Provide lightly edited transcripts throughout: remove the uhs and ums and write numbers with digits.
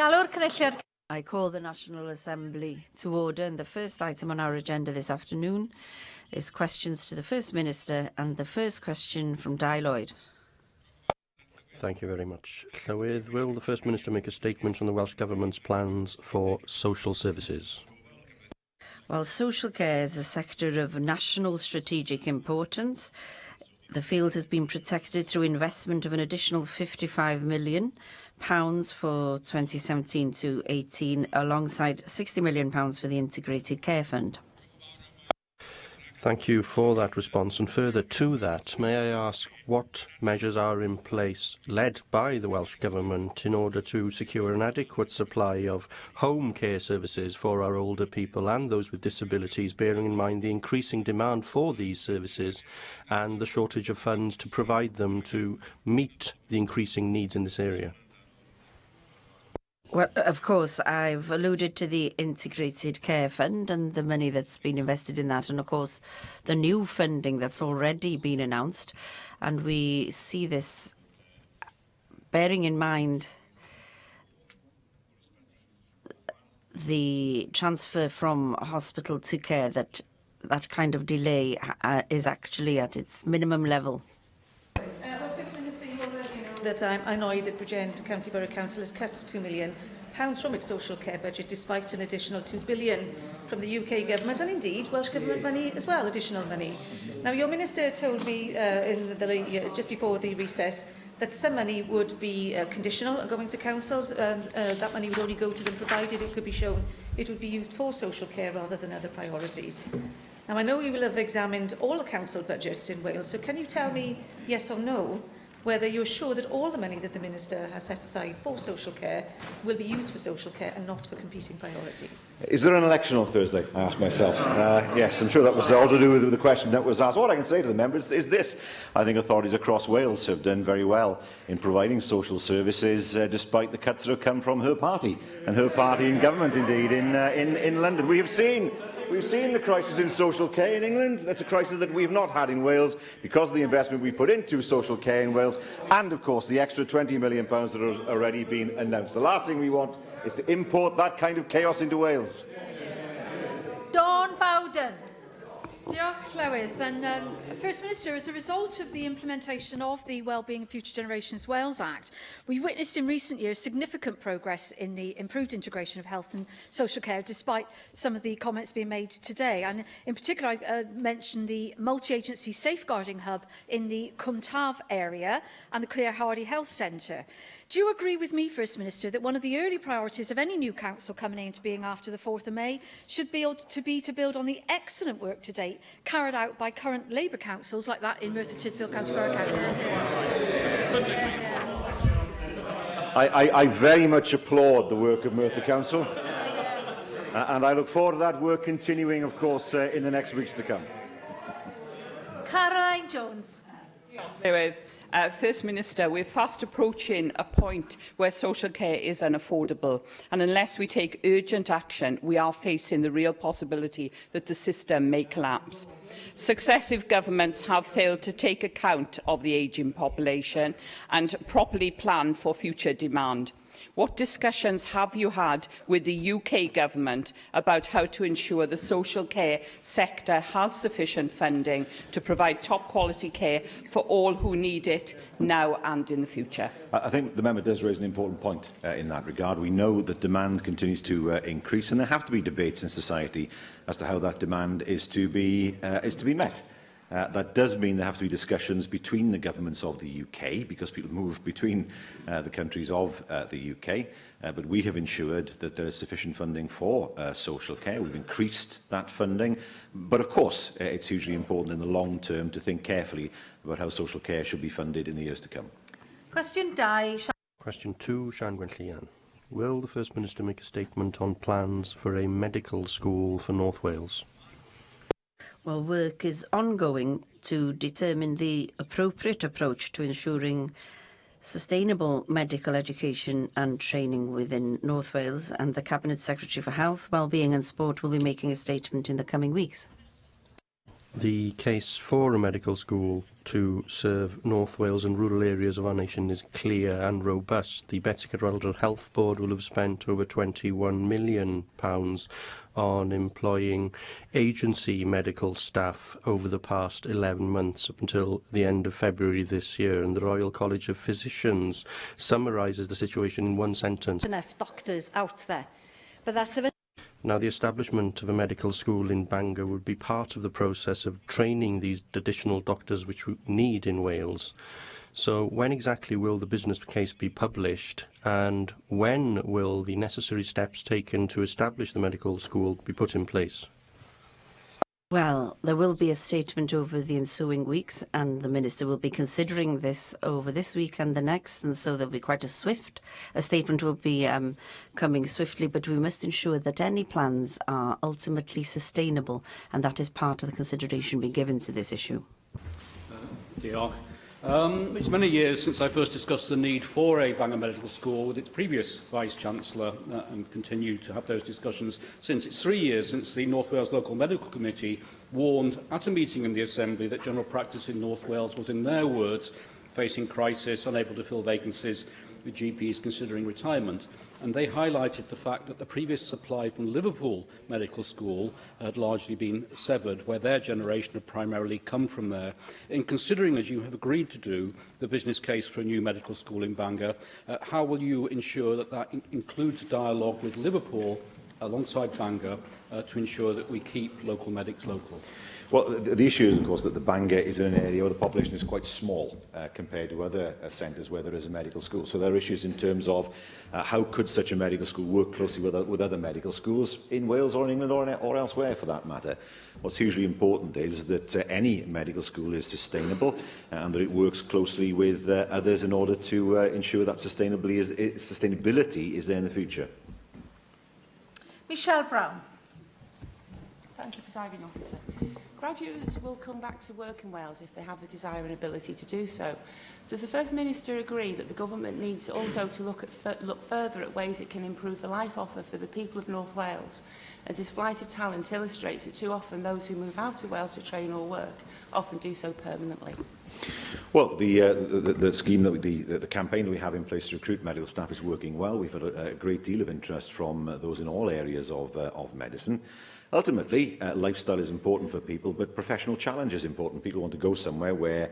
I call the National Assembly to order, and the first item on our agenda this afternoon is questions to the First Minister, and the first question from Di Lloyd. Thank you very much. Llywydd, will the First Minister make a statement on the Welsh Government's plans for social services? While social care is a sector of national strategic importance, the field has been protected through investment of an additional £55 million for 2017 to 18, alongside £60 million for the Integrated Care Fund. Thank you for that response. And further to that, may I ask what measures are in place, led by the Welsh Government, in order to secure an adequate supply of home care services for our older people and those with disabilities, bearing in mind the increasing demand for these services and the shortage of funds to provide them to meet the increasing needs in this area? Well, of course, I've alluded to the Integrated Care Fund and the money that's been invested in that, and of course the new funding that's already been announced. And we see this bearing in mind the transfer from hospital to care, that kind of delay is actually at its minimum level. That I'm annoyed that Bridgend County Borough Council has cut £2 million from its social care budget, despite an additional £2 billion from the UK Government, and indeed Welsh Government money as well, additional money. Now, your Minister told me just before the recess that some money would be conditional going to councils, and that money would only go to them provided it could be shown it would be used for social care rather than other priorities. Now, I know you will have examined all the council budgets in Wales, so can you tell me, yes or no, whether you're sure that all the money that the Minister has set aside for social care will be used for social care and not for competing priorities? Is there an election on Thursday? I asked myself. Yes, I'm sure that was all to do with the question that was asked. What I can say to the members is this. I think authorities across Wales have done very well in providing social services, despite the cuts that have come from her party, and her party in government, indeed, in London. We've seen the crisis in social care in England. That's a crisis that we've not had in Wales because of the investment we put into social care in Wales, and of course the extra £20 million that have already been announced. The last thing we want is to import that kind of chaos into Wales. Dawn Bowden. Diolch, Llywydd. And First Minister, as a result of the implementation of the Wellbeing and Future Generations Wales Act, we've witnessed in recent years significant progress in the improved integration of health and social care, despite some of the comments being made today. And in particular, I mentioned the multi-agency safeguarding hub in the Cwm Taf area and the Clear Hardy Health Centre. Do you agree with me, First Minister, that one of the early priorities of any new council coming into being after the 4th of May should be to build on the excellent work to date carried out by current Labour councils like that in Merthyr Tydfil County Borough Council? I very much applaud the work of Merthyr Council, and I look forward to that work continuing, of course, in the next weeks to come. Caroline Jones. First Minister, we're fast approaching a point where social care is unaffordable, and unless we take urgent action, we are facing the real possibility that the system may collapse. Successive governments have failed to take account of the ageing population and properly plan for future demand. What discussions have you had with the UK Government about how to ensure the social care sector has sufficient funding to provide top quality care for all who need it now and in the future? I think the member does raise an important point in that regard. We know that demand continues to increase, and there have to be debates in society as to how that demand is to be met. That does mean there have to be discussions between the governments of the UK, because people move between the countries of the UK. But we have ensured that there is sufficient funding for social care. We've increased that funding. But of course, it's hugely important in the long term to think carefully about how social care should be funded in the years to come. Question 2. Question 2, Sian Gwenllian. Will the First Minister make a statement on plans for a medical school for North Wales? Well, work is ongoing to determine the appropriate approach to ensuring sustainable medical education and training within North Wales, and the Cabinet Secretary for Health, Wellbeing and Sport will be making a statement in the coming weeks. The case for a medical school to serve North Wales and rural areas of our nation is clear and robust. The Better Cadwaladr Health Board will have spent over £21 million on employing agency medical staff over the past 11 months up until the end of February this year, and the Royal College of Physicians summarises the situation in one sentence. Enough doctors out there, but that's Now, the establishment of a medical school in Bangor would be part of the process of training these additional doctors which we need in Wales. So when exactly will the business case be published, and when will the necessary steps taken to establish the medical school be put in place? Well, there will be a statement over the ensuing weeks, and the Minister will be considering this over this week and the next, and so there'll be quite a statement will be coming swiftly, but we must ensure that any plans are ultimately sustainable, and that is part of the consideration being given to this issue. Diolch. It's many years since I first discussed the need for a Bangor Medical School with its previous Vice-Chancellor and continue to have those discussions since. It's 3 years since the North Wales Local Medical Committee warned at a meeting in the Assembly that general practice in North Wales was, in their words, facing crisis, unable to fill vacancies, with GPs considering retirement. And they highlighted the fact that the previous supply from Liverpool Medical School had largely been severed, where their generation had primarily come from there. In considering, as you have agreed to do, the business case for a new medical school in Bangor, how will you ensure that that includes dialogue with Liverpool alongside Bangor to ensure that we keep local medics local? Well, the issue is, of course, that the Bangor is in an area where the population is quite small compared to other centres where there is a medical school. So there are issues in terms of how could such a medical school work closely with other medical schools in Wales or in England or elsewhere, for that matter. What's hugely important is that any medical school is sustainable and that it works closely with others in order to ensure that sustainability is there in the future. Michelle Brown. Thank you, Presiding Officer. Graduates will come back to work in Wales if they have the desire and ability to do so. Does the First Minister agree that the Government needs also to look further at ways it can improve the life offer for the people of North Wales, as this flight of talent illustrates that too often those who move out to Wales to train or work often do so permanently? Well, the scheme, the campaign that we have in place to recruit medical staff is working well. We've had a great deal of interest from those in all areas of medicine. Ultimately, lifestyle is important for people, but professional challenge is important. People want to go somewhere where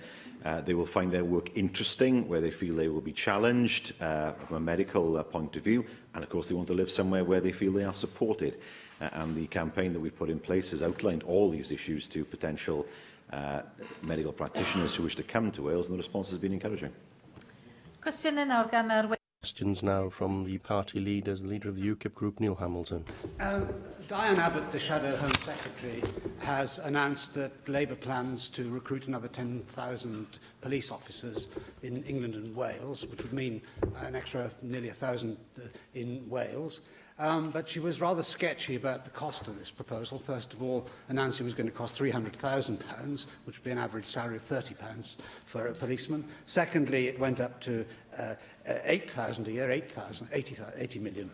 they will find their work interesting, where they feel they will be challenged from a medical point of view, and of course they want to live somewhere where they feel they are supported. And the campaign that we've put in place has outlined all these issues to potential medical practitioners who wish to come to Wales, and the response has been encouraging. Questions now from the party leaders. The leader of the UKIP group, Neil Hamilton. Diane Abbott, the Shadow Home Secretary, has announced that Labour plans to recruit another 10,000 police officers in England and Wales, which would mean an extra nearly 1,000 in Wales. But she was rather sketchy about the cost of this proposal. First of all, announcing it was going to cost £300,000, which would be an average salary of £30 for a policeman. Secondly, it went up to £8,000 a year, £80 million.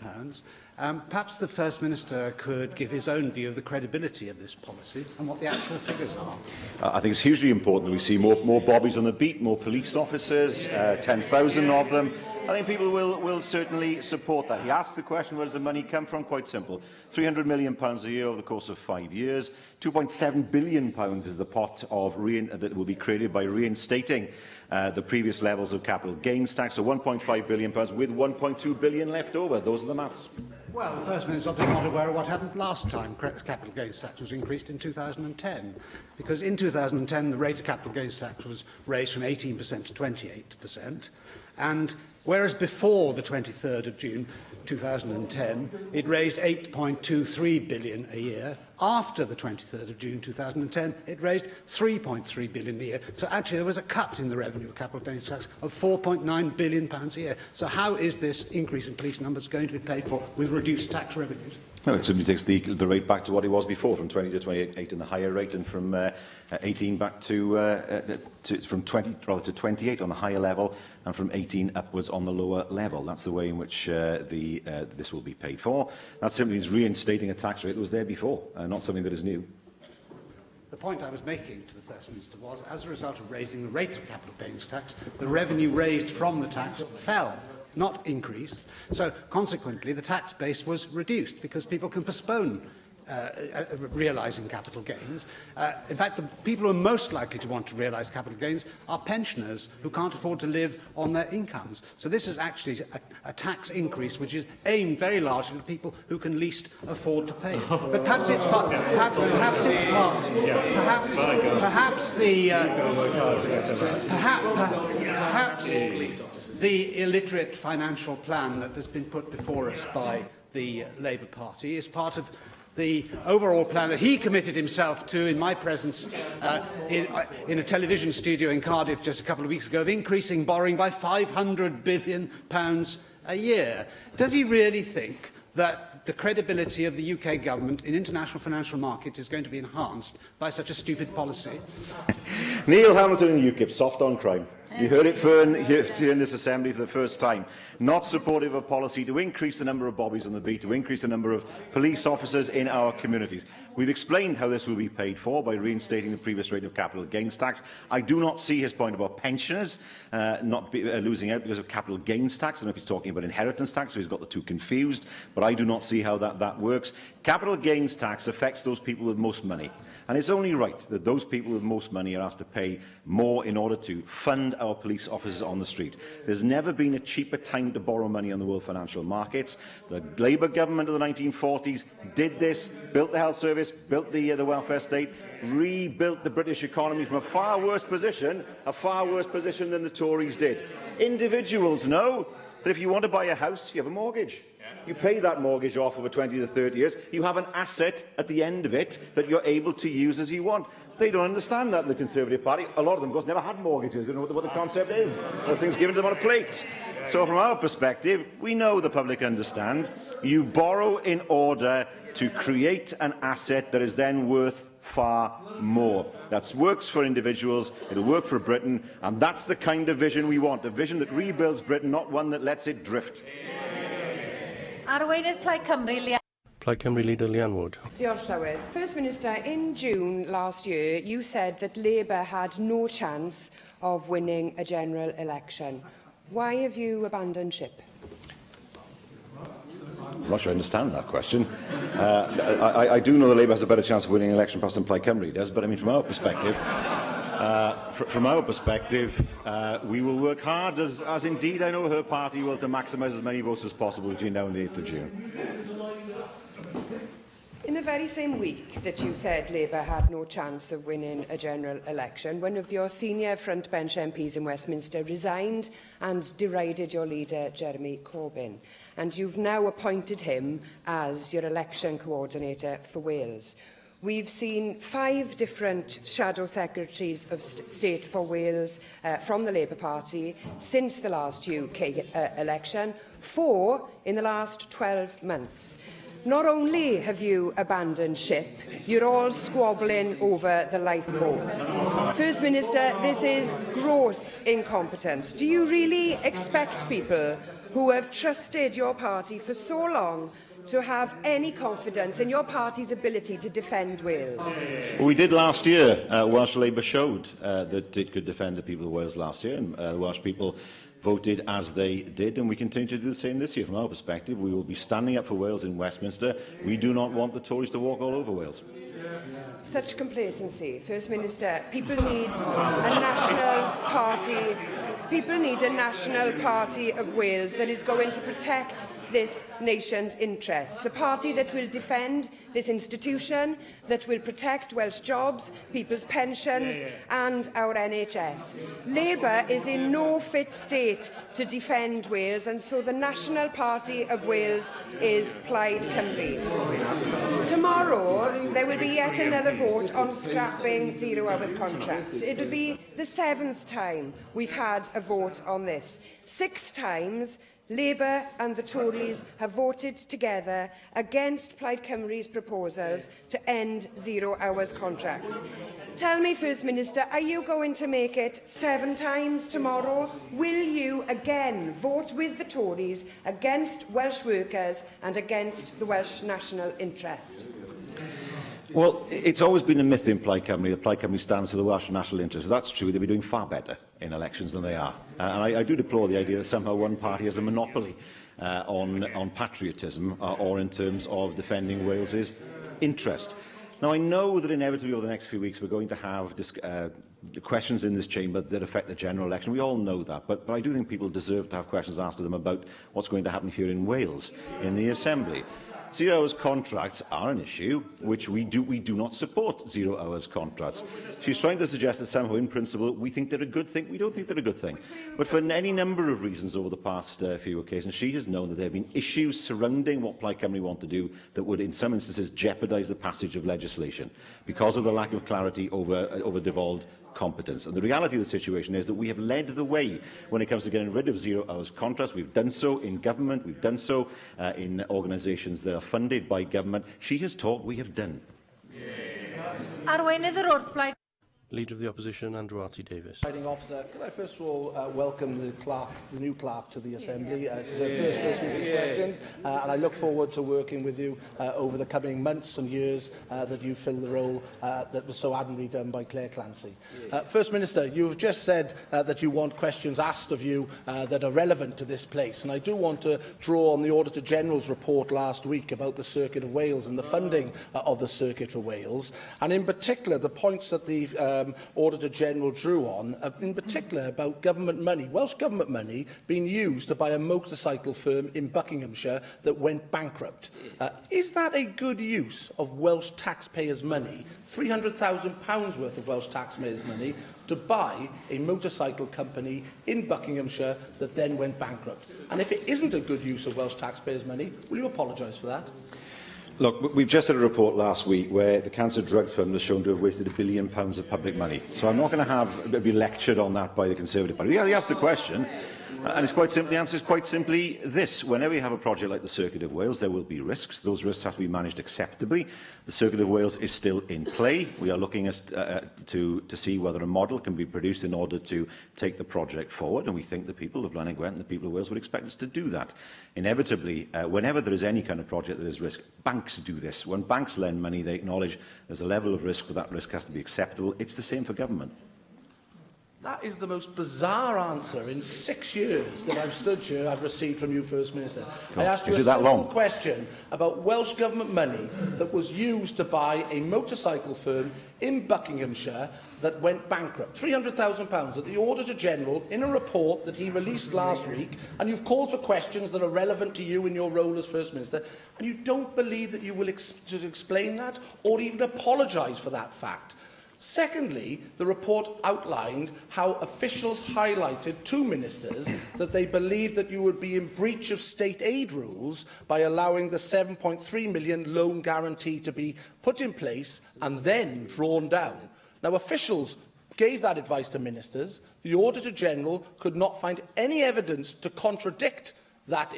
Perhaps the First Minister could give his own view of the credibility of this policy and what the actual figures are. I think it's hugely important that we see more bobbies on the beat, more police officers, 10,000 of them. I think people will certainly support that. He asked the question, where does the money come from? Quite simple. £300 million a year over the course of 5 years. £2.7 billion is the pot of that will be created by reinstating the previous levels of capital gains tax, so £1.5 billion with £1.2 billion left over. Those are the maths. Well, the First Minister is obviously not aware of what happened last time capital gains tax was increased in 2010. Because in 2010, the rate of capital gains tax was raised from 18% to 28%. And whereas before the 23rd of June 2010, it raised £8.23 billion a year. After the 23rd of June 2010, it raised £3.3 billion a year. So actually there was a cut in the revenue of capital gains tax of £4.9 billion a year. So how is this increase in police numbers going to be paid for with reduced tax revenues? No, it simply takes the rate back to what it was before, from 20 to 28 in the higher rate, and from 18 back from 20 rather to 28 on the higher level, and from 18 upwards on the lower level. That's the way in which this will be paid for. That simply means reinstating a tax rate that was there before, not something that is new. The point I was making to the First Minister was, as a result of raising the rate of capital gains tax, the revenue raised from the tax fell, not increased. So, consequently, the tax base was reduced because people can postpone realising capital gains. In fact, the people who are most likely to want to realise capital gains are pensioners who can't afford to live on their incomes. So this is actually a tax increase which is aimed very largely at people who can least afford to pay it. But perhaps it's part. Perhaps the illiterate financial plan that has been put before us by the Labour Party is part of the overall plan that he committed himself to in my presence in a television studio in Cardiff just a couple of weeks ago, of increasing borrowing by £500 billion a year. Does he really think that the credibility of the UK government in international financial markets is going to be enhanced by such a stupid policy? Neil Hamilton and UKIP, soft on crime. You heard it here in this Assembly for the first time. Not supportive of policy to increase the number of bobbies on the beat, to increase the number of police officers in our communities. We've explained how this will be paid for by reinstating the previous rate of capital gains tax. I do not see his point about pensioners losing out because of capital gains tax. I don't know if he's talking about inheritance tax, so he's got the two confused, but I do not see how that works. Capital gains tax affects those people with most money. And it's only right that those people with most money are asked to pay more in order to fund our police officers on the street. There's never been a cheaper time to borrow money on the world financial markets. The Labour government of the 1940s did this, built the health service, built the welfare state, rebuilt the British economy from a far worse position than the Tories did. Individuals know that if you want to buy a house, you have a mortgage. You pay that mortgage off over 20 to 30 years. You have an asset at the end of it that you're able to use as you want. They don't understand that in the Conservative Party. A lot of them, of course, never had mortgages. They don't know what the concept is. Things given to them on a plate. So from our perspective, we know the public understand. You borrow in order to create an asset that is then worth far more. That works for individuals, it will work for Britain, and that's the kind of vision we want, a vision that rebuilds Britain, not one that lets it drift. Arweinydd Plaid Cymru, Plaid Cymru leader Leanne Wood. Diolch Llywydd. First Minister, in June last year, you said that Labour had no chance of winning a general election. Why have you abandoned ship? I'm not sure I understand that question. I do know that Labour has a better chance of winning an election perhaps than Plaid Cymru does, but I mean, from our perspective, we will work hard, as indeed I know her party will, to maximise as many votes as possible between now and the 8th of June. In the very same week that you said Labour had no chance of winning a general election, one of your senior frontbench MPs in Westminster resigned and derided your leader, Jeremy Corbyn. And you've now appointed him as your election coordinator for Wales. We've seen 5 different shadow secretaries of state for Wales from the Labour Party since the last UK election, 4 in the last 12 months. Not only have you abandoned ship, you're all squabbling over the lifeboats. First Minister, this is gross incompetence. Do you really expect people who have trusted your party for so long to have any confidence in your party's ability to defend Wales? Well, we did last year. Welsh Labour showed that it could defend the people of Wales last year, and the Welsh people voted as they did, and we continue to do the same this year. From our perspective, we will be standing up for Wales in Westminster. We do not want the Tories to walk all over Wales. Such complacency. First Minister, people need a national party. People need a national party of Wales that is going to protect this nation's interests. A party that will defend this institution, that will protect Welsh jobs, people's pensions and our NHS. Labour is in no fit state to defend Wales, and so the National Party of Wales is Plaid Cymru. Tomorrow there will be yet another vote on scrapping 0 hours contracts. It will be the 7th time we've had a vote on this. 6 times Labour and the Tories have voted together against Plaid Cymru's proposals to end 0 hours contracts. Tell me, First Minister, are you going to make it 7 times tomorrow? Will you again vote with the Tories against Welsh workers and against the Welsh national interest? Well, it's always been a myth in Plaid Cymru that Plaid Cymru stands for the Welsh national interest. If that's true, they'll be doing far better in elections than they are. And I do deplore the idea that somehow one party has a monopoly on patriotism or in terms of defending Wales's interest. Now, I know that inevitably over the next few weeks we're going to have questions in this chamber that affect the general election. We all know that, but I do think people deserve to have questions asked of them about what's going to happen here in Wales, in the Assembly. 0 hours contracts are an issue which we do not support 0 hours contracts. She's trying to suggest that somehow in principle we think they're a good thing. We don't think they're a good thing. But for any number of reasons over the past few occasions, she has known that there have been issues surrounding what Plaid Cymru want to do that would in some instances jeopardise the passage of legislation because of the lack of clarity over devolved competence. And the reality of the situation is that we have led the way when it comes to getting rid of 0 hours contracts. We've done so in government, we've done so in organisations that are funded by government. She has talked, we have done. Arweinydd yr wrthblaid. Leader of the Opposition, Andrew Arty-Davies. Presiding Officer, could I first of all welcome the new clerk to the Assembly. This is her first Minister's questions, and I look forward to working with you over the coming months and years that you fill the role that was so admirably done by Claire Clancy. First Minister, you have just said that you want questions asked of you that are relevant to this place, and I do want to draw on the Auditor General's report last week about the Circuit of Wales and the funding of the Circuit for Wales, and in particular the points that the Auditor General drew on, in particular about government money, Welsh Government money, being used to buy a motorcycle firm in Buckinghamshire that went bankrupt. Is that a good use of Welsh taxpayers' money, £300,000 worth of Welsh taxpayers' money, to buy a motorcycle company in Buckinghamshire that then went bankrupt? And if it isn't a good use of Welsh taxpayers' money, will you apologise for that? Look, we've just had a report last week where the Cancer Drugs Fund was shown to have wasted £1 billion of public money. So I'm not going to be lectured on that by the Conservative Party. Yeah, he asked the question, and it's quite simple. The answer is quite simply this. Whenever you have a project like the Circuit of Wales, there will be risks. Those risks have to be managed acceptably. The Circuit of Wales is still in play. We are looking to see whether a model can be produced in order to take the project forward, and we think the people of Blaenau Gwent and the people of Wales would expect us to do that. Inevitably, whenever there is any kind of project that is risk, banks do this. When banks lend money, they acknowledge there's a level of risk, but that risk has to be acceptable. It's the same for government. That is the most bizarre answer in 6 years that I've stood here I've received from you, First Minister. I asked you a simple question about Welsh Government money that was used to buy a motorcycle firm in Buckinghamshire that went bankrupt. £300,000 that the Auditor General, in a report that he released last week, and you've called for questions that are relevant to you in your role as First Minister, and you don't believe that you will explain that or even apologise for that fact. Secondly, the report outlined how officials highlighted to ministers that they believed that you would be in breach of state aid rules by allowing the £7.3 million loan guarantee to be put in place and then drawn down. Now, officials gave that advice to ministers. The Auditor General could not find any evidence to contradict that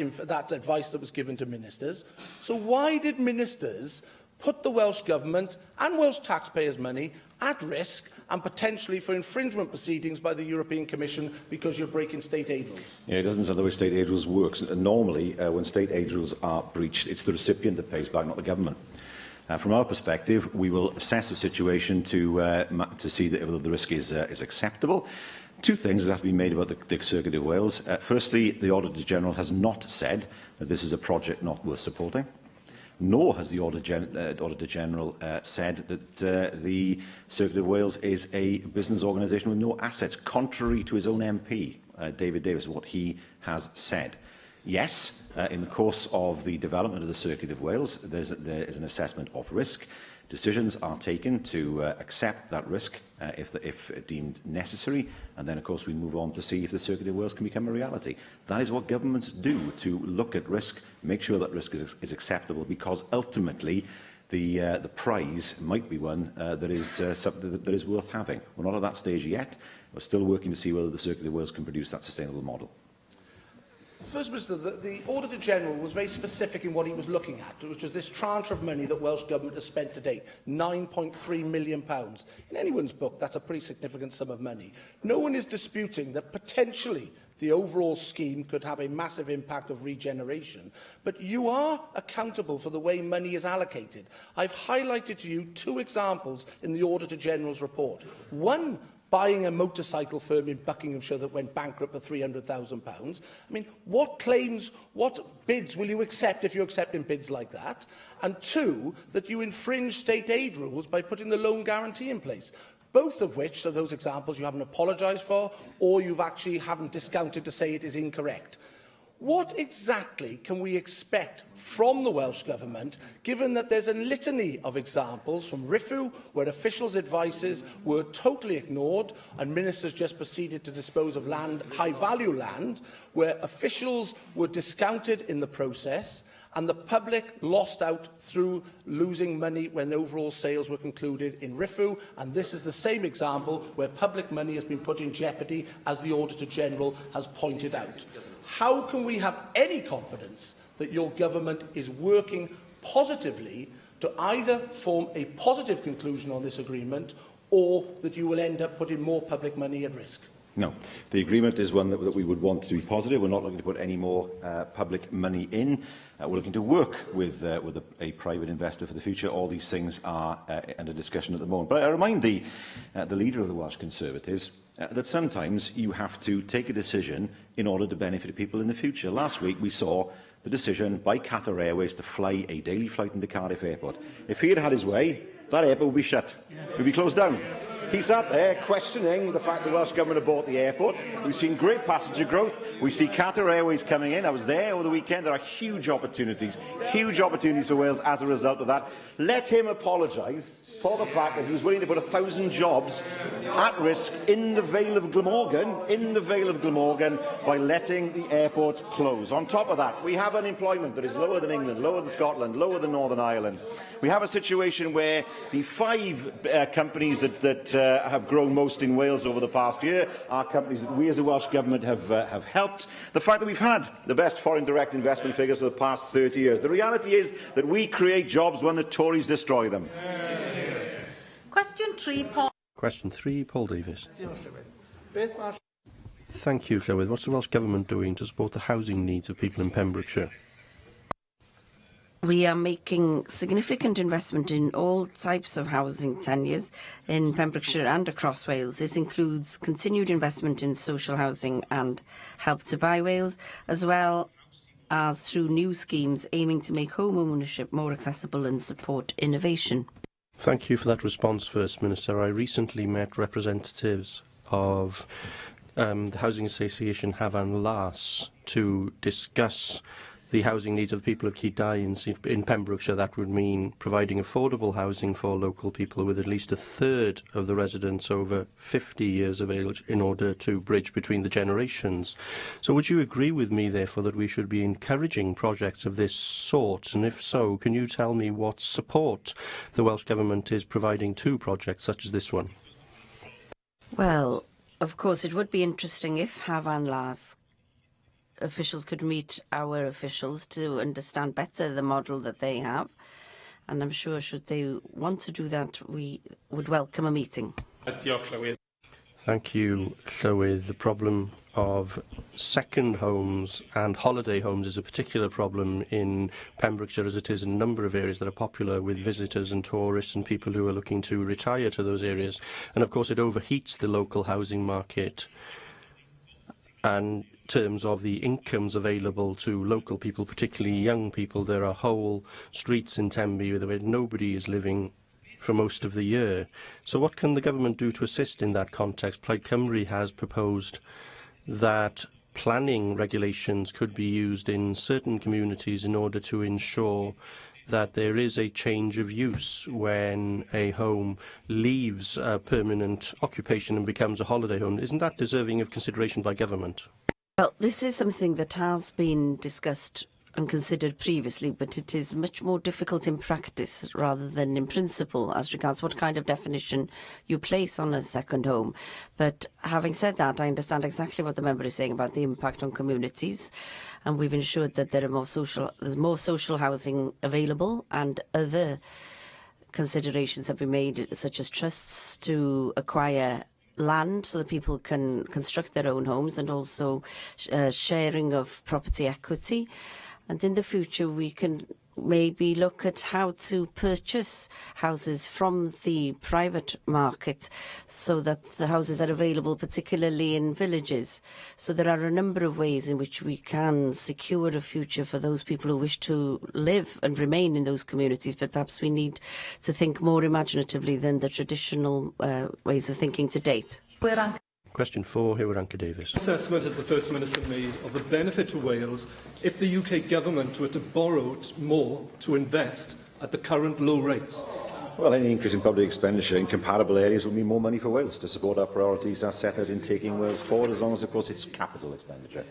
advice that was given to ministers. So why did ministers put the Welsh Government and Welsh taxpayers' money at risk and potentially for infringement proceedings by the European Commission because you're breaking state aid rules? Yeah, it doesn't sound the way state aid rules works. Normally, when state aid rules are breached, it's the recipient that pays back, not the government. From our perspective, we will assess the situation to see that whether the risk is acceptable. Two things that have to be made about the Circuit of Wales. Firstly, the Auditor General has not said that this is a project not worth supporting. Nor has the Auditor General said that the Circuit of Wales is a business organisation with no assets, contrary to his own MP, David Davis, what he has said. Yes, in the course of the development of the Circuit of Wales, there is an assessment of risk. Decisions are taken to accept that risk if deemed necessary, and then, of course, we move on to see if the Circuit of Wales can become a reality. That is what governments do, to look at risk, make sure that risk is acceptable, because ultimately the prize might be one that is worth having. We're not at that stage yet. We're still working to see whether the Circuit of Wales can produce that sustainable model. First Minister, the Auditor General was very specific in what he was looking at, which was this tranche of money that Welsh Government has spent to date, £9.3 million. In anyone's book, that's a pretty significant sum of money. No one is disputing that potentially the overall scheme could have a massive impact of regeneration, but you are accountable for the way money is allocated. I've highlighted to you 2 examples in the Auditor General's report. One, buying a motorcycle firm in Buckinghamshire that went bankrupt for £300,000. I mean, what claims, what bids will you accept if you're accepting bids like that? And 2, that you infringe state aid rules by putting the loan guarantee in place. Both of which are those examples you haven't apologised for, or you haven't discounted to say it is incorrect. What exactly can we expect from the Welsh Government, given that there's a litany of examples from RIFU, where officials' advices were totally ignored and ministers just proceeded to dispose of land, high-value land, where officials were discounted in the process, and the public lost out through losing money when overall sales were concluded in RIFU, and this is the same example where public money has been put in jeopardy, as the Auditor General has pointed out. How can we have any confidence that your government is working positively to either form a positive conclusion on this agreement, or that you will end up putting more public money at risk? No, the agreement is one that we would want to be positive. We're not looking to put any more public money in. We're looking to work with a private investor for the future. All these things are under discussion at the moment. But I remind the leader of the Welsh Conservatives that sometimes you have to take a decision in order to benefit people in the future. Last week we saw the decision by Qatar Airways to fly a daily flight into Cardiff Airport. If he had had his way, that airport would be shut. It would be closed down. He sat there questioning the fact the Welsh Government had bought the airport. We've seen great passenger growth. We see Qatar Airways coming in. I was there over the weekend. There are huge opportunities for Wales as a result of that. Let him apologise for the fact that he was willing to put 1,000 jobs at risk in the Vale of Glamorgan, by letting the airport close. On top of that, we have unemployment that is lower than England, lower than Scotland, lower than Northern Ireland. We have a situation where the 5 companies that have grown most in Wales over the past year are companies that we as a Welsh Government have helped. The fact that we've had the best foreign direct investment figures for the past 30 years. The reality is that we create jobs when the Tories destroy them. Question 3, Paul. Question 3, Paul Davies. Thank you, Llywydd. What's the Welsh Government doing to support the housing needs of people in Pembrokeshire? We are making significant investment in all types of housing tenures in Pembrokeshire and across Wales. This includes continued investment in social housing and Help to Buy Wales, as well as through new schemes aiming to make home ownership more accessible and support innovation. Thank you for that response, First Minister. I recently met representatives of the Housing Association Hafan Las to discuss the housing needs of the people of Cydai in Pembrokeshire. That would mean providing affordable housing for local people with at least a third of the residents over 50 years of age in order to bridge between the generations. So would you agree with me, therefore, that we should be encouraging projects of this sort? And if so, can you tell me what support the Welsh Government is providing to projects such as this one? Well, of course, it would be interesting if Hafan Las officials could meet our officials to understand better the model that they have. And I'm sure should they want to do that, we would welcome a meeting. Thank you, Llywydd. The problem of second homes and holiday homes is a particular problem in Pembrokeshire, as it is in a number of areas that are popular with visitors and tourists and people who are looking to retire to those areas. And of course it overheats the local housing market. And terms of the incomes available to local people, particularly young people, there are whole streets in Tenby where nobody is living for most of the year. So what can the government do to assist in that context? Plaid Cymru has proposed that planning regulations could be used in certain communities in order to ensure that there is a change of use when a home leaves a permanent occupation and becomes a holiday home. Isn't that deserving of consideration by government? Well, this is something that has been discussed and considered previously, but it is much more difficult in practice rather than in principle as regards what kind of definition you place on a second home. But having said that, I understand exactly what the member is saying about the impact on communities, and we've ensured that there's more social housing available, and other considerations have been made, such as trusts to acquire land so that people can construct their own homes, and also sharing of property equity. And in the future, we can maybe look at how to purchase houses from the private market so that the houses are available, particularly in villages. So there are a number of ways in which we can secure a future for those people who wish to live and remain in those communities, but perhaps we need to think more imaginatively than the traditional ways of thinking to date. Question 4, Hugh Ranker-Davies. Assessment has the First Minister made of the benefit to Wales if the UK Government were to borrow more to invest at the current low rates? Well, any increase in public expenditure in comparable areas will mean more money for Wales to support our priorities as set out in taking Wales forward, as long as, of course, it's capital expenditure.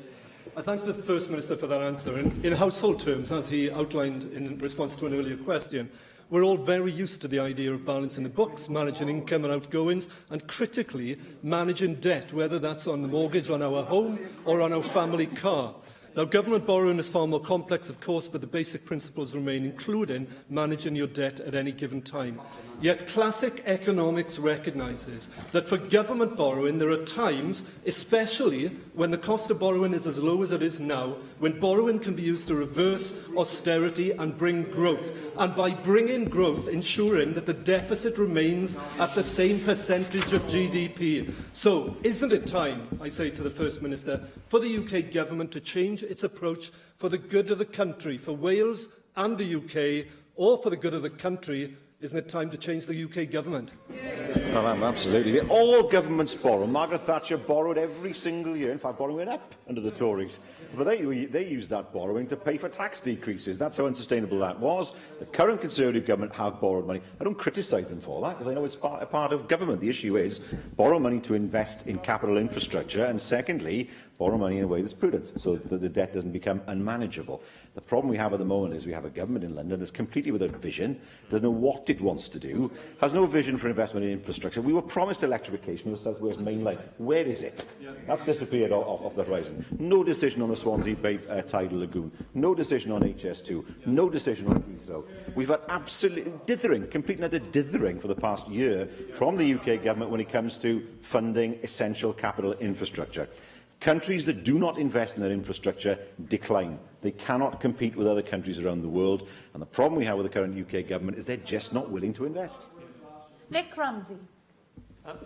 I thank the First Minister for that answer. In household terms, as he outlined in response to an earlier question, we're all very used to the idea of balancing the books, managing income and outgoings, and critically managing debt, whether that's on the mortgage on our home or on our family car. Now, government borrowing is far more complex, of course, but the basic principles remain, including managing your debt at any given time. Yet classic economics recognises that for government borrowing, there are times, especially when the cost of borrowing is as low as it is now, when borrowing can be used to reverse austerity and bring growth. And by bringing growth, ensuring that the deficit remains at the same percentage of GDP. So, isn't it time, I say to the First Minister, for the UK Government to change its approach for the good of the country, for Wales and the UK, or for the good of the country? Isn't it time to change the UK Government? Well, absolutely. All governments borrow. Margaret Thatcher borrowed every single year. In fact, borrowing went up under the Tories. But they used that borrowing to pay for tax decreases. That's how unsustainable that was. The current Conservative government have borrowed money. I don't criticise them for that, because I know it's a part of government. The issue is borrow money to invest in capital infrastructure, and secondly, borrow money in a way that's prudent, so that the debt doesn't become unmanageable. The problem we have at the moment is we have a government in London that's completely without vision, doesn't know what it wants to do, has no vision for investment in infrastructure. We were promised electrification of the South Wales Main Line. Where is it? That's disappeared off the horizon. No decision on the Swansea Bay Tidal Lagoon. No decision on HS2. No decision on Heathrow. We've had absolute dithering, complete and utter dithering for the past year from the UK government when it comes to funding essential capital infrastructure. Countries that do not invest in their infrastructure decline. They cannot compete with other countries around the world. And the problem we have with the current UK government is they're just not willing to invest. Nick Ramsey.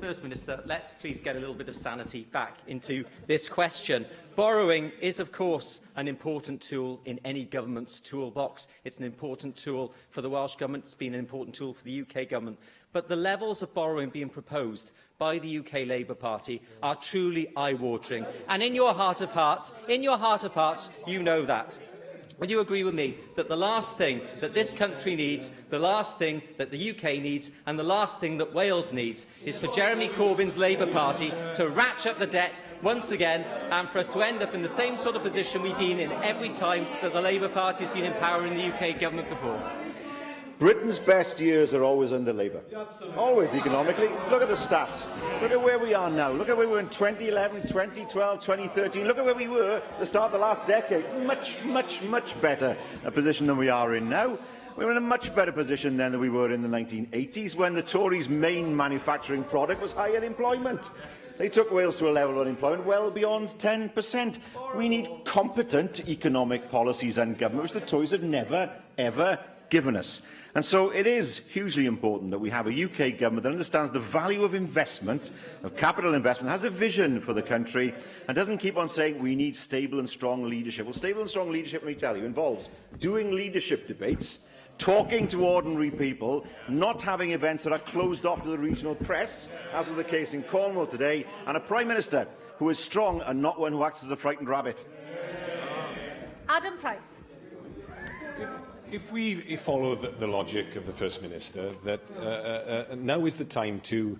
First Minister, let's please get a little bit of sanity back into this question. Borrowing is, of course, an important tool in any government's toolbox. It's an important tool for the Welsh Government. It's been an important tool for the UK Government. But the levels of borrowing being proposed by the UK Labour Party are truly eye-watering. And in your heart of hearts, you know that. Would you agree with me that the last thing that this country needs, the last thing that the UK needs, and the last thing that Wales needs is for Jeremy Corbyn's Labour Party to ratchet up the debt once again, and for us to end up in the same sort of position we've been in every time that the Labour Party has been in power in the UK Government before? Britain's best years are always under Labour. Always economically. Look at the stats. Look at where we are now. Look at where we were in 2011, 2012, 2013. Look at where we were at the start of the last decade. Much, much, much better a position than we are in now. We were in a much better position then than we were in the 1980s, when the Tories' main manufacturing product was higher employment. They took Wales to a level of unemployment well beyond 10%. We need competent economic policies and government, which the Tories have never, ever given us. And so it is hugely important that we have a UK government that understands the value of investment, of capital investment, has a vision for the country, and doesn't keep on saying we need stable and strong leadership. Well, stable and strong leadership, let me tell you, involves doing leadership debates, talking to ordinary people, not having events that are closed off to the regional press, as was the case in Cornwall today, and a Prime Minister who is strong and not one who acts as a frightened rabbit. Adam Price. If we follow the logic of the First Minister, that now is the time to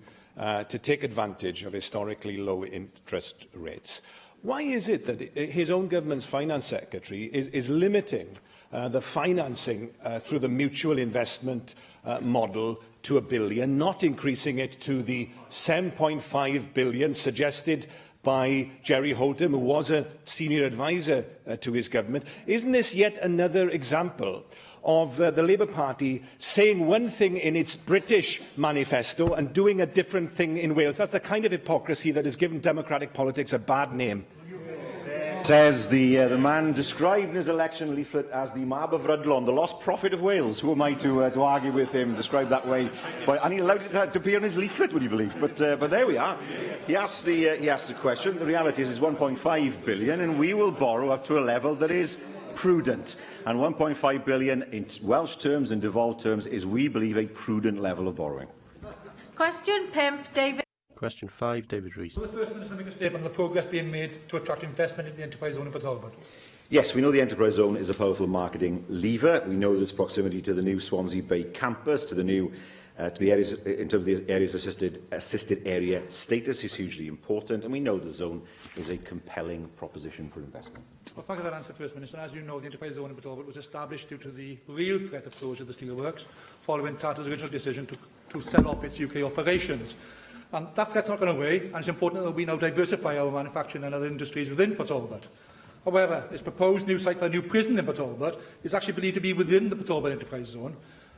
take advantage of historically low interest rates, Why is it that his own government's finance secretary is limiting the financing through the mutual investment model to £1 billion, not increasing it to the £7.5 billion suggested by Jerry Holtham, who was a senior advisor to his government? Isn't this yet another example of the Labour Party saying one thing in its British manifesto and doing a different thing in Wales? That's the kind of hypocrisy that has given democratic politics a bad name. Says the man described in his election leaflet as the Mab of Rydlon, the lost prophet of Wales. Who am I to argue with him, described that way? And he allowed it to appear in his leaflet, would you believe? But there we are. He asked the question. The reality is it's 1.5 billion, and we will borrow up to a level that is prudent. And 1.5 billion in Welsh terms and devolved terms is, we believe, a prudent level of borrowing. Question 5, David. Question 5, David Rees. Will the First Minister make a statement on the progress being made to attract investment in the enterprise zone in Port Talbot? Yes, we know the enterprise zone is a powerful marketing lever. We know that its proximity to the new Swansea Bay campus, to the new to the areas, in terms of the area's assisted area status, is hugely important, and we know the zone is a compelling proposition for investment. Well, thank you for that answer, First Minister. As you know, the enterprise zone in Port Talbot was established due to the real threat of closure of the steelworks, following Tata's original decision to sell off its UK operations. And that threat's not gone away, and it's important that we now diversify our manufacturing and other industries within Port Talbot. However, this proposed new site for a new prison in Port Talbot is actually believed to be within the Port Talbot enterprise zone.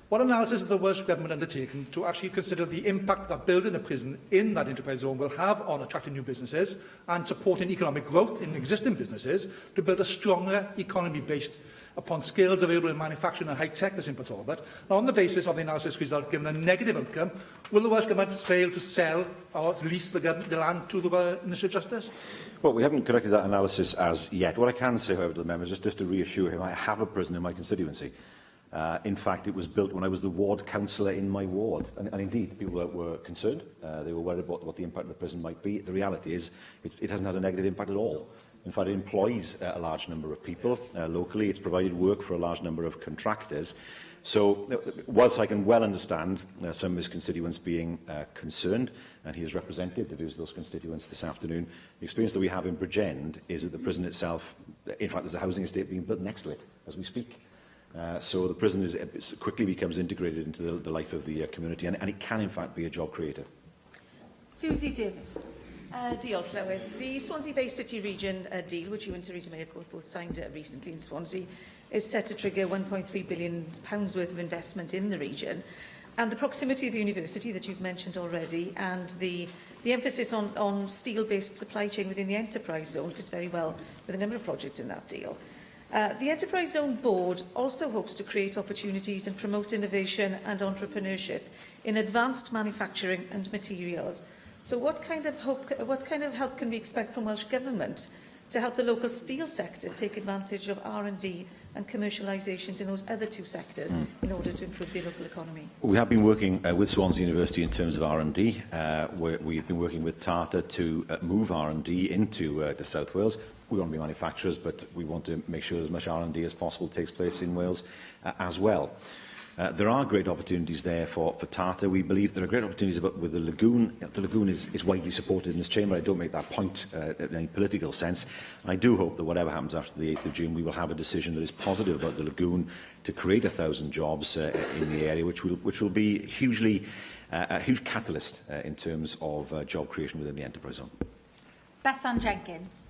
What analysis has the Welsh Government undertaken to actually consider the impact that building a prison in that enterprise zone will have on attracting new businesses and supporting economic growth in existing businesses to build a stronger economy based upon skills available in manufacturing and high tech as in Port Talbot? Now, on the basis of the analysis result given a negative outcome, will the Welsh Government fail to sell or lease the land to the Ministry of Justice? Well, we haven't conducted that analysis as yet. What I can say, however, to the member, just to reassure him, I have a prison in my constituency. In fact, it was built when I was the ward councillor in my ward. And indeed, people were concerned. They were worried about what the impact of the prison might be. The reality is it hasn't had a negative impact at all. In fact, it employs a large number of people locally. It's provided work for a large number of contractors. So, whilst I can well understand some of his constituents being concerned, and he has represented the views of those constituents this afternoon, the experience that we have in Bridgend is that the prison itself, in fact, there's a housing estate being built next to it as we speak. So the prison quickly becomes integrated into the life of the community, and it can, in fact, be a job creator. Susie Davis. Diolch, Llywydd. The Swansea Bay City Region deal, which you and Theresa May, of course, both signed recently in Swansea, is set to trigger £1.3 billion worth of investment in the region. And the proximity of the university that you've mentioned already, and the emphasis on steel-based supply chain within the enterprise zone fits very well with a number of projects in that deal. The Enterprise Zone Board also hopes to create opportunities and promote innovation and entrepreneurship in advanced manufacturing and materials. So what kind of help can we expect from Welsh Government to help the local steel sector take advantage of R&D and commercialisations in those other two sectors in order to improve the local economy? We have been working with Swansea University in terms of R&D. We've been working with Tata to move R&D into South Wales. We want to be manufacturers, but we want to make sure as much R&D as possible takes place in Wales as well. There are great opportunities there for Tata. We believe there are great opportunities with the lagoon. The lagoon is widely supported in this chamber. I don't make that point in any political sense. I do hope that whatever happens after the 8th of June, we will have a decision that is positive about the lagoon to create 1,000 jobs in the area, which will be a huge catalyst in terms of job creation within the enterprise zone. Bethan Jenkins.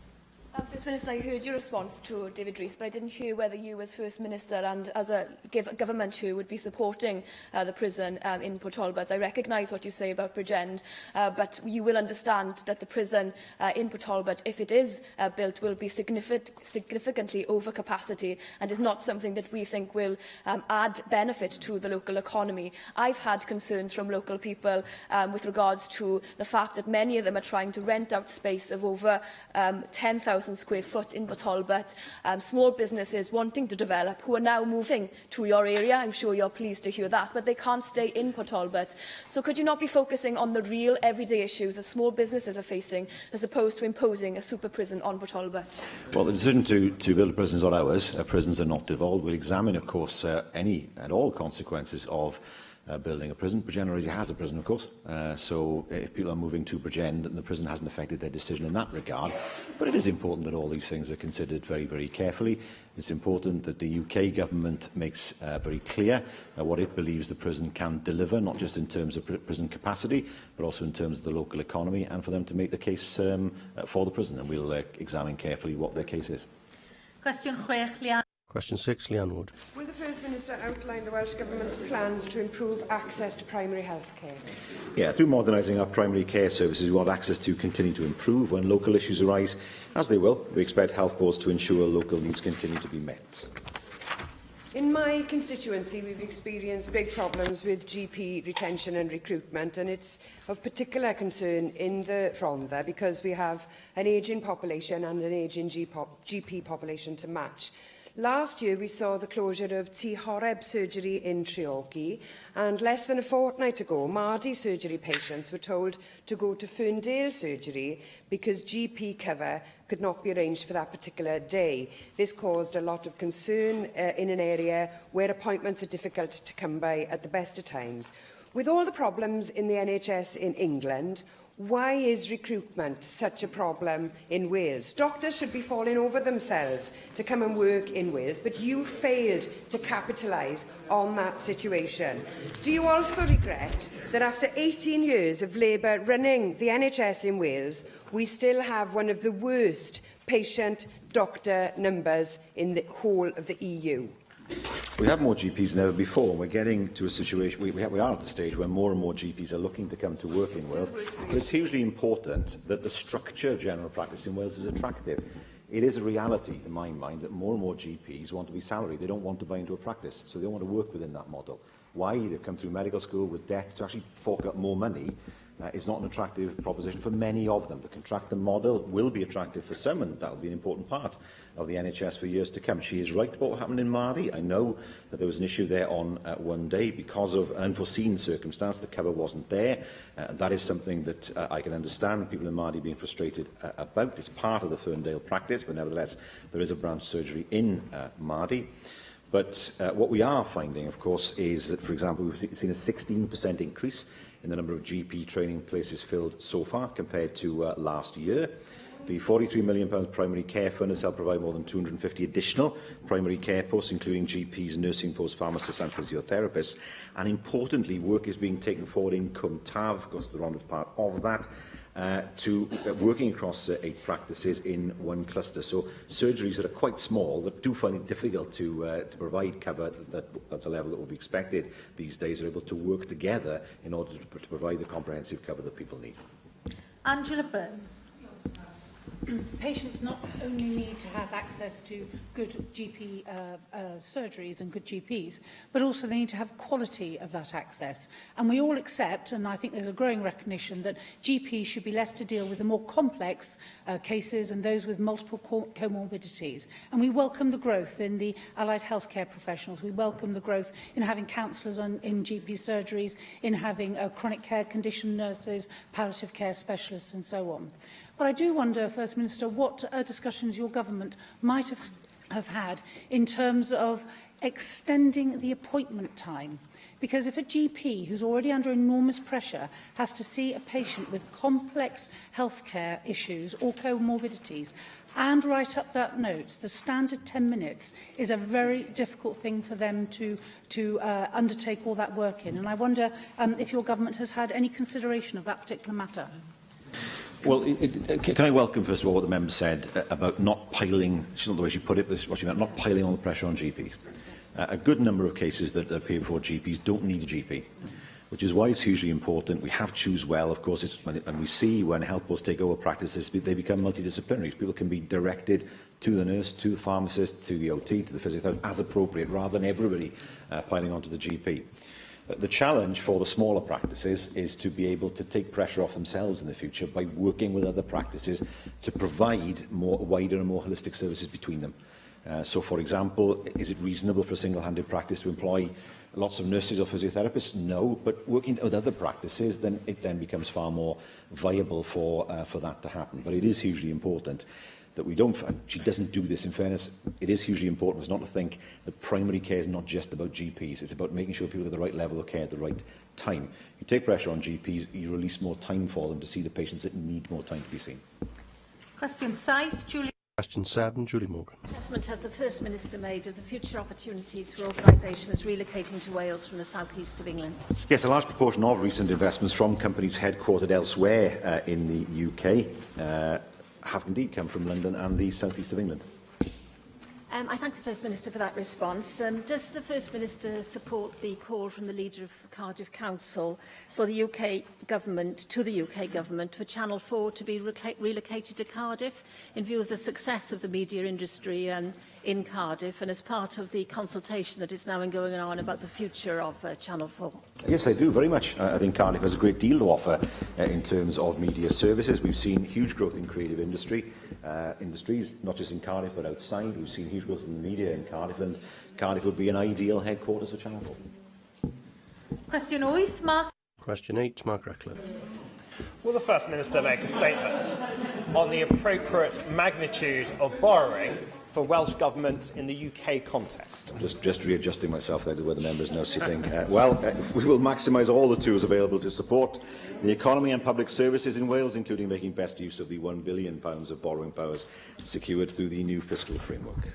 First Minister, I heard your response to David Rees, but I didn't hear whether you, as First Minister and as a government who would be supporting the prison in Port Talbot. I recognise what you say about Bridgend, but you will understand that the prison in Port Talbot, if it is built, will be significantly over capacity and is not something that we think will add benefit to the local economy. I've had concerns from local people with regards to the fact that many of them are trying to rent out space of over 10,000 square foot in Port Talbot, small businesses wanting to develop who are now moving to your area. I'm sure you're pleased to hear that, but they can't stay in Port Talbot. So could you not be focusing on the real everyday issues that small businesses are facing, as opposed to imposing a super prison on Port Talbot? Well, the decision to build a prison is not ours. Prisons are not devolved. We'll examine, of course, any and all consequences of building a prison. Bridgend already has a prison, of course, so if people are moving to Bridgend, then the prison hasn't affected their decision in that regard. But it is important that all these things are considered very, very carefully. It's important that the UK government makes very clear what it believes the prison can deliver, not just in terms of prison capacity, but also in terms of the local economy, and for them to make the case for the prison. And we'll examine carefully what their case is. Question 6, Leanne. Question 6, Leanne Wood. Will the First Minister outline the Welsh Government's plans to improve access to primary health care? Yeah, through modernising our primary care services, we want access to continue to improve when local issues arise, as they will. We expect health boards to ensure local needs continue to be met. In my constituency, we've experienced big problems with GP retention and recruitment, and it's of particular concern in the Rhondda because we have an ageing population and an ageing GP population to match. Last year, we saw the closure of T. Horeb surgery in Treorchy, and less than a fortnight ago, Mardy surgery patients were told to go to Ferndale surgery because GP cover could not be arranged for that particular day. This caused a lot of concern in an area where appointments are difficult to come by at the best of times. With all the problems in the NHS in England, why is recruitment such a problem in Wales? Doctors should be falling over themselves to come and work in Wales, but you failed to capitalise on that situation. Do you also regret that after 18 years of Labour running the NHS in Wales, we still have one of the worst patient-doctor numbers in the whole of the EU? We have more GPs than ever before. We're getting to a situation, we are at the stage where more and more GPs are looking to come to work in Wales. But it's hugely important that the structure of general practice in Wales is attractive. It is a reality, in my mind, that more and more GPs want to be salaried. They don't want to buy into a practice, so they want to work within that model. Why? They've come through medical school with debt to actually fork up more money. Is not an attractive proposition for many of them. The contractor model will be attractive for some, and that will be an important part of the NHS for years to come. She is right about what happened in Mardy. I know that there was an issue there on one day because of an unforeseen circumstance. The cover wasn't there. That is something that I can understand people in Mardy being frustrated about. It's part of the Ferndale practice, but nevertheless, there is a branch surgery in Mardy. But what we are finding, of course, is that, for example, we've seen a 16% increase in the number of GP training places filled so far compared to last year. The £43 million primary care fund has helped provide more than 250 additional primary care posts, including GPs, nursing posts, pharmacists and physiotherapists. And importantly, work is being taken forward in Cwm Taf, of course the Rhondda is part of that, to working across 8 practices in one cluster. So surgeries that are quite small, that do find it difficult to provide cover at the level that will be expected these days, are able to work together in order to provide the comprehensive cover that people need. Angela Burns. Patients not only need to have access to good GP surgeries and good GPs, but also they need to have quality of that access. And we all accept, and I think there's a growing recognition, that GPs should be left to deal with the more complex cases and those with multiple comorbidities. And we welcome the growth in the allied healthcare professionals. We welcome the growth in having counsellors in GP surgeries, in having chronic care condition nurses, palliative care specialists and so on. But I do wonder, First Minister, what discussions your government might have had in terms of extending the appointment time. Because if a GP who's already under enormous pressure has to see a patient with complex healthcare issues or comorbidities and write up that notes, the standard 10 minutes is a very difficult thing for them to undertake all that work in. And I wonder if your government has had any consideration of that particular matter. Well, can I welcome, first of all, what the member said about not piling, it's not the way she put it, but what she meant, not piling all the pressure on GPs. A good number of cases that appear before GPs don't need a GP, which is why it's hugely important. We have Choose Well, of course, and we see when health boards take over practices, they become multidisciplinary. People can be directed to the nurse, to the pharmacist, to the OT, to the physiotherapist, as appropriate, rather than everybody piling onto the GP. The challenge for the smaller practices is to be able to take pressure off themselves in the future by working with other practices to provide wider and more holistic services between them. So, for example, is it reasonable for a single-handed practice to employ lots of nurses or physiotherapists? No, but working with other practices, then it becomes far more viable for that to happen. But it is hugely important. that we don't find. She doesn't do this, in fairness. It is hugely important. It's not to think that primary care is not just about GPs. It's about making sure people get the right level of care at the right time. You take pressure on GPs, you release more time for them to see the patients that need more time to be seen. Question 7, Julie. Question 7, Julie Morgan. What assessment has the First Minister made of the future opportunities for organisations relocating to Wales from the south east of England? Yes, a large proportion of recent investments from companies headquartered elsewhere in the UK have indeed come from London and the south east of England. I thank the First Minister for that response. Does the First Minister support the call from the leader of Cardiff Council for the UK Government, for Channel 4 to be relocated to Cardiff in view of the success of the media industry in Cardiff and as part of the consultation that is now going on about the future of Channel 4? Yes, I do, very much. I think Cardiff has a great deal to offer in terms of media services. We've seen huge growth in creative industries, not just in Cardiff but outside. We've seen huge growth in the media in Cardiff, and Cardiff would be an ideal headquarters for Channel 4. Question 8, Mark. Question 8, Mark Ratcliffe. Will the First Minister make a statement on the appropriate magnitude of borrowing for Welsh Government in the UK context? Just readjusting myself there to where the member is now sitting. We will maximise all the tools available to support the economy and public services in Wales, including making best use of the £1 billion of borrowing powers secured through the new fiscal framework.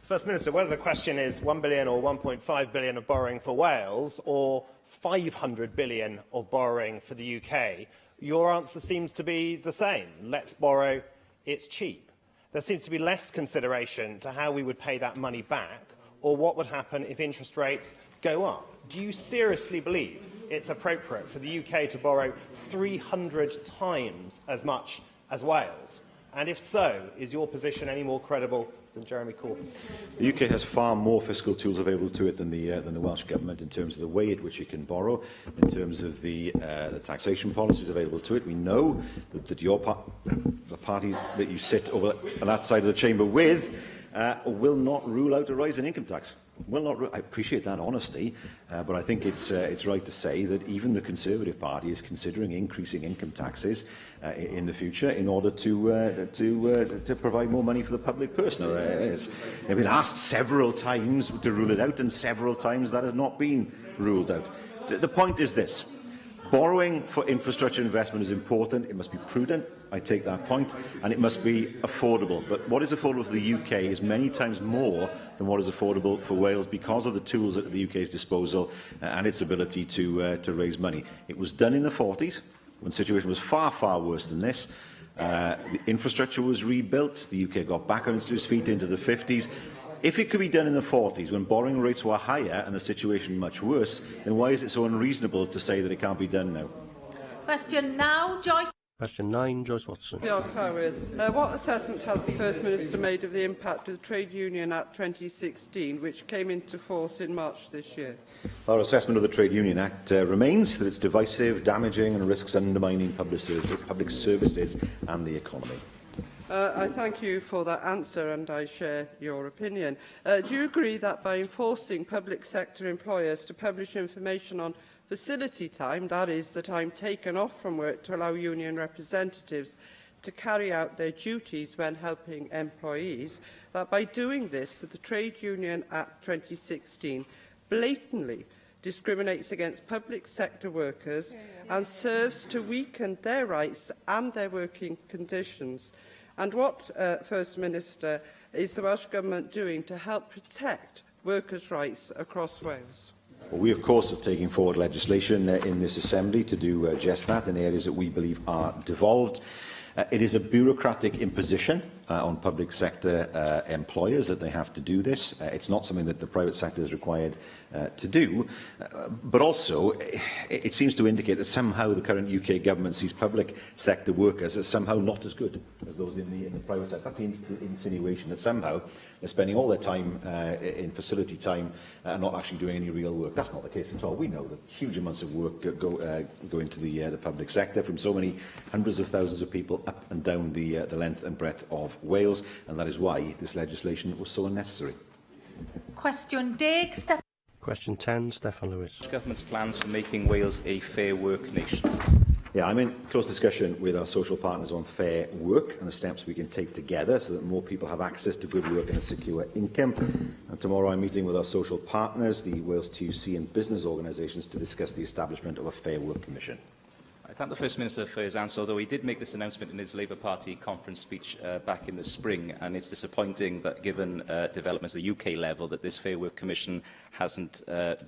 First Minister, whether the question is £1 billion or £1.5 billion of borrowing for Wales or £500 billion of borrowing for the UK, your answer seems to be the same. Let's borrow, it's cheap. There seems to be less consideration to how we would pay that money back or what would happen if interest rates go up. Do you seriously believe it's appropriate for the UK to borrow 300 times as much as Wales? And if so, is your position any more credible than Jeremy Corbyn's? The UK has far more fiscal tools available to it than the Welsh Government in terms of the way at which it can borrow, in terms of the taxation policies available to it. We know that the party that you sit over on that side of the chamber with will not rule out a rise in income tax. I appreciate that honesty, but I think it's right to say that even the Conservative Party is considering increasing income taxes in the future in order to provide more money for the public purse. They've been asked several times to rule it out, and several times that has not been ruled out. The point is this. Borrowing for infrastructure investment is important. It must be prudent. I take that point, and it must be affordable. But what is affordable for the UK is many times more than what is affordable for Wales because of the tools at the UK's disposal and its ability to raise money. It was done in the 40s, when the situation was far, far worse than this. The infrastructure was rebuilt. The UK got back on its feet into the 50s. If it could be done in the 40s, when borrowing rates were higher and the situation much worse, then why is it so unreasonable to say that it can't be done now? Question now, Joyce. Question 9, Joyce Watson. What assessment has the First Minister made of the impact of the Trade Union Act 2016, which came into force in March this year? Our assessment of the Trade Union Act remains that it's divisive, damaging and risks undermining public services and the economy. I thank you for that answer, and I share your opinion. Do you agree that by enforcing public sector employers to publish information on facility time, that is, the time taken off from work to allow union representatives to carry out their duties when helping employees, that by doing this, the Trade Union Act 2016 blatantly discriminates against public sector workers and serves to weaken their rights and their working conditions? And what, First Minister, is the Welsh Government doing to help protect workers' rights across Wales? Well, we, of course, are taking forward legislation in this Assembly to do just that in areas that we believe are devolved. It is a bureaucratic imposition on public sector employers that they have to do this. It's not something that the private sector is required to do. But also, it seems to indicate that somehow the current UK government sees public sector workers as somehow not as good as those in the private sector. That's the insinuation that somehow they're spending all their time in facility time and not actually doing any real work. That's not the case at all. We know that huge amounts of work go into the public sector from so many hundreds of thousands of people up and down the length and breadth of Wales, and that is why this legislation was so unnecessary. Question 10, Stephen. Question 10, Stefan Lewis. Government's plans for making Wales a fair work nation. Yeah, I'm in close discussion with our social partners on fair work and the steps we can take together so that more people have access to good work and a secure income. And tomorrow I'm meeting with our social partners, the Wales TUC and business organisations, to discuss the establishment of a Fair Work Commission. I thank the First Minister for his answer, although he did make this announcement in his Labour Party conference speech back in the spring, and it's disappointing that, given developments at the UK level, that this Fair Work Commission hasn't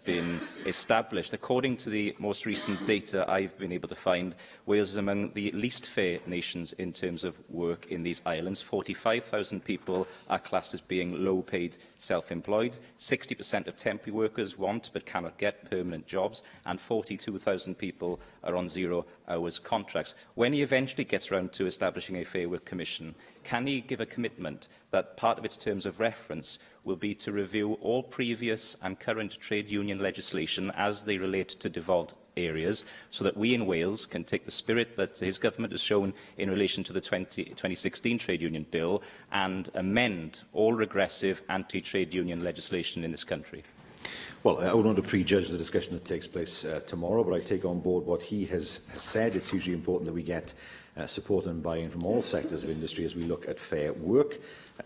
been established. According to the most recent data I've been able to find, Wales is among the least fair nations in terms of work in these islands. 45,000 people are classed as being low-paid self-employed. 60% of temporary workers want but cannot get permanent jobs, and 42,000 people are on 0 hours contracts. When he eventually gets round to establishing a Fair Work Commission, can he give a commitment that part of its terms of reference will be to review all previous and current trade union legislation as they relate to devolved areas, so that we in Wales can take the spirit that his government has shown in relation to the 2016 Trade Union Bill and amend all regressive anti-trade union legislation in this country? Well, I wouldn't want to prejudge the discussion that takes place tomorrow, but I take on board what he has said. It's hugely important that we get support and buy-in from all sectors of industry as we look at fair work.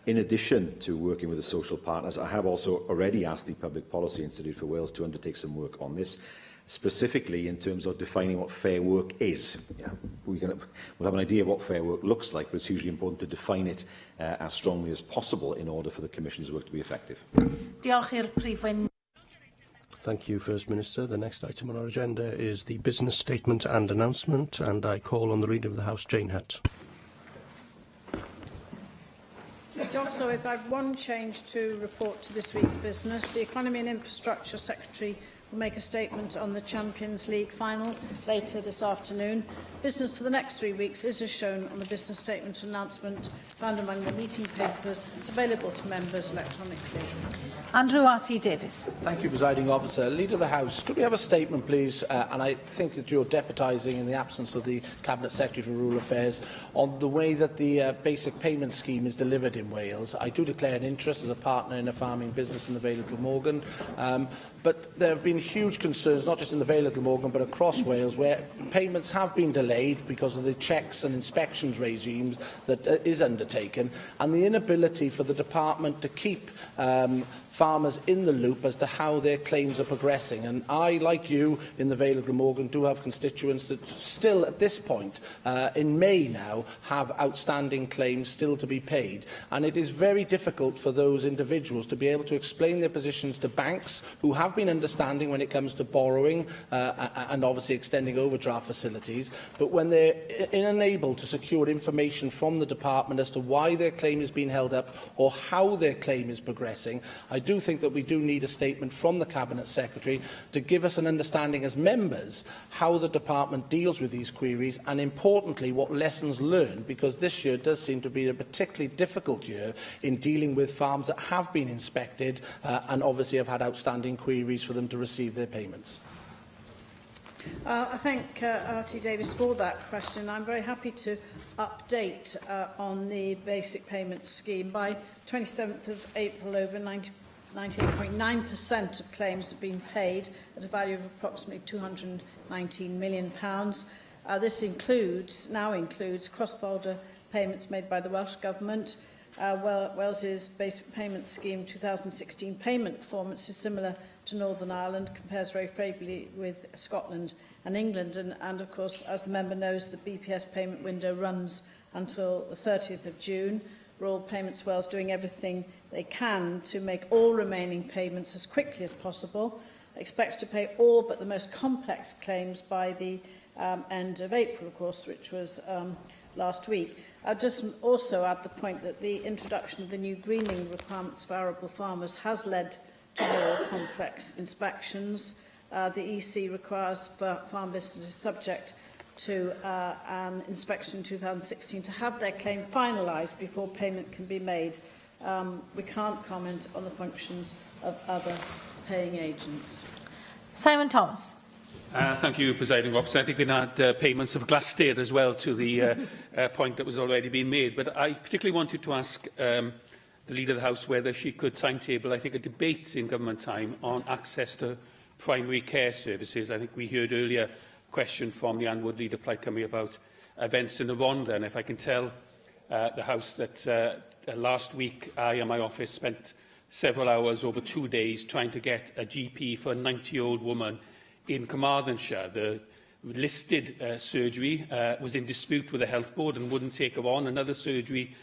In addition to working with the social partners, I have also already asked the Public Policy Institute for Wales to undertake some work on this, specifically in terms of defining what fair work is. Yeah, we'll have an idea of what fair work looks like, but it's hugely important to define it as strongly as possible in order for the Commission's work to be effective. Diolch i'r Prif Wyn. Thank you, First Minister. The next item on our agenda is the business statement and announcement, and I call on the Leader of the House, Jane Hutt. Diolch Llywydd. I have one change to report to this week's business. The Economy and Infrastructure Secretary will make a statement on the Champions League final later this afternoon. Business for the next 3 weeks is as shown on the business statement announcement found among the meeting papers available to members electronically. Andrew Arty-Davies. Thank you, Presiding Officer. Leader of the House, could we have a statement, please? And I think that you're deputising in the absence of the Cabinet Secretary for Rural Affairs on the way that the basic payment scheme is delivered in Wales. I do declare an interest as a partner in a farming business in the Vale of Glamorgan. But there have been huge concerns, not just in the Vale of Glamorgan, but across Wales, where payments have been delayed because of the checks and inspections regimes that is undertaken, and the inability for the department to keep farmers in the loop as to how their claims are progressing. And I, like you, in the Vale of Glamorgan, do have constituents that still, at this point, in May now, have outstanding claims still to be paid. And it is very difficult for those individuals to be able to explain their positions to banks, who have been understanding when it comes to borrowing and obviously extending overdraft facilities, but when they're unable to secure information from the department as to why their claim is being held up or how their claim is progressing, I do think that we do need a statement from the Cabinet Secretary to give us an understanding as members how the department deals with these queries, and importantly what lessons learned, because this year does seem to be a particularly difficult year in dealing with farms that have been inspected and obviously have had outstanding queries for them to receive their payments. I thank Arty-Davies for that question. I'm very happy to update on the basic payment scheme. By 27th of April, over 98.9% of claims have been paid at a value of approximately £219 million. This now includes cross-border payments made by the Welsh Government. Wales's basic payment scheme 2016 payment performance is similar to Northern Ireland, compares very favourably with Scotland and England, and of course, as the member knows, the BPS payment window runs until the 30th of June. Rural Payments Wales doing everything they can to make all remaining payments as quickly as possible. Expects to pay all but the most complex claims by the end of April, of course, which was last week. I'll just also add the point that the introduction of the new greening requirements for arable farmers has led to more complex inspections. The EC requires farm businesses subject to an inspection in 2016 to have their claim finalised before payment can be made. We can't comment on the functions of other paying agents. Simon Thomas. Thank you, Presiding Officer. I think we can add payments of Glasgow as well to the point that was already being made. But I particularly wanted to ask the Leader of the House whether she could timetable, I think, a debate in government time on access to primary care services. I think we heard earlier question from Leanne Woodley to Plaid Cymru about events in the Rhondda. And if I can tell the House that last week I and my office spent several hours over 2 days trying to get a GP for a 90-year-old woman in Carmarthenshire. The listed surgery was in dispute with the Health Board and wouldn't take her on. Another surgery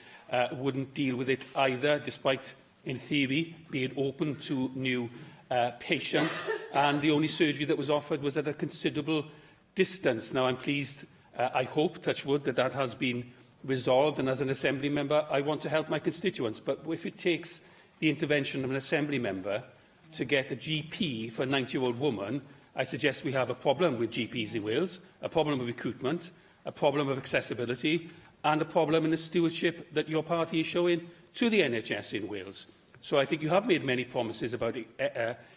wouldn't deal with it either, despite, in theory, being open to new patients. And the only surgery that was offered was at a considerable distance. Now, I'm pleased, I hope, touch wood, that that has been resolved. And as an Assembly member, I want to help my constituents. But if it takes the intervention of an Assembly member to get a GP for a 90-year-old woman, I suggest we have a problem with GPs in Wales, a problem of recruitment, a problem of accessibility, and a problem in the stewardship that your party is showing to the NHS in Wales. So I think you have made many promises about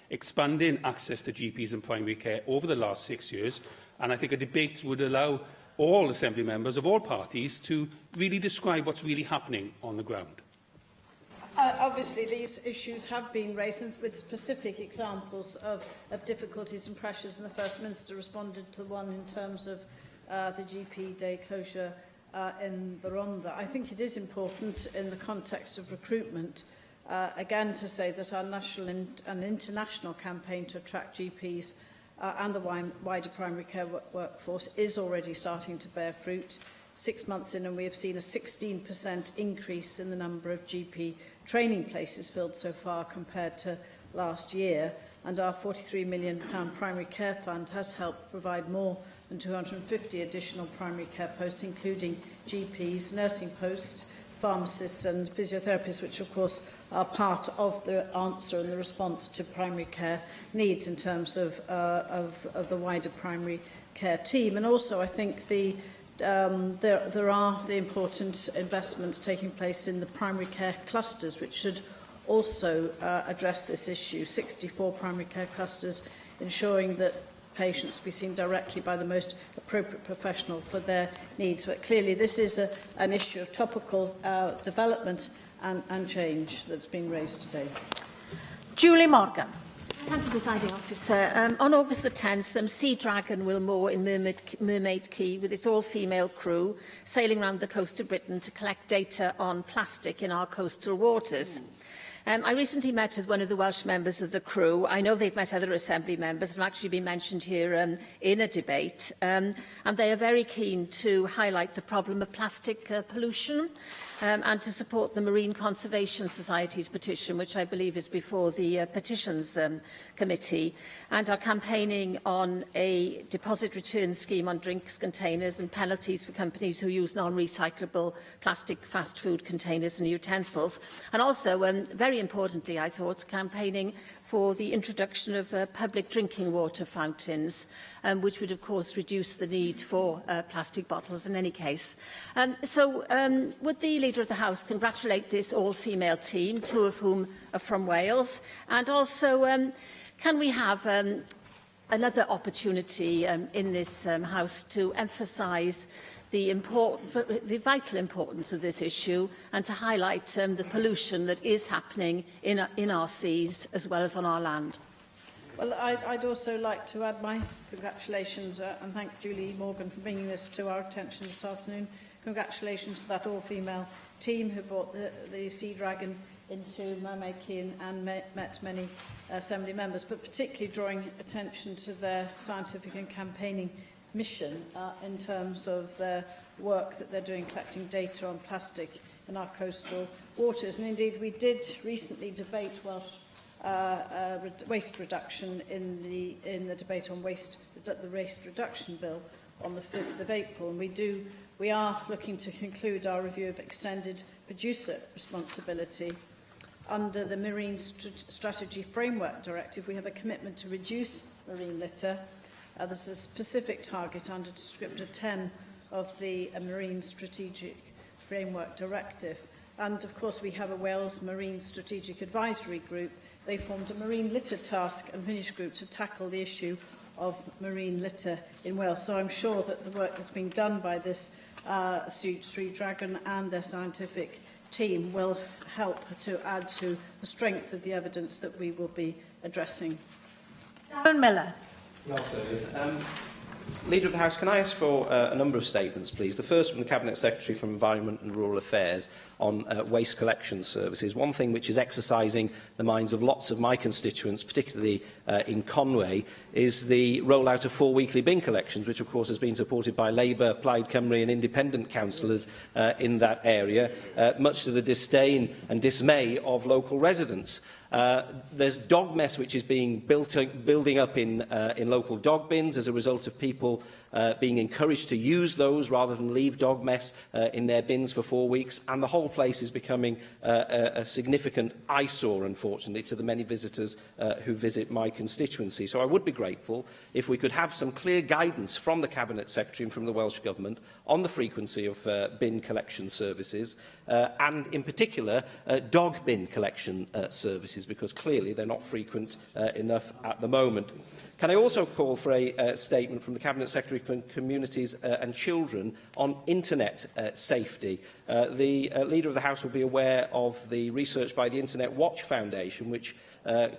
expanding access to GPs and primary care over the last 6 years, and I think a debate would allow all Assembly members of all parties to really describe what's really happening on the ground. Obviously, these issues have been raised with specific examples of difficulties and pressures, and the First Minister responded to one in terms of the GP day closure in the Rhondda. I think it is important in the context of recruitment, again, to say that our national and international campaign to attract GPs and the wider primary care workforce is already starting to bear fruit. 6 months in, and we have seen a 16% increase in the number of GP training places filled so far compared to last year. And our £43 million primary care fund has helped provide more than 250 additional primary care posts, including GPs, nursing posts, pharmacists and physiotherapists, which of course are part of the answer and the response to primary care needs in terms of the wider primary care team. And also, I think there are the important investments taking place in the primary care clusters, which should also address this issue. 64 primary care clusters, ensuring that patients be seen directly by the most appropriate professional for their needs. But clearly this is an issue of topical development and change that's been raised today. Julie Morgan. Thank you, Presiding Officer. On August the 10th, Sea Dragon will moor in Mermaid Quay with its all-female crew, sailing around the coast of Britain to collect data on plastic in our coastal waters. I recently met with one of the Welsh members of the crew. I know they've met other Assembly members and have actually been mentioned here in a debate. And they are very keen to highlight the problem of plastic pollution and to support the Marine Conservation Society's petition, which I believe is before the Petitions Committee, and are campaigning on a deposit return scheme on drinks containers and penalties for companies who use non-recyclable plastic fast food containers and utensils. And also, very importantly, I thought, campaigning for the introduction of public drinking water fountains, which would, of course, reduce the need for plastic bottles in any case. Would the Leader of the House congratulate this all-female team, 2 of whom are from Wales, and also can we have another opportunity in this House to emphasise the vital importance of this issue and to highlight the pollution that is happening in our seas as well as on our land? Well, I'd also like to add my congratulations and thank Julie Morgan for bringing this to our attention this afternoon. Congratulations to that all-female team who brought the Sea Dragon into Mermaid Quay and met many Assembly members, but particularly drawing attention to their scientific and campaigning mission in terms of their work that they're doing collecting data on plastic in our coastal waters. And indeed, we did recently debate Welsh waste reduction in the debate on the waste reduction bill on the 5th of April, and we are looking to conclude our review of extended producer responsibility. Under the Marine Strategy Framework Directive, we have a commitment to reduce marine litter. There's a specific target under Descriptor 10 of the Marine Strategic Framework Directive. And, of course, we have a Wales Marine Strategic Advisory Group. They formed a Marine Litter Task and Finish Group to tackle the issue of marine litter in Wales. So I'm sure that the work that's being done by this Sea Dragon and their scientific team will help to add to the strength of the evidence that we will be addressing. Darren Miller. Well, Leader of the House, can I ask for a number of statements, please? The first from the Cabinet Secretary for Environment and Rural Affairs on waste collection services. One thing which is exercising the minds of lots of my constituents, particularly in Conway, is the rollout of 4 weekly bin collections, which of course has been supported by Labour, Plaid Cymru and independent councillors in that area, much to the disdain and dismay of local residents. There's dog mess which is being building up in local dog bins as a result of people being encouraged to use those rather than leave dog mess in their bins for 4 weeks, and the whole place is becoming a significant eyesore, unfortunately, to the many visitors who visit my constituency. So I would be grateful if we could have some clear guidance from the Cabinet Secretary and from the Welsh Government on the frequency of bin collection services, and in particular dog bin collection services, because clearly they're not frequent enough at the moment. Can I also call for a statement from the Cabinet Secretary for Communities and Children on internet safety? The Leader of the House will be aware of the research by the Internet Watch Foundation, which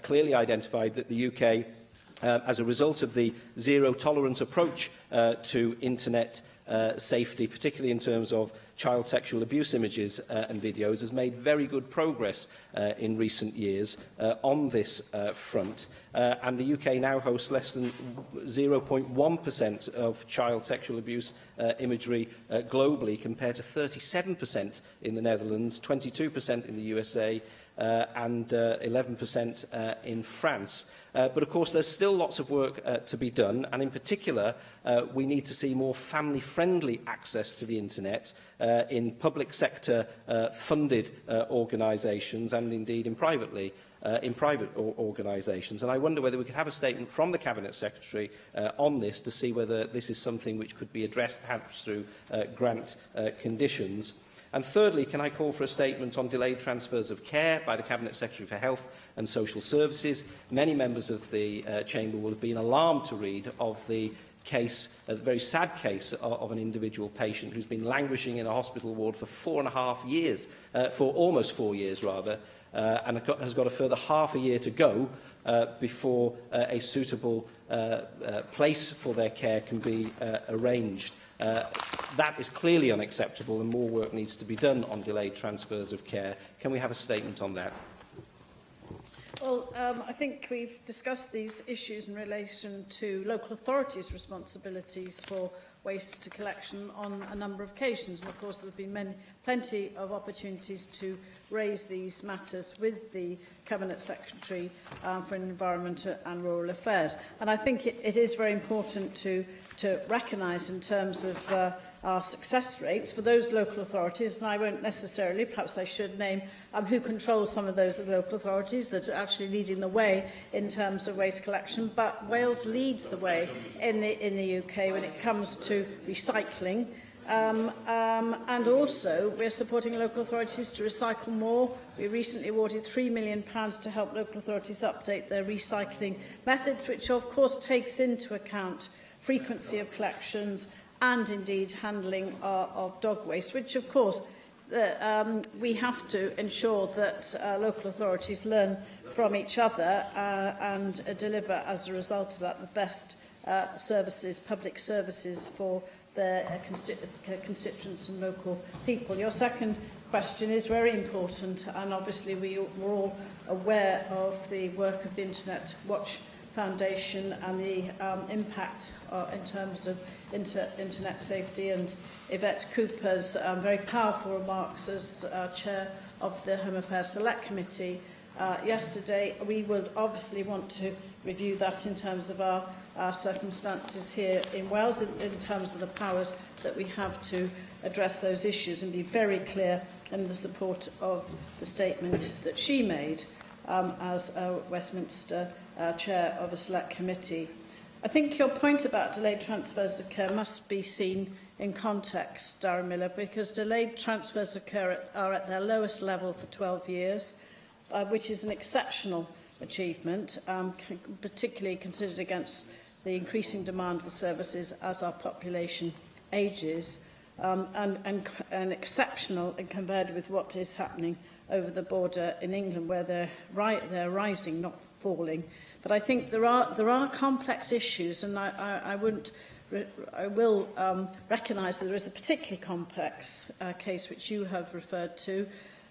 clearly identified that the UK, as a result of the zero-tolerance approach to internet safety, particularly in terms of child sexual abuse images and videos, has made very good progress in recent years on this front. And the UK now hosts less than 0.1% of child sexual abuse imagery globally, compared to 37% in the Netherlands, 22% in the USA, and 11% in France. But of course, there's still lots of work to be done, and in particular, we need to see more family-friendly access to the internet in public sector funded organisations and indeed in private organisations. And I wonder whether we could have a statement from the Cabinet Secretary on this to see whether this is something which could be addressed perhaps through grant conditions. And thirdly, can I call for a statement on delayed transfers of care by the Cabinet Secretary for Health and Social Services? Many members of the Chamber will have been alarmed to read of the case, a very sad case of an individual patient who's been languishing in a hospital ward for 4.5 years, for almost 4 years rather, and has got a further half a year to go before a suitable place for their care can be arranged. That is clearly unacceptable, and more work needs to be done on delayed transfers of care. Can we have a statement on that? Well, I think we've discussed these issues in relation to local authorities' responsibilities for waste collection on a number of occasions. And of course, there have been plenty of opportunities to raise these matters with the Cabinet Secretary for Environment and Rural Affairs. And I think it is very important to recognise in terms of our success rates for those local authorities, and I won't necessarily, perhaps I should name who controls some of those local authorities that are actually leading the way in terms of waste collection, but Wales leads the way in the UK when it comes to recycling. And also, we're supporting local authorities to recycle more. We recently awarded £3 million to help local authorities update their recycling methods, which of course takes into account frequency of collections and indeed handling of dog waste, which of course we have to ensure that local authorities learn from each other and deliver as a result of that the best services, public services for their constituents and local people. Your second question is very important, and obviously we're all aware of the work of the Internet Watch Foundation and the impact in terms of internet safety, and Yvette Cooper's very powerful remarks as Chair of the Home Affairs Select Committee yesterday. We would obviously want to review that in terms of our circumstances here in Wales, in terms of the powers that we have to address those issues, and be very clear in the support of the statement that she made as Westminster Chair of a Select Committee. I think your point about delayed transfers of care must be seen in context, Darren Miller, because delayed transfers of care are at their lowest level for 12 years, which is an exceptional achievement, particularly considered against the increasing demand for services as our population ages, and exceptional and compared with what is happening over the border in England, where they're rising, not falling. But I think there are complex issues, and I wouldn't recognise that there is a particularly complex case which you have referred to,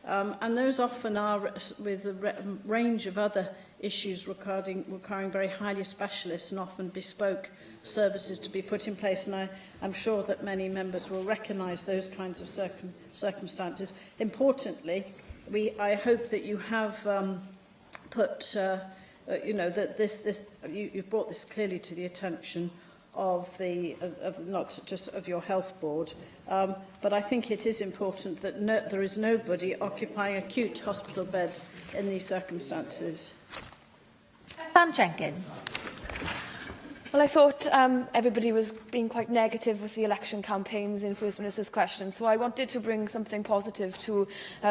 and those often are with a range of other issues requiring very highly specialist and often bespoke services to be put in place, and I'm sure that many members will recognise those kinds of circumstances. Importantly, I hope that you have put, that you've brought this clearly to the attention of not just of your health board, but I think it is important that there is nobody occupying acute hospital beds in these circumstances. Van Jenkins. Well, I thought everybody was being quite negative with the election campaigns in First Minister's questions, so I wanted to bring something positive to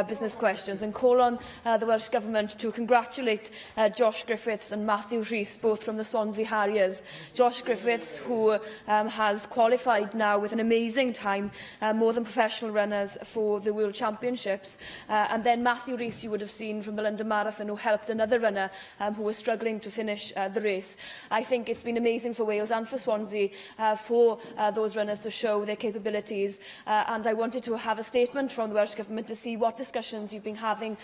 business questions and call on the Welsh Government to congratulate Josh Griffiths and Matthew Rhys, both from the Swansea Harriers. Josh Griffiths, who has qualified now with an amazing time, more than professional runners for the World Championships, and then Matthew Rhys, you would have seen from the London Marathon, who helped another runner who was struggling to finish the race. I think it's been amazing for Wales and for Swansea for those runners to show their capabilities, and I wanted to have a statement from the Welsh Government to see what discussions you've been having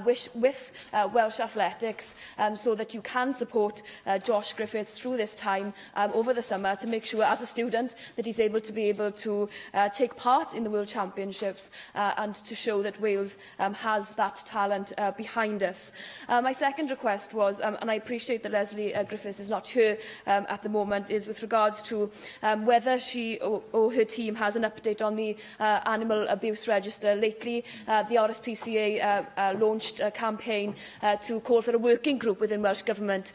with Welsh athletics, so that you can support Josh Griffiths through this time over the summer, to make sure as a student that he's able to take part in the World Championships and to show that Wales has that talent behind us. My second request was, and I appreciate that Leslie Griffiths is not here at the moment, is with regards to whether she or her team has an update on the animal abuse register. Lately, the RSPCA launched a campaign to call for a working group within Welsh Government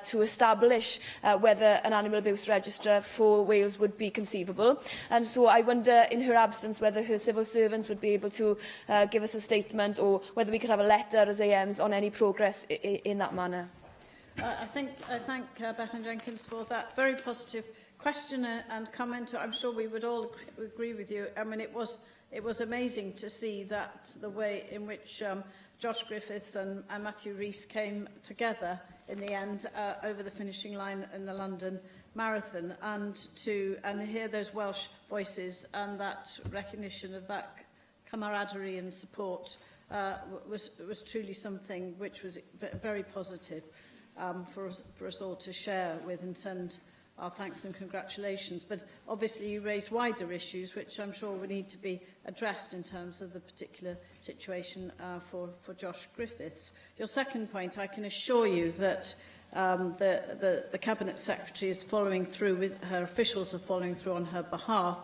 to establish whether an animal abuse register for Wales would be conceivable. And so I wonder, in her absence, whether her civil servants would be able to give us a statement, or whether we could have a letter as AMs on any progress in that manner. I thank Bethan Jenkins for that very positive question and comment. I'm sure we would all agree with you. I mean, it was amazing to see that the way in which Josh Griffiths and Matthew Rhys came together in the end over the finishing line in the London Marathon, and hear those Welsh voices and that recognition of that camaraderie and support was truly something which was very positive. For us all to share with and send our thanks and congratulations. But obviously you raise wider issues which I'm sure will need to be addressed in terms of the particular situation for Josh Griffiths. Your second point, I can assure you that the Cabinet Secretary is following through, with her officials are following through on her behalf,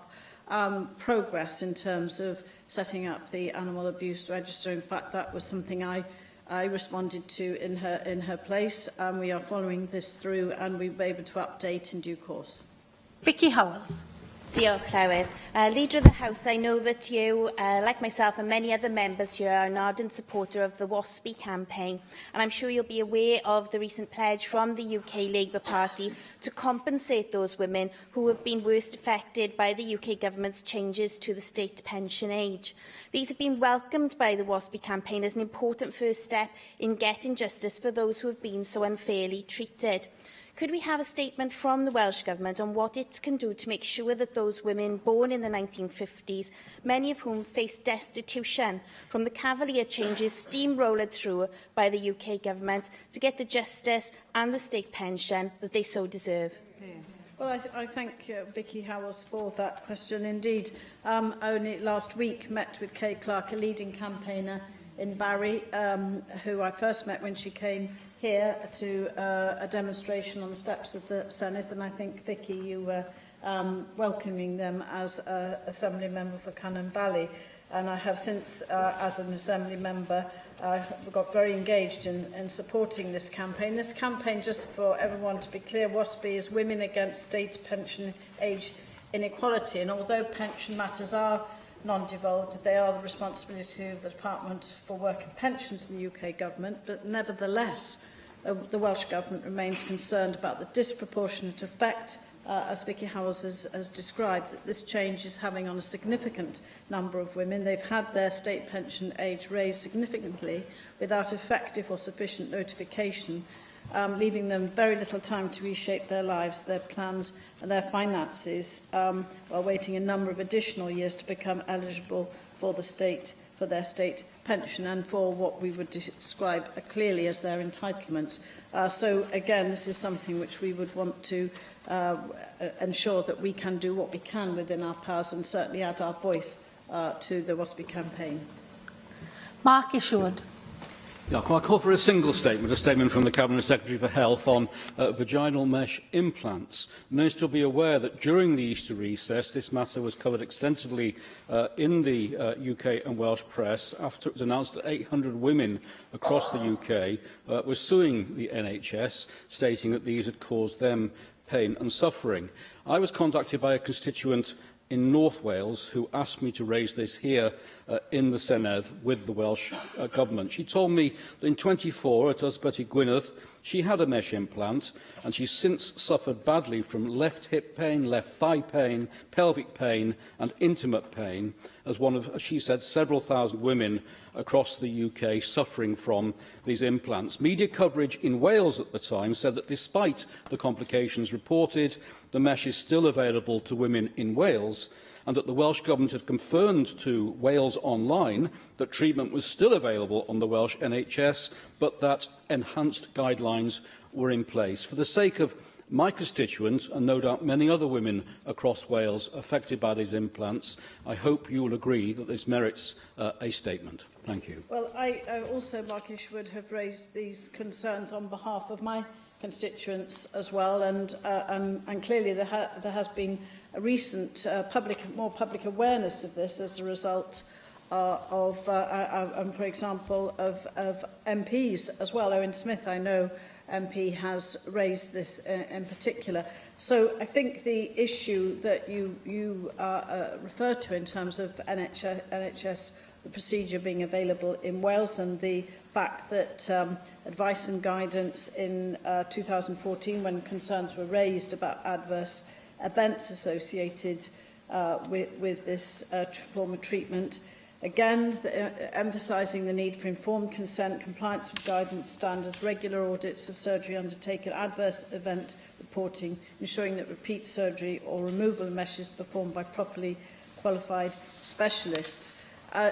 progress in terms of setting up the animal abuse register. In fact, that was something I responded to in her place, and we are following this through, and we'll be able to update in due course. Vicky Howells. Diolch, Llywydd. Leader of the House, I know that you, like myself and many other members here, are an ardent supporter of the WASPI campaign, and I'm sure you'll be aware of the recent pledge from the UK Labour Party to compensate those women who have been worst affected by the UK Government's changes to the state pension age. These have been welcomed by the WASPI campaign as an important first step in getting justice for those who have been so unfairly treated. Could we have a statement from the Welsh Government on what it can do to make sure that those women born in the 1950s, many of whom faced destitution from the cavalier changes steamrolled through by the UK Government, to get the justice and the state pension that they so deserve? Well, I thank Vicky Howells for that question. Indeed, only last week met with Kay Clark, a leading campaigner in Barry, who I first met when she came here to a demonstration on the steps of the Senedd, and I think, Vicky, you were welcoming them as an Assembly member for Cannon Valley. And I have since, as an Assembly member, got very engaged in supporting this campaign. This campaign, just for everyone to be clear, WASPI is Women Against State Pension Age Inequality, and although pension matters are non-devolved, they are the responsibility of the Department for Work and Pensions in the UK Government, but nevertheless, the Welsh Government remains concerned about the disproportionate effect, as Vicky Howells has described, that this change is having on a significant number of women. They've had their state pension age raised significantly without effective or sufficient notification, leaving them very little time to reshape their lives, their plans and their finances, while waiting a number of additional years to become eligible for their state pension and for what we would describe clearly as their entitlements. So again, this is something which we would want to ensure that we can do what we can within our powers and certainly add our voice to the WASPI campaign. Mark Isherwood. Yeah, I call for a statement from the Cabinet Secretary for Health on vaginal mesh implants. The Minister will be aware that during the Easter recess, this matter was covered extensively in the UK and Welsh press after it was announced that 800 women across the UK were suing the NHS, stating that these had caused them pain and suffering. I was contacted by a constituent in North Wales who asked me to raise this here in the Senedd with the Welsh Government. She told me that in 24 at Ysbyty Gwynedd she had a mesh implant and she's since suffered badly from left hip pain, left thigh pain, pelvic pain and intimate pain as one of, as she said, several thousand women across the UK suffering from these implants. Media coverage in Wales at the time said that despite the complications reported, the mesh is still available to women in Wales and that the Welsh Government had confirmed to Wales Online that treatment was still available on the Welsh NHS, but that enhanced guidelines were in place. For the sake of my constituent, and no doubt many other women across Wales affected by these implants, I hope you will agree that this merits a statement. Thank you. Well, I also, Mark Isherwood, have raised these concerns on behalf of my constituents as well, and clearly there has been a recent more public awareness of this as a result for example, of MPs as well. Owen Smith, I know, MP has raised this in particular. So I think the issue that you refer to in terms of NHS, the procedure being available in Wales and the fact that advice and guidance in 2014, when concerns were raised about adverse events associated with this form of treatment, again, emphasising the need for informed consent, compliance with guidance standards, regular audits of surgery undertaken, adverse event reporting, ensuring that repeat surgery or removal of mesh is performed by properly qualified specialists.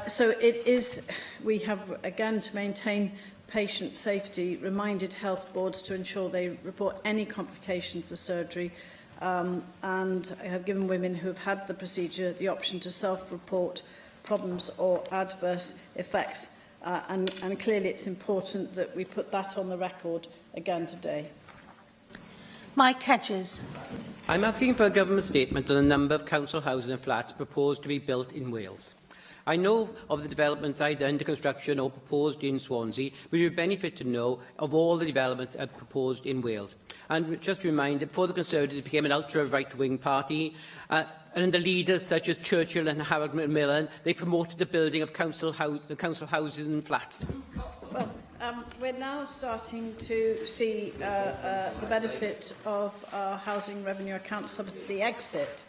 So it is, we have, again, to maintain patient safety, reminded health boards to ensure they report any complications of surgery, and have given women who have had the procedure the option to self-report problems or adverse effects. And clearly it's important that we put that on the record again today. Mike Hedges. I'm asking for a government statement on the number of council houses and flats proposed to be built in Wales. I know of the developments either under construction or proposed in Swansea, but it would benefit to know of all the developments proposed in Wales. And just a reminder, before the Conservatives became an ultra-right-wing party, and under leaders such as Churchill and Howard Macmillan, they promoted the building of council houses and flats. Well, we're now starting to see the benefit of our housing revenue account subsidy exit,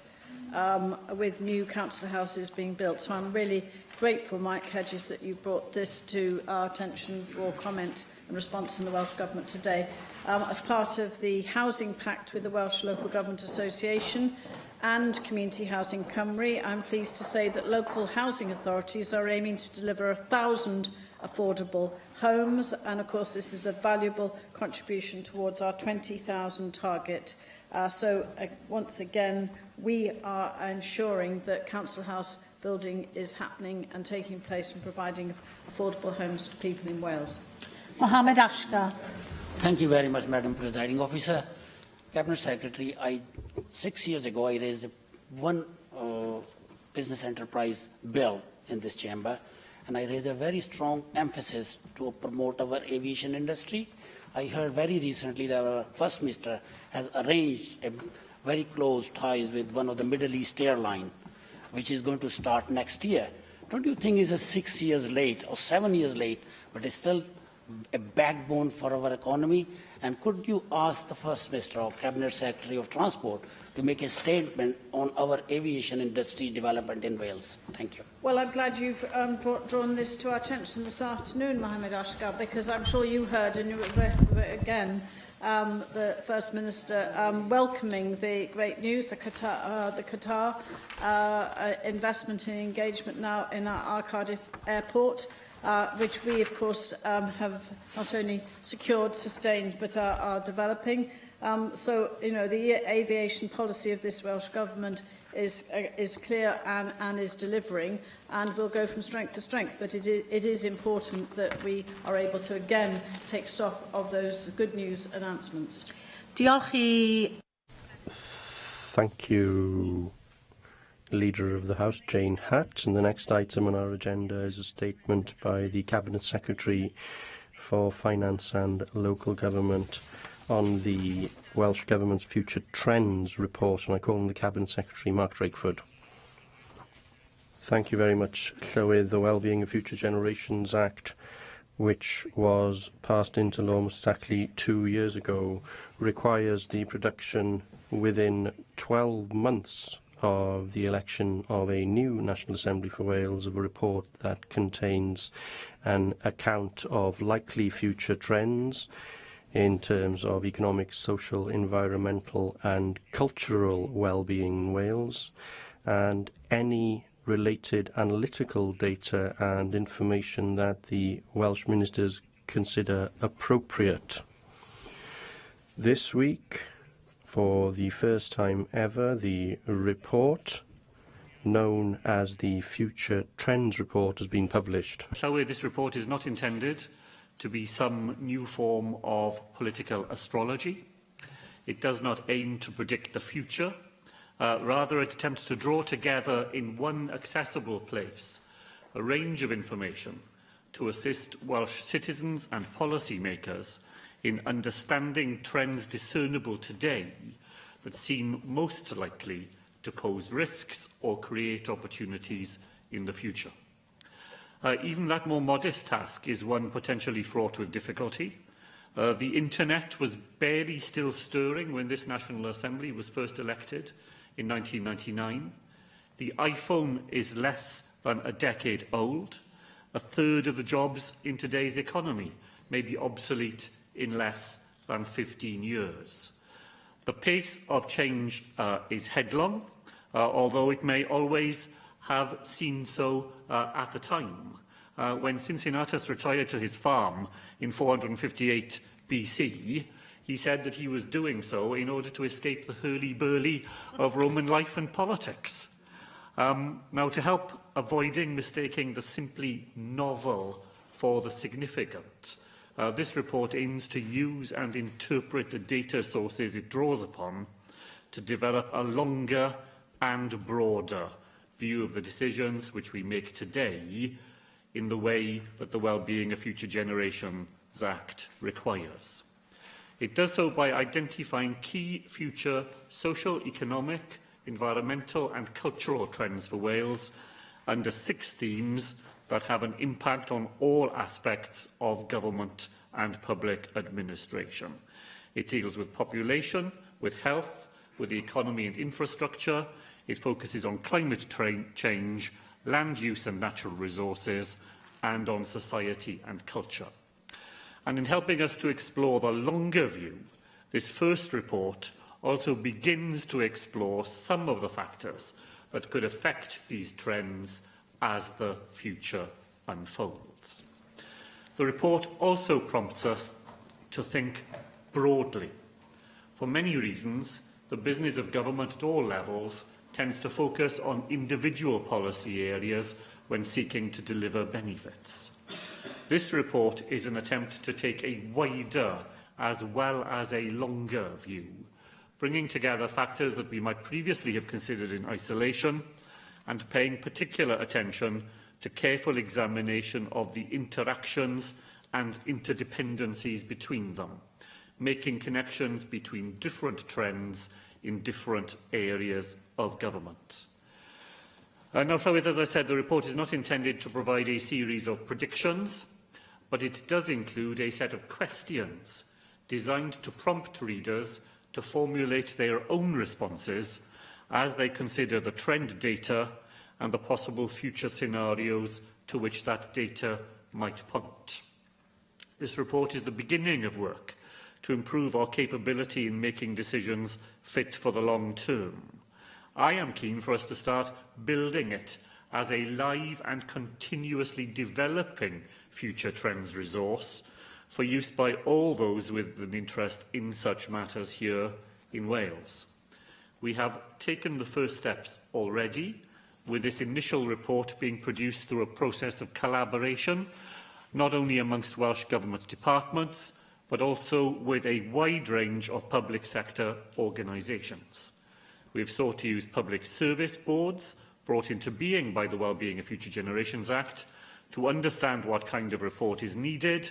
with new council houses being built. So I'm really grateful, Mike Hedges, that you brought this to our attention for comment and response from the Welsh Government today. As part of the Housing Pact with the Welsh Local Government Association and Community Housing Cymru, I'm pleased to say that local housing authorities are aiming to deliver 1,000 affordable homes, and of course this is a valuable contribution towards our 20,000 target. Once again, we are ensuring that council house building is happening and taking place and providing affordable homes for people in Wales. Mohammed Ashkar. Thank you very much, Madam Presiding Officer. Cabinet Secretary, 6 years ago I raised one business enterprise bill in this chamber, and I raised a very strong emphasis to promote our aviation industry. I heard very recently that our First Minister has arranged a very close ties with one of the Middle East airline, which is going to start next year. Don't you think it's 6 years late or 7 years late, but it's still a backbone for our economy? And could you ask the First Minister or Cabinet Secretary of Transport to make a statement on our aviation industry development in Wales? Thank you. Well, I'm glad you've drawn this to our attention this afternoon, Mohammed Ashkar, because I'm sure you heard, and you, again, the First Minister welcoming the great news, the Qatar investment and engagement now in our Cardiff airport, which we, of course, have not only secured, sustained, but are developing. So, you know, the aviation policy of this Welsh Government is clear and is delivering, and will go from strength to strength. But it is important that we are able to again take stock of those good news announcements. Diolch. Thank you, Leader of the House, Jane Hutt. And the next item on our agenda is a statement by the Cabinet Secretary for Finance and Local Government on the Welsh Government's Future Trends report, and I call on the Cabinet Secretary, Mark Drakeford. Thank you very much, Llywydd. The Wellbeing of Future Generations Act, which was passed into law almost exactly 2 years ago, requires the production within 12 months of the election of a new National Assembly for Wales of a report that contains an account of likely future trends in terms of economic, social, environmental and cultural well-being in Wales, and any related analytical data and information that the Welsh Ministers consider appropriate. This week, for the first time ever, the report, known as the Future Trends Report, has been published. Llywydd, this report is not intended to be some new form of political astrology. It does not aim to predict the future. Rather, it attempts to draw together in one accessible place a range of information to assist Welsh citizens and policymakers in understanding trends discernible today that seem most likely to pose risks or create opportunities in the future. Even that more modest task is one potentially fraught with difficulty. The internet was barely still stirring when this National Assembly was first elected in 1999. The iPhone is less than a decade old. A third of the jobs in today's economy may be obsolete in less than 15 years. The pace of change is headlong, although it may always have seemed so at the time. When Cincinnatus retired to his farm in 458 BC, he said that he was doing so in order to escape the hurly-burly of Roman life and politics. Now, to help avoiding mistaking the simply novel for the significant, this report aims to use and interpret the data sources it draws upon to develop a longer and broader view of the decisions which we make today in the way that the Wellbeing of Future Generations Act requires. It does so by identifying key future social, economic, environmental and cultural trends for Wales under 6 themes that have an impact on all aspects of government and public administration. It deals with population, with health, with the economy and infrastructure. It focuses on climate change, land use and natural resources, and on society and culture. And in helping us to explore the longer view, this first report also begins to explore some of the factors that could affect these trends as the future unfolds. The report also prompts us to think broadly. For many reasons, the business of government at all levels tends to focus on individual policy areas when seeking to deliver benefits. This report is an attempt to take a wider as well as a longer view, bringing together factors that we might previously have considered in isolation and paying particular attention to careful examination of the interactions and interdependencies between them, making connections between different trends in different areas of government. Now, Llywydd, as I said, the report is not intended to provide a series of predictions, but it does include a set of questions designed to prompt readers to formulate their own responses as they consider the trend data and the possible future scenarios to which that data might point. This report is the beginning of work to improve our capability in making decisions fit for the long term. I am keen for us to start building it as a live and continuously developing future trends resource for use by all those with an interest in such matters here in Wales. We have taken the first steps already, with this initial report being produced through a process of collaboration, not only amongst Welsh Government departments, but also with a wide range of public sector organisations. We have sought to use public service boards, brought into being by the Wellbeing of Future Generations Act, to understand what kind of report is needed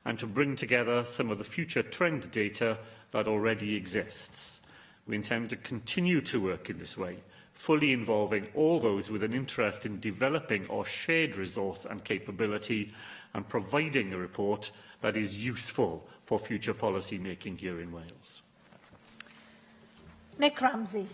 and to bring together some of the future trend data that already exists. We intend to continue to work in this way, fully involving all those with an interest in developing our shared resource and capability and providing a report that is useful for future policy making here in Wales. Nick Ramsey.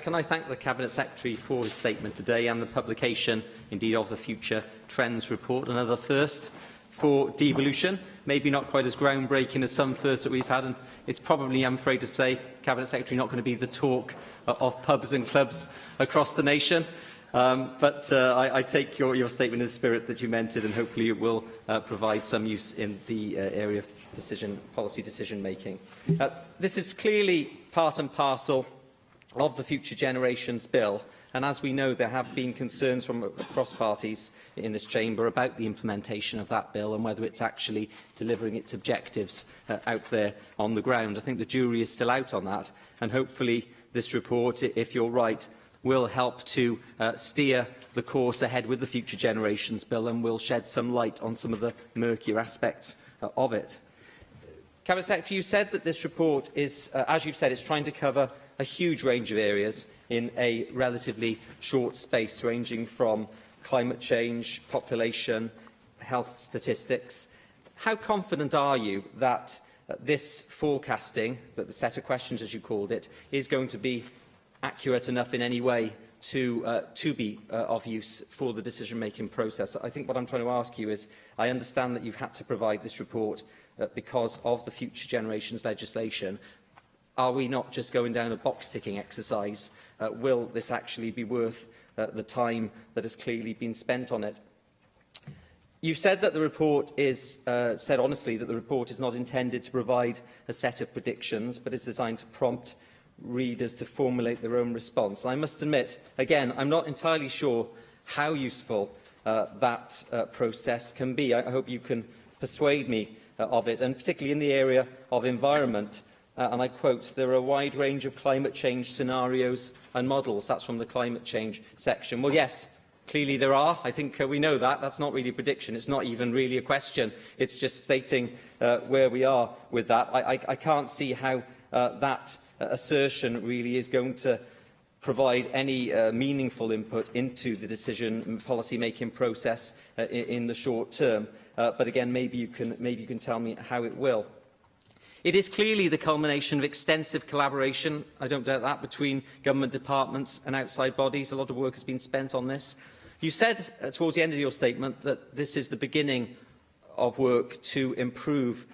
Can I thank the Cabinet Secretary for his statement today and the publication, indeed, of the Future Trends Report, another first for devolution. Maybe not quite as groundbreaking as some firsts that we've had, and it's probably, I'm afraid to say, Cabinet Secretary, not going to be the talk of pubs and clubs across the nation. But I take your statement in the spirit that you meant it, and hopefully it will provide some use in the area of policy decision-making. This is clearly part and parcel of the Future Generations Bill, and as we know, there have been concerns from across parties in this chamber about the implementation of that bill and whether it's actually delivering its objectives out there on the ground. I think the jury is still out on that, and hopefully this report, if you're right, will help to steer the course ahead with the Future Generations Bill and will shed some light on some of the murkier aspects of it. Cabinet Secretary, you said that this report is, as you've said, it's trying to cover a huge range of areas in a relatively short space, ranging from climate change, population, health statistics. How confident are you that this forecasting, that the set of questions, as you called it, is going to be accurate enough in any way to be of use for the decision-making process? I think what I'm trying to ask you is, I understand that you've had to provide this report because of the Future Generations legislation. Are we not just going down a box-ticking exercise? Will this actually be worth the time that has clearly been spent on it? You've said that the report is, said honestly, that the report is not intended to provide a set of predictions, but is designed to prompt readers to formulate their own response. I must admit, again, I'm not entirely sure how useful that process can be. I hope you can persuade me of it, and particularly in the area of environment. And I quote, "There are a wide range of climate change scenarios and models." That's from the climate change section. Well, yes, clearly there are. I think we know that. That's not really a prediction. It's not even really a question. It's just stating where we are with that. I can't see how that assertion really is going to provide any meaningful input into the decision and policy-making process in the short term. But again, maybe you can tell me how it will. It is clearly the culmination of extensive collaboration, I don't doubt that, between government departments and outside bodies. A lot of work has been spent on this. You said towards the end of your statement that this is the beginning of work to improve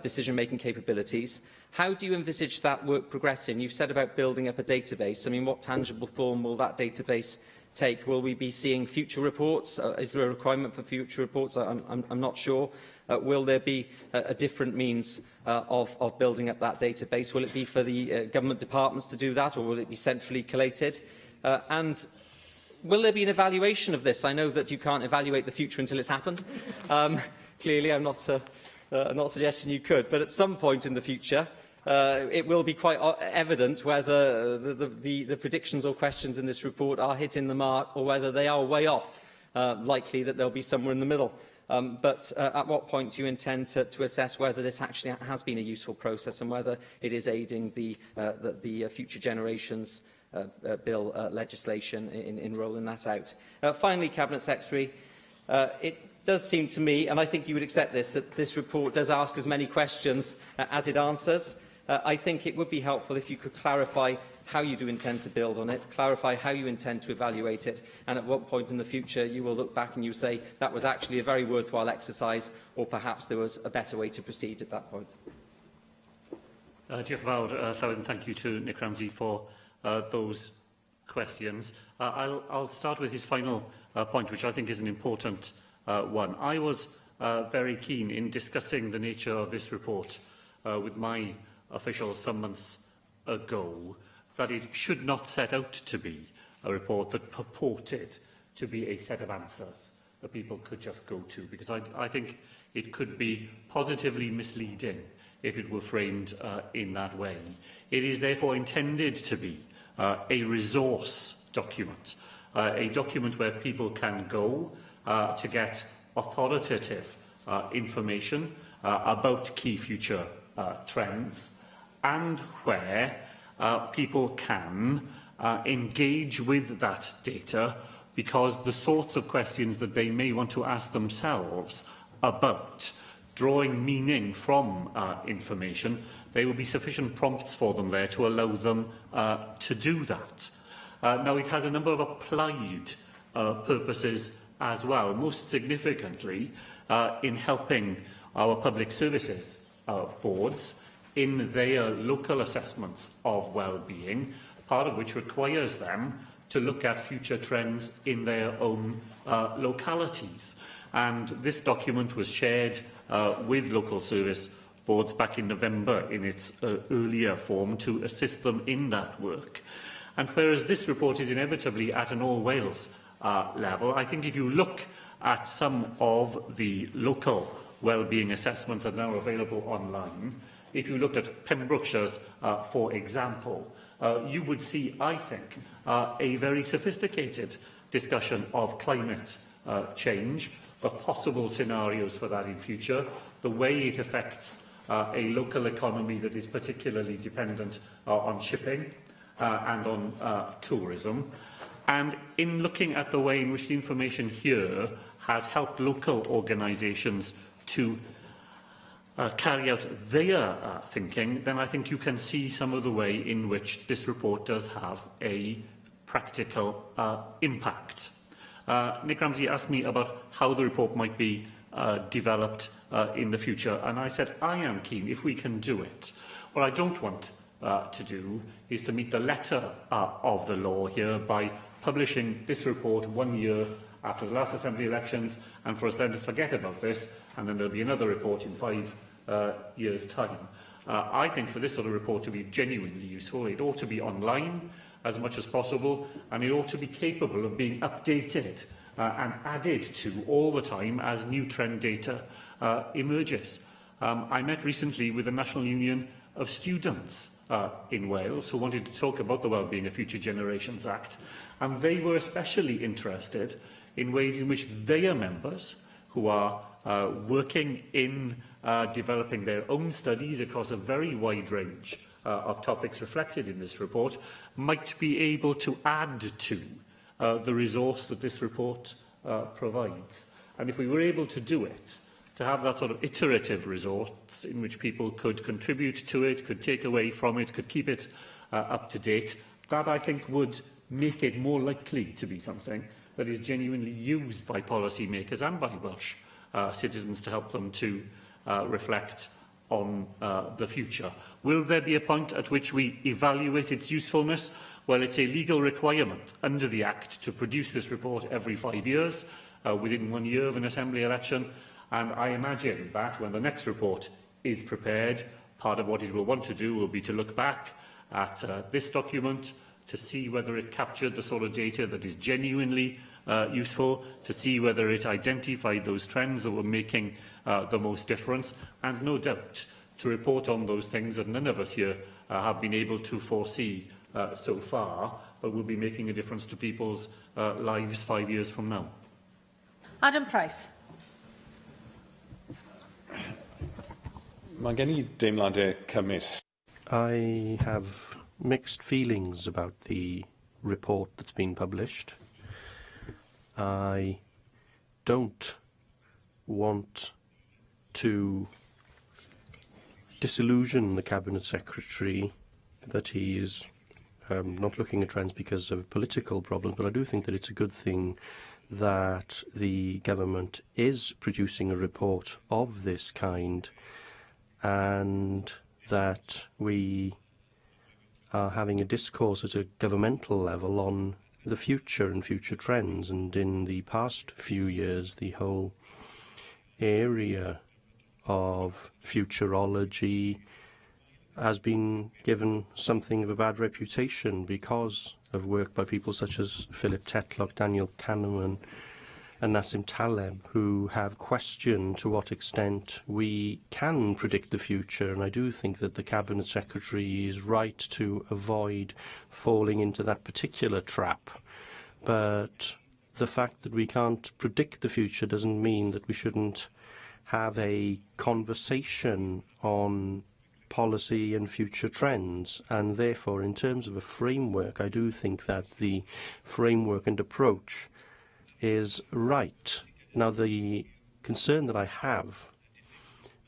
decision-making capabilities. How do you envisage that work progressing? You've said about building up a database. I mean, what tangible form will that database take? Will we be seeing future reports? Is there a requirement for future reports? I'm not sure. Will there be a different means of building up that database? Will it be for the government departments to do that, or will it be centrally collated? And will there be an evaluation of this? I know that you can't evaluate the future until it's happened. Clearly, I'm not suggesting you could, but at some point in the future, it will be quite evident whether the predictions or questions in this report are hitting the mark or whether they are way off. Likely that they'll be somewhere in the middle. But at what point do you intend to assess whether this actually has been a useful process and whether it is aiding the Future Generations Bill legislation in rolling that out? Finally, Cabinet Secretary, it does seem to me, and I think you would accept this, that this report does ask as many questions as it answers. I think it would be helpful if you could clarify how you do intend to build on it, clarify how you intend to evaluate it, and at what point in the future you will look back and you say that was actually a very worthwhile exercise, or perhaps there was a better way to proceed at that point. Diolch yn fawr, Llywyd, and thank you to Nick Ramsey for those questions. I'll start with his final point, which I think is an important one. I was very keen in discussing the nature of this report with my officials some months ago, that it should not set out to be a report that purported to be a set of answers that people could just go to, because I think it could be positively misleading if it were framed in that way. It is therefore intended to be a resource document, a document where people can go to get authoritative information about key future trends, and where people can engage with that data, because the sorts of questions that they may want to ask themselves about drawing meaning from information, there will be sufficient prompts for them there to allow them to do that. Now, it has a number of applied purposes as well, most significantly in helping our public services boards in their local assessments of well-being, part of which requires them to look at future trends in their own localities. And this document was shared with local service boards back in November in its earlier form to assist them in that work. And whereas this report is inevitably at an all-Wales level, I think if you look at some of the local wellbeing assessments that are now available online, if you looked at Pembrokeshire's, for example, you would see, I think, a very sophisticated discussion of climate change, the possible scenarios for that in future, the way it affects a local economy that is particularly dependent on shipping and on tourism. And in looking at the way in which the information here has helped local organisations to carry out their thinking, then I think you can see some of the way in which this report does have a practical impact. Nick Ramsey asked me about how the report might be developed in the future, and I said I am keen if we can do it. What I don't want to do is to meet the letter of the law here by publishing this report 1 year after the last Assembly elections, and for us then to forget about this, and then there'll be another report in 5 years' time. I think for this sort of report to be genuinely useful, it ought to be online as much as possible, and it ought to be capable of being updated and added to all the time as new trend data emerges. I met recently with the National Union of Students in Wales who wanted to talk about the Wellbeing of Future Generations Act, and they were especially interested in ways in which their members, who are working in developing their own studies across a very wide range of topics reflected in this report, might be able to add to the resource that this report provides. And if we were able to do it, to have that sort of iterative resource in which people could contribute to it, could take away from it, could keep it up to date, that I think would make it more likely to be something that is genuinely used by policymakers and by Welsh citizens to help them to reflect on the future. Will there be a point at which we evaluate its usefulness? Well, it's a legal requirement under the Act to produce this report every 5 years, within 1 year of an Assembly election, and I imagine that when the next report is prepared, part of what it will want to do will be to look back at this document, to see whether it captured the sort of data that is genuinely useful, to see whether it identified those trends that were making the most difference, and no doubt to report on those things that none of us here have been able to foresee so far, but will be making a difference to people's lives 5 years from now. Adam Price. Mae gen I deimladau cymys. I have mixed feelings about the report that's been published. I don't want to disillusion the Cabinet Secretary that he is not looking at trends because of political problems, but I do think that it's a good thing that the government is producing a report of this kind, and that we are having a discourse at a governmental level on the future and future trends. And in the past few years, the whole area of futurology has been given something of a bad reputation because of work by people such as Philip Tetlock, Daniel Kahneman and Nassim Taleb, who have questioned to what extent we can predict the future. And I do think that the Cabinet Secretary is right to avoid falling into that particular trap. But the fact that we can't predict the future doesn't mean that we shouldn't have a conversation on policy and future trends. And therefore, in terms of a framework, I do think that the framework and approach is right. Now, the concern that I have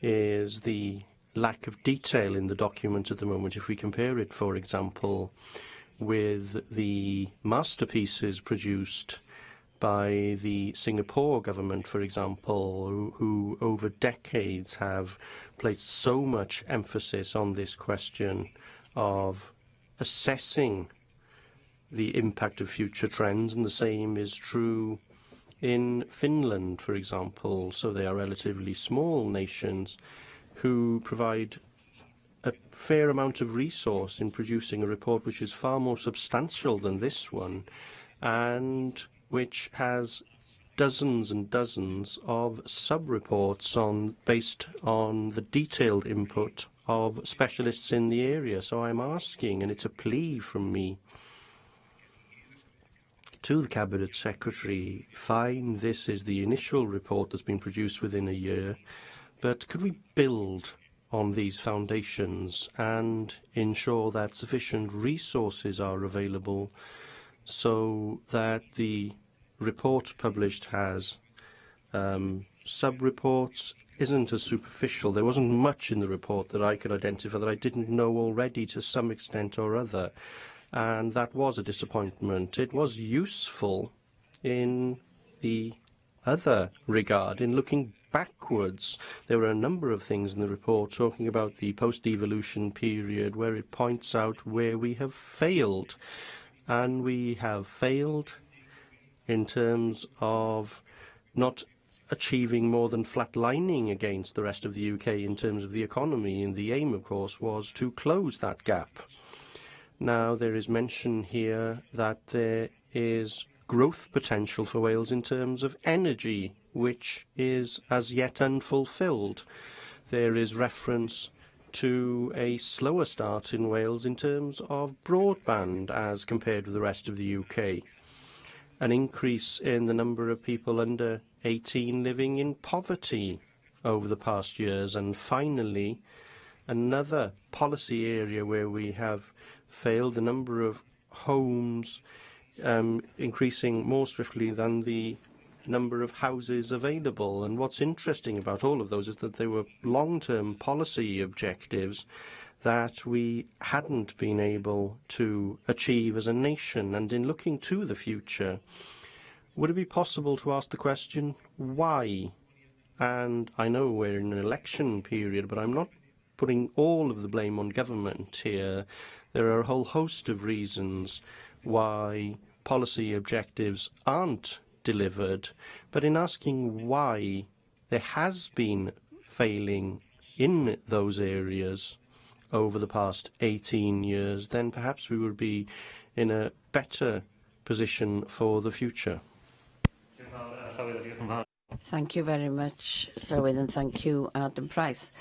is the lack of detail in the document at the moment. If we compare it, for example, with the masterpieces produced by the Singapore government, for example, who over decades have placed so much emphasis on this question of assessing the impact of future trends, and the same is true in Finland, for example. So they are relatively small nations who provide a fair amount of resource in producing a report which is far more substantial than this one, and which has dozens and dozens of sub-reports based on the detailed input of specialists in the area. So I'm asking, and it's a plea from me to the Cabinet Secretary, fine, this is the initial report that's been produced within a year, but could we build on these foundations and ensure that sufficient resources are available so that the report published has sub-reports, isn't as superficial. There wasn't much in the report that I could identify that I didn't know already to some extent or other, and that was a disappointment. It was useful in the other regard, in looking backwards. There were a number of things in the report talking about the post-devolution period where it points out where we have failed, and we have failed in terms of not achieving more than flatlining against the rest of the UK in terms of the economy, and the aim, of course, was to close that gap. Now, there is mention here that there is growth potential for Wales in terms of energy, which is as yet unfulfilled. There is reference to a slower start in Wales in terms of broadband as compared with the rest of the UK. An increase in the number of people under 18 living in poverty over the past years. And finally, another policy area where we have failed, the number of homes increasing more swiftly than the number of houses available. And what's interesting about all of those is that they were long-term policy objectives that we hadn't been able to achieve as a nation. And in looking to the future, would it be possible to ask the question, why? And I know we're in an election period, but I'm not putting all of the blame on government here. There are a whole host of reasons why policy objectives aren't delivered. But in asking why there has been failing in those areas over the past 18 years, then perhaps we would be in a better position for the future. Thank you very much, Llywydd, and thank you, Adam Price.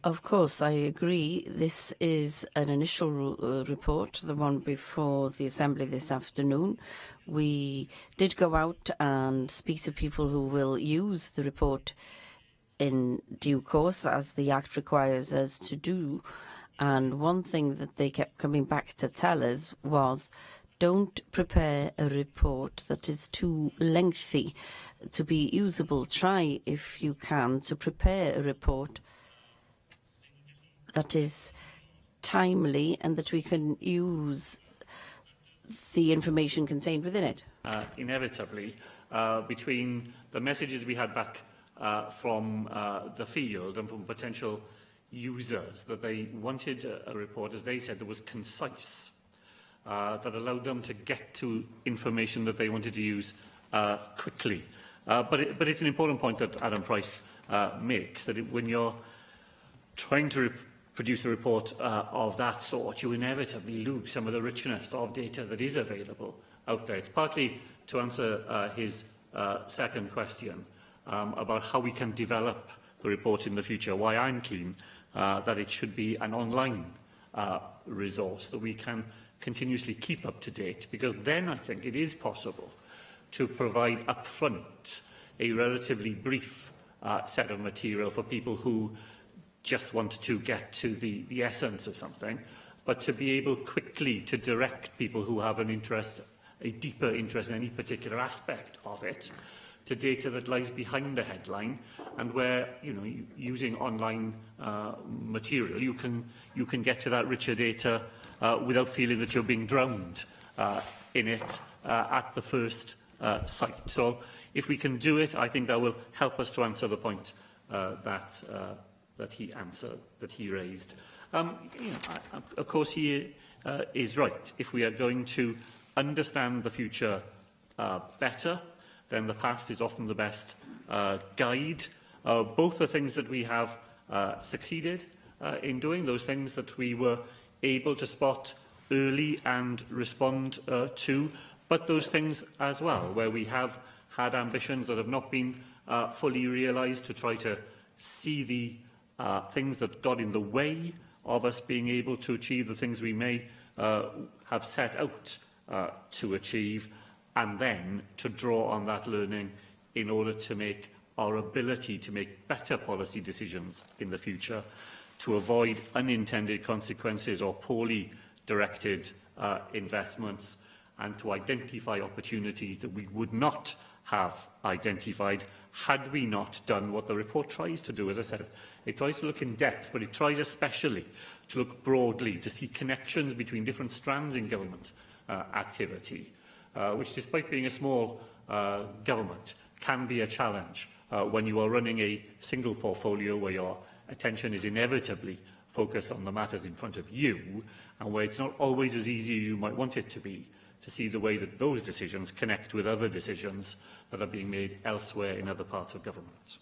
Of course, I agree. This is an initial report, the one before the Assembly this afternoon. We did go out and speak to people who will use the report in due course, as the Act requires us to do. And one thing that they kept coming back to tell us was, don't prepare a report that is too lengthy to be usable. Try, if you can, to prepare a report that is timely and that we can use the information contained within it? Inevitably, between the messages we had back from the field and from potential users, that they wanted a report, as they said, that was concise, that allowed them to get to information that they wanted to use quickly. But it's an important point that Adam Price makes, that when you're trying to produce a report of that sort, you inevitably lose some of the richness of data that is available out there. It's partly to answer his second question about how we can develop the report in the future, why I'm keen that it should be an online resource that we can continuously keep up to date, because then I think it is possible to provide upfront a relatively brief set of material for people who just want to get to the essence of something, but to be able quickly to direct people who have an interest, a deeper interest in any particular aspect of it, to data that lies behind the headline, and where, you know, using online material, you can get to that richer data without feeling that you're being drowned in it at the first sight. So, if we can do it, I think that will help us to answer the point that he raised. You know, of course, he is right. If we are going to understand the future better, then the past is often the best guide. Both the things that we have succeeded in doing, those things that we were able to spot early and respond to, but those things as well, where we have had ambitions that have not been fully realised, to try to see the things that got in the way of us being able to achieve the things we may have set out to achieve, and then to draw on that learning in order to make our ability to make better policy decisions in the future, to avoid unintended consequences or poorly directed investments, and to identify opportunities that we would not have identified had we not done what the report tries to do. As I said, it tries to look in depth, but it tries especially to look broadly, to see connections between different strands in government activity, which, despite being a small government, can be a challenge when you are running a single portfolio where your attention is inevitably focused on the matters in front of you, and where it's not always as easy as you might want it to be to see the way that those decisions connect with other decisions that are being made elsewhere in other parts of government.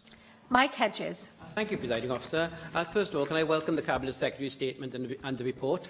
Mike Hedges. Thank you, Presiding Officer. First of all, can I welcome the Cabinet Secretary's statement and the report?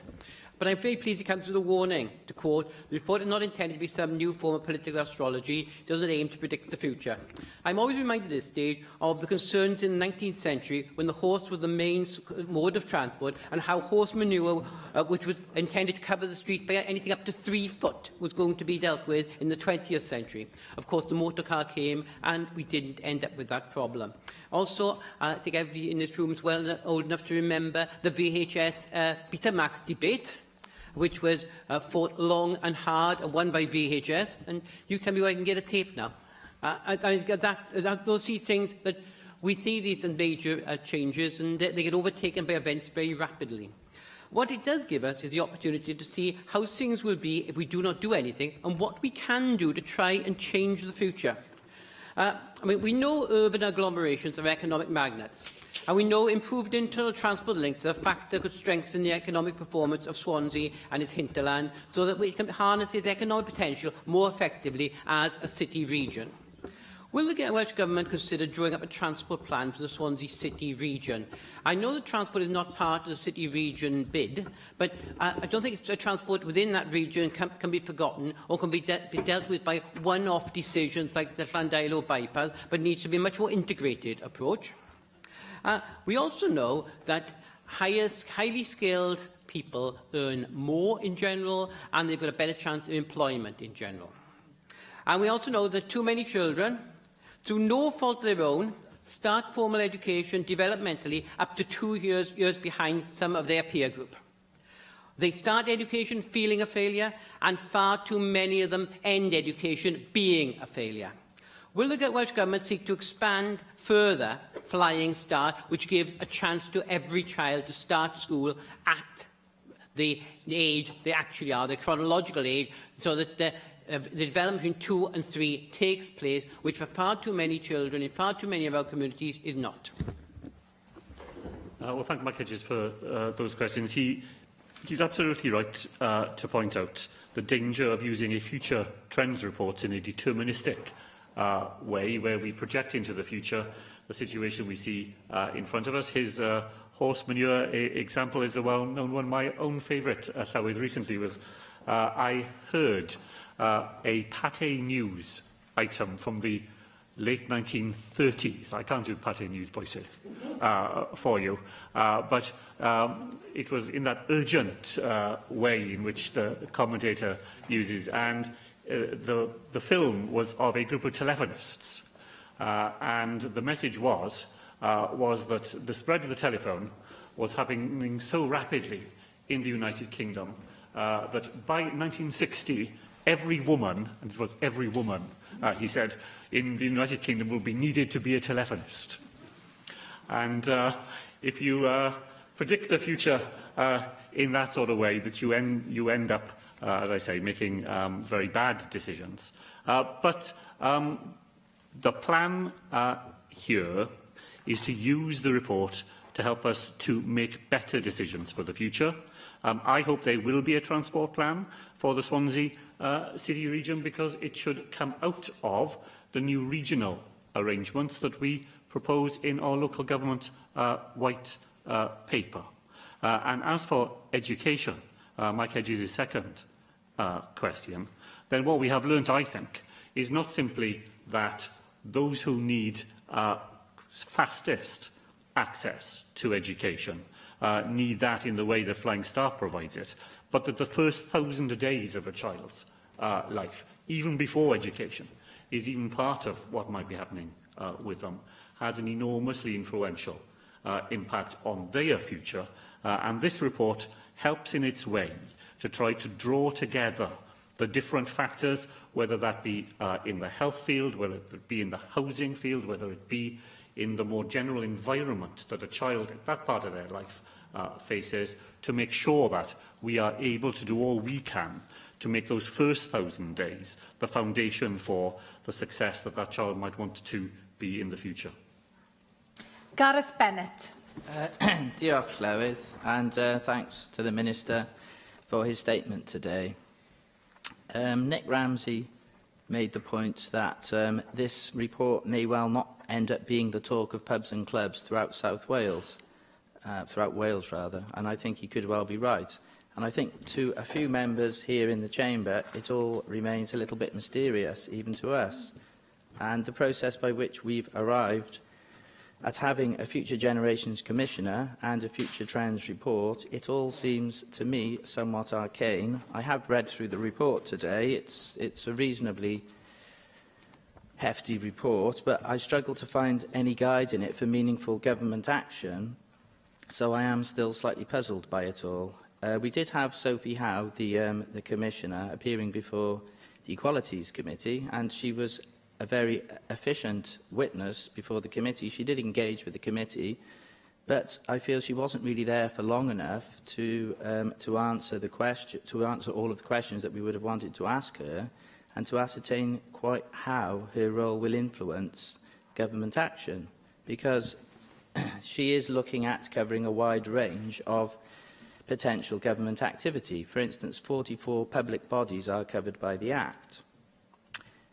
But I'm very pleased it comes with a warning, to quote, "The report is not intended to be some new form of political astrology. It doesn't aim to predict the future." I'm always reminded at this stage of the concerns in the 19th century when the horse was the main mode of transport, and how horse manure, which was intended to cover the street by anything up to 3 foot, was going to be dealt with in the 20th century. Of course, the motor car came, and we didn't end up with that problem. Also, I think everybody in this room is well old enough to remember the VHS Betamax debate, which was fought long and hard and won by VHS. And you tell me where I can get a tape now. Those things that we see these major changes, and they get overtaken by events very rapidly. What it does give us is the opportunity to see how things will be if we do not do anything, and what we can do to try and change the future. We know urban agglomerations are economic magnets, and we know improved internal transport links are a factor that could strengthen the economic performance of Swansea and its hinterland, so that we can harness its economic potential more effectively as a city region. Will the Welsh Government consider drawing up a transport plan for the Swansea City region? I know that transport is not part of the City region bid, but I don't think transport within that region can be forgotten or can be dealt with by one-off decisions like the Llandeilo bypass, but needs to be a much more integrated approach. We also know that highly skilled people earn more in general, and they've got a better chance of employment in general. And we also know that too many children, through no fault of their own, start formal education developmentally up to 2 years behind some of their peer group. They start education feeling a failure, and far too many of them end education being a failure. Will the Welsh Government seek to expand further Flying Start, which gives a chance to every child to start school at the age they actually are, the chronological age, so that the development between 2 and 3 takes place, which for far too many children in far too many of our communities is not. Well, thank Mike Hedges for those questions. He's absolutely right to point out the danger of using a future trends report in a deterministic way, where we project into the future the situation we see in front of us. His horse manure example is a well-known one. My own favourite Llywydd recently was I heard a Pate News item from the late 1930s. I can't do Pate News voices for you, but it was in that urgent way in which the commentator uses, and the film was of a group of telephonists, and the message was that the spread of the telephone was happening so rapidly in the United Kingdom that by 1960, every woman, and it was every woman, he said, in the United Kingdom will be needed to be a telephonist. And if you predict the future in that sort of way, that you end up, as I say, making very bad decisions. But the plan here is to use the report to help us to make better decisions for the future. I hope there will be a transport plan for the Swansea City region, because it should come out of the new regional arrangements that we propose in our local government white paper. And as for education, Mike Hedges' second question, then what we have learnt, I think, is not simply that those who need fastest access to education need that in the way that Flying Star provides it, but that the first 1,000 days of a child's life, even before education, is even part of what might be happening with them, has an enormously influential impact on their future. And this report helps in its way to try to draw together the different factors, whether that be in the health field, whether it be in the housing field, whether it be in the more general environment that a child at that part of their life faces, to make sure that we are able to do all we can to make those first 1,000 days the foundation for the success that that child might want to be in the future. Gareth Bennett. Diolch, Llywydd, and thanks to the Minister for his statement today. Nick Ramsey made the point that this report may well not end up being the talk of pubs and clubs throughout Wales, and I think he could well be right. And I think to a few members here in the chamber, it all remains a little bit mysterious, even to us. And the process by which we've arrived at having a Future Generations Commissioner and a Future Trends report, it all seems to me somewhat arcane. I have read through the report today. It's a reasonably hefty report, but I struggle to find any guide in it for meaningful government action, so I am still slightly puzzled by it all. We did have Sophie Howe, the Commissioner, appearing before the Equalities Committee, and she was a very efficient witness before the committee. She did engage with the committee, but I feel she wasn't really there for long enough to answer all of the questions that we would have wanted to ask her, and to ascertain quite how her role will influence government action, because she is looking at covering a wide range of potential government activity. For instance, 44 public bodies are covered by the Act.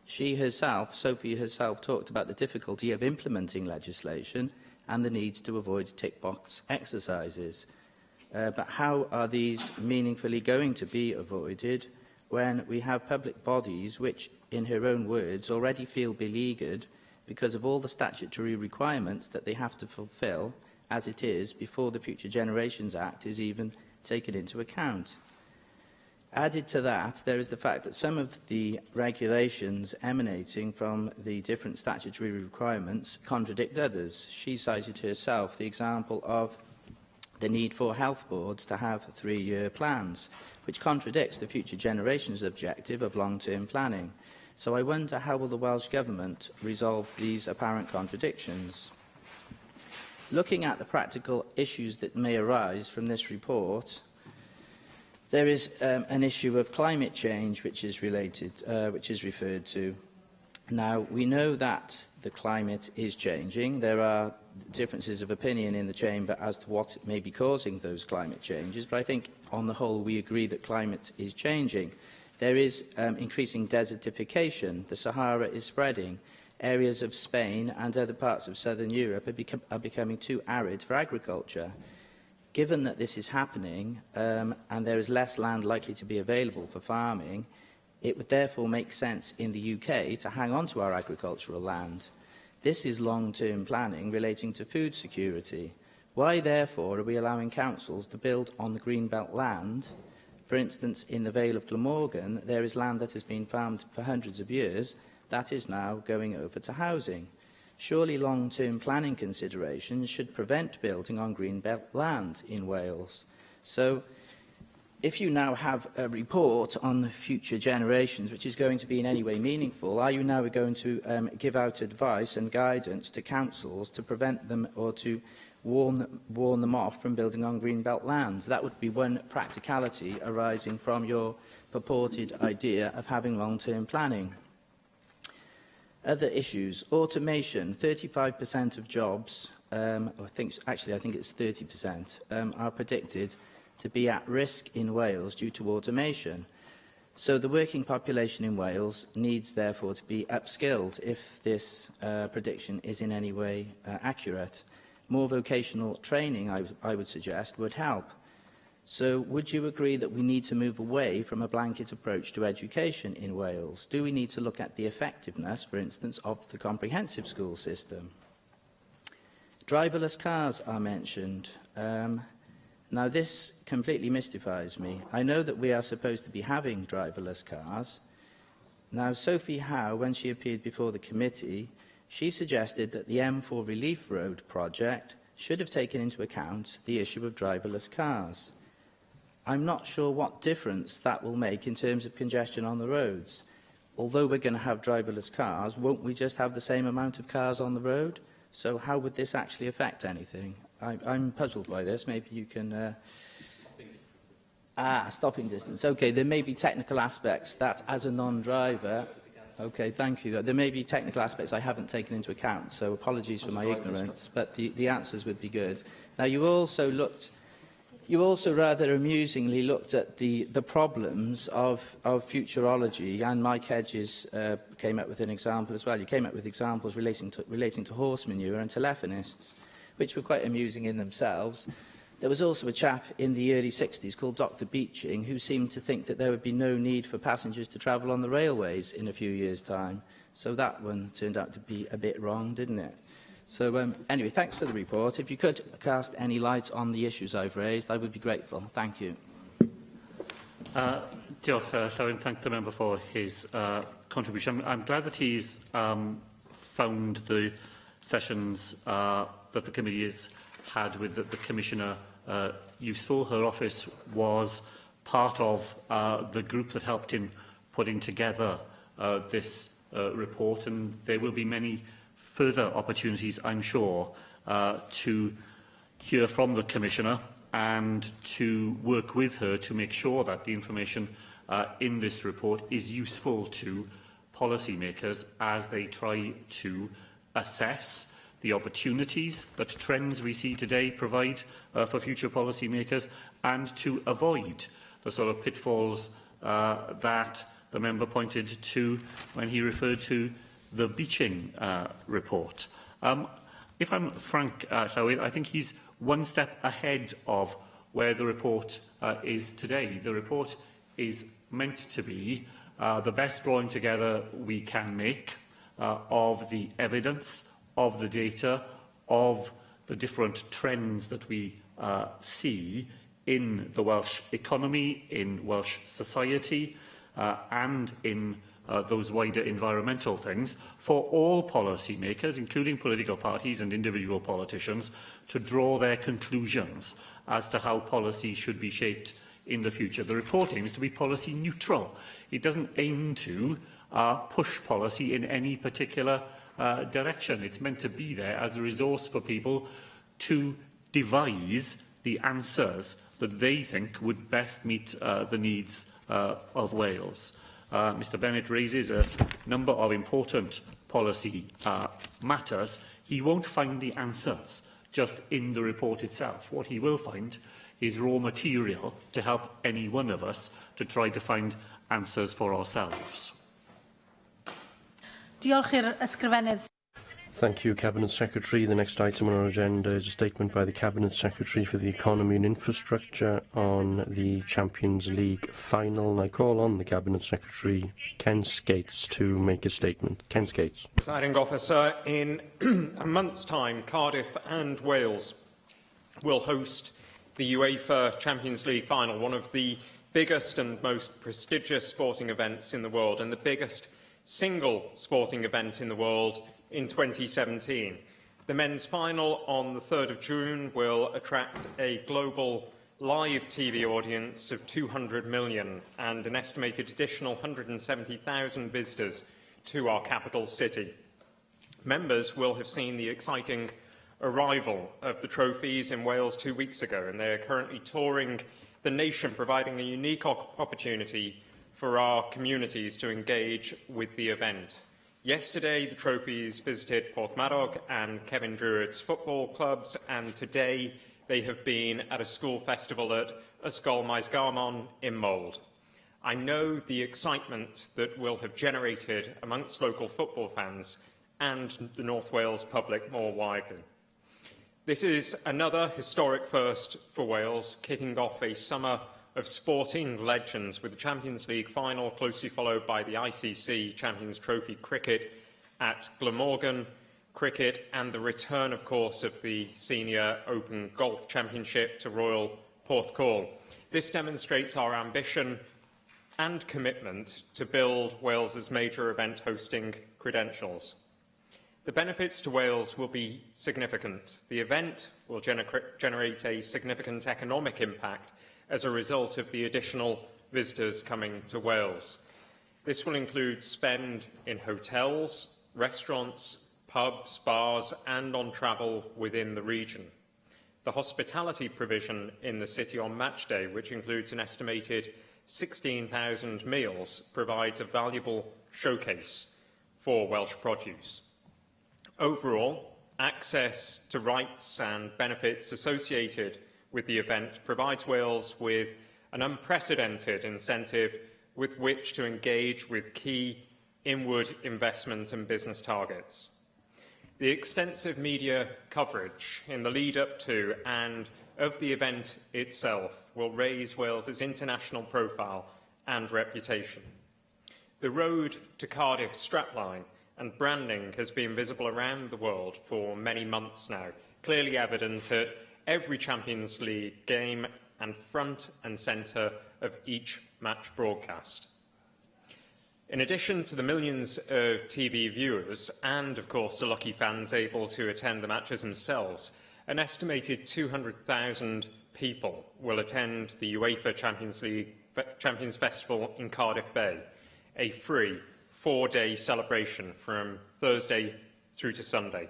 She herself, Sophie herself, talked about the difficulty of implementing legislation and the need to avoid tick-box exercises. But how are these meaningfully going to be avoided when we have public bodies which, in her own words, already feel beleaguered because of all the statutory requirements that they have to fulfil as it is before the Future Generations Act is even taken into account? Added to that, there is the fact that some of the regulations emanating from the different statutory requirements contradict others. She cited herself the example of the need for health boards to have 3-year plans, which contradicts the Future Generations objective of long-term planning. So I wonder, how will the Welsh Government resolve these apparent contradictions? Looking at the practical issues that may arise from this report, There is an issue of climate change which is referred to. Now, we know that the climate is changing. There are differences of opinion in the Chamber as to what may be causing those climate changes, but I think, on the whole, we agree that climate is changing. There is increasing desertification. The Sahara is spreading. Areas of Spain and other parts of southern Europe are becoming too arid for agriculture. Given that this is happening and there is less land likely to be available for farming, it would therefore make sense in the UK to hang on to our agricultural land. This is long-term planning relating to food security. Why, therefore, are we allowing councils to build on the Greenbelt land? For instance, in the Vale of Glamorgan, there is land that has been farmed for hundreds of years that is now going over to housing. Surely long-term planning considerations should prevent building on Greenbelt land in Wales. So, if you now have a report on the future generations which is going to be in any way meaningful, are you now going to give out advice and guidance to councils to prevent them or to warn them off from building on Greenbelt lands? That would be one practicality arising from your purported idea of having long-term planning. Other issues. Automation. 35% of jobs, I think it's 30%, are predicted to be at risk in Wales due to automation. So the working population in Wales needs, therefore, to be upskilled if this prediction is in any way accurate. More vocational training, I would suggest, would help. So would you agree that we need to move away from a blanket approach to education in Wales? Do we need to look at the effectiveness, for instance, of the comprehensive school system? Driverless cars are mentioned. Now, this completely mystifies me. I know that we are supposed to be having driverless cars. Now, Sophie Howe, when she appeared before the committee, she suggested that the M4 Relief Road project should have taken into account the issue of driverless cars. I'm not sure what difference that will make in terms of congestion on the roads. Although we're going to have driverless cars, won't we just have the same amount of cars on the road? So how would this actually affect anything? I'm puzzled by this. Maybe you can... stopping distance. OK, there may be technical aspects that, as a non-driver... OK, thank you. There may be technical aspects I haven't taken into account, so apologies for my ignorance, but the answers would be good. Now, you also rather amusingly looked at the problems of futurology, and Mike Hedges came up with an example as well. You came up with examples relating to horse manure and telephonists, which were quite amusing in themselves. There was also a chap in the early 60s called Dr. Beeching who seemed to think that there would be no need for passengers to travel on the railways in a few years' time. So that one turned out to be a bit wrong, didn't it? So anyway, thanks for the report. If you could cast any light on the issues I've raised, I would be grateful. Thank you. Diolch, Llywyn. Thank the member for his contribution. I'm glad that he's found the sessions that the committee has had with the Commissioner useful. Her office was part of the group that helped in putting together this report, and there will be many further opportunities, I'm sure, to hear from the Commissioner and to work with her to make sure that the information in this report is useful to policymakers as they try to assess the opportunities that trends we see today provide for future policymakers, and to avoid the sort of pitfalls that the member pointed to when he referred to the Beeching report. If I'm frank, Llywyd, I think he's one step ahead of where the report is today. The report is meant to be the best drawing together we can make of the evidence, of the data, of the different trends that we see in the Welsh economy, in Welsh society, and in those wider environmental things, for all policymakers, including political parties and individual politicians, to draw their conclusions as to how policy should be shaped in the future. The report aims to be policy neutral. It doesn't aim to push policy in any particular direction. It's meant to be there as a resource for people to devise the answers that they think would best meet the needs of Wales. Mr Bennett raises a number of important policy matters. He won't find the answers just in the report itself. What he will find is raw material to help any one of us to try to find answers for ourselves. Diolch i'r ysgrifennydd. Thank you, Cabinet Secretary. The next item on our agenda is a statement by the Cabinet Secretary for the Economy and Infrastructure on the Champions League final. And I call on the Cabinet Secretary, Ken Skates, to make a statement. Ken Skates. Presiding Officer, in a month's time, Cardiff and Wales will host the UEFA Champions League final, one of the biggest and most prestigious sporting events in the world, and the biggest single sporting event in the world in 2017. The men's final on the 3rd of June will attract a global live TV audience of 200 million and an estimated additional 170,000 visitors to our capital city. Members will have seen the exciting arrival of the trophies in Wales 2 weeks ago, and they are currently touring the nation, providing a unique opportunity for our communities to engage with the event. Yesterday, the trophies visited Porthmadog and Kevin Druitt's football clubs, and today they have been at a school festival at Ysgol Maes Garmon in Mold. I know the excitement that will have generated amongst local football fans and the North Wales public more widely. This is another historic first for Wales, kicking off a summer of sporting legends with the Champions League final, closely followed by the ICC Champions Trophy cricket at Glamorgan cricket, and the return, of course, of the Senior Open Golf Championship to Royal Porthcawl. This demonstrates our ambition and commitment to build Wales's major event hosting credentials. The benefits to Wales will be significant. The event will generate a significant economic impact as a result of the additional visitors coming to Wales. This will include spend in hotels, restaurants, pubs, bars, and on travel within the region. The hospitality provision in the city on match day, which includes an estimated 16,000 meals, provides a valuable showcase for Welsh produce. Overall, access to rights and benefits associated with the event provides Wales with an unprecedented incentive with which to engage with key inward investment and business targets. The extensive media coverage in the lead-up to and of the event itself will raise Wales's international profile and reputation. The road to Cardiff strapline and branding has been visible around the world for many months now, clearly evident at every Champions League game and front and centre of each match broadcast. In addition to the millions of TV viewers and, of course, the lucky fans able to attend the matches themselves, an estimated 200,000 people will attend the UEFA Champions League Champions Festival in Cardiff Bay, a free 4-day celebration from Thursday through to Sunday.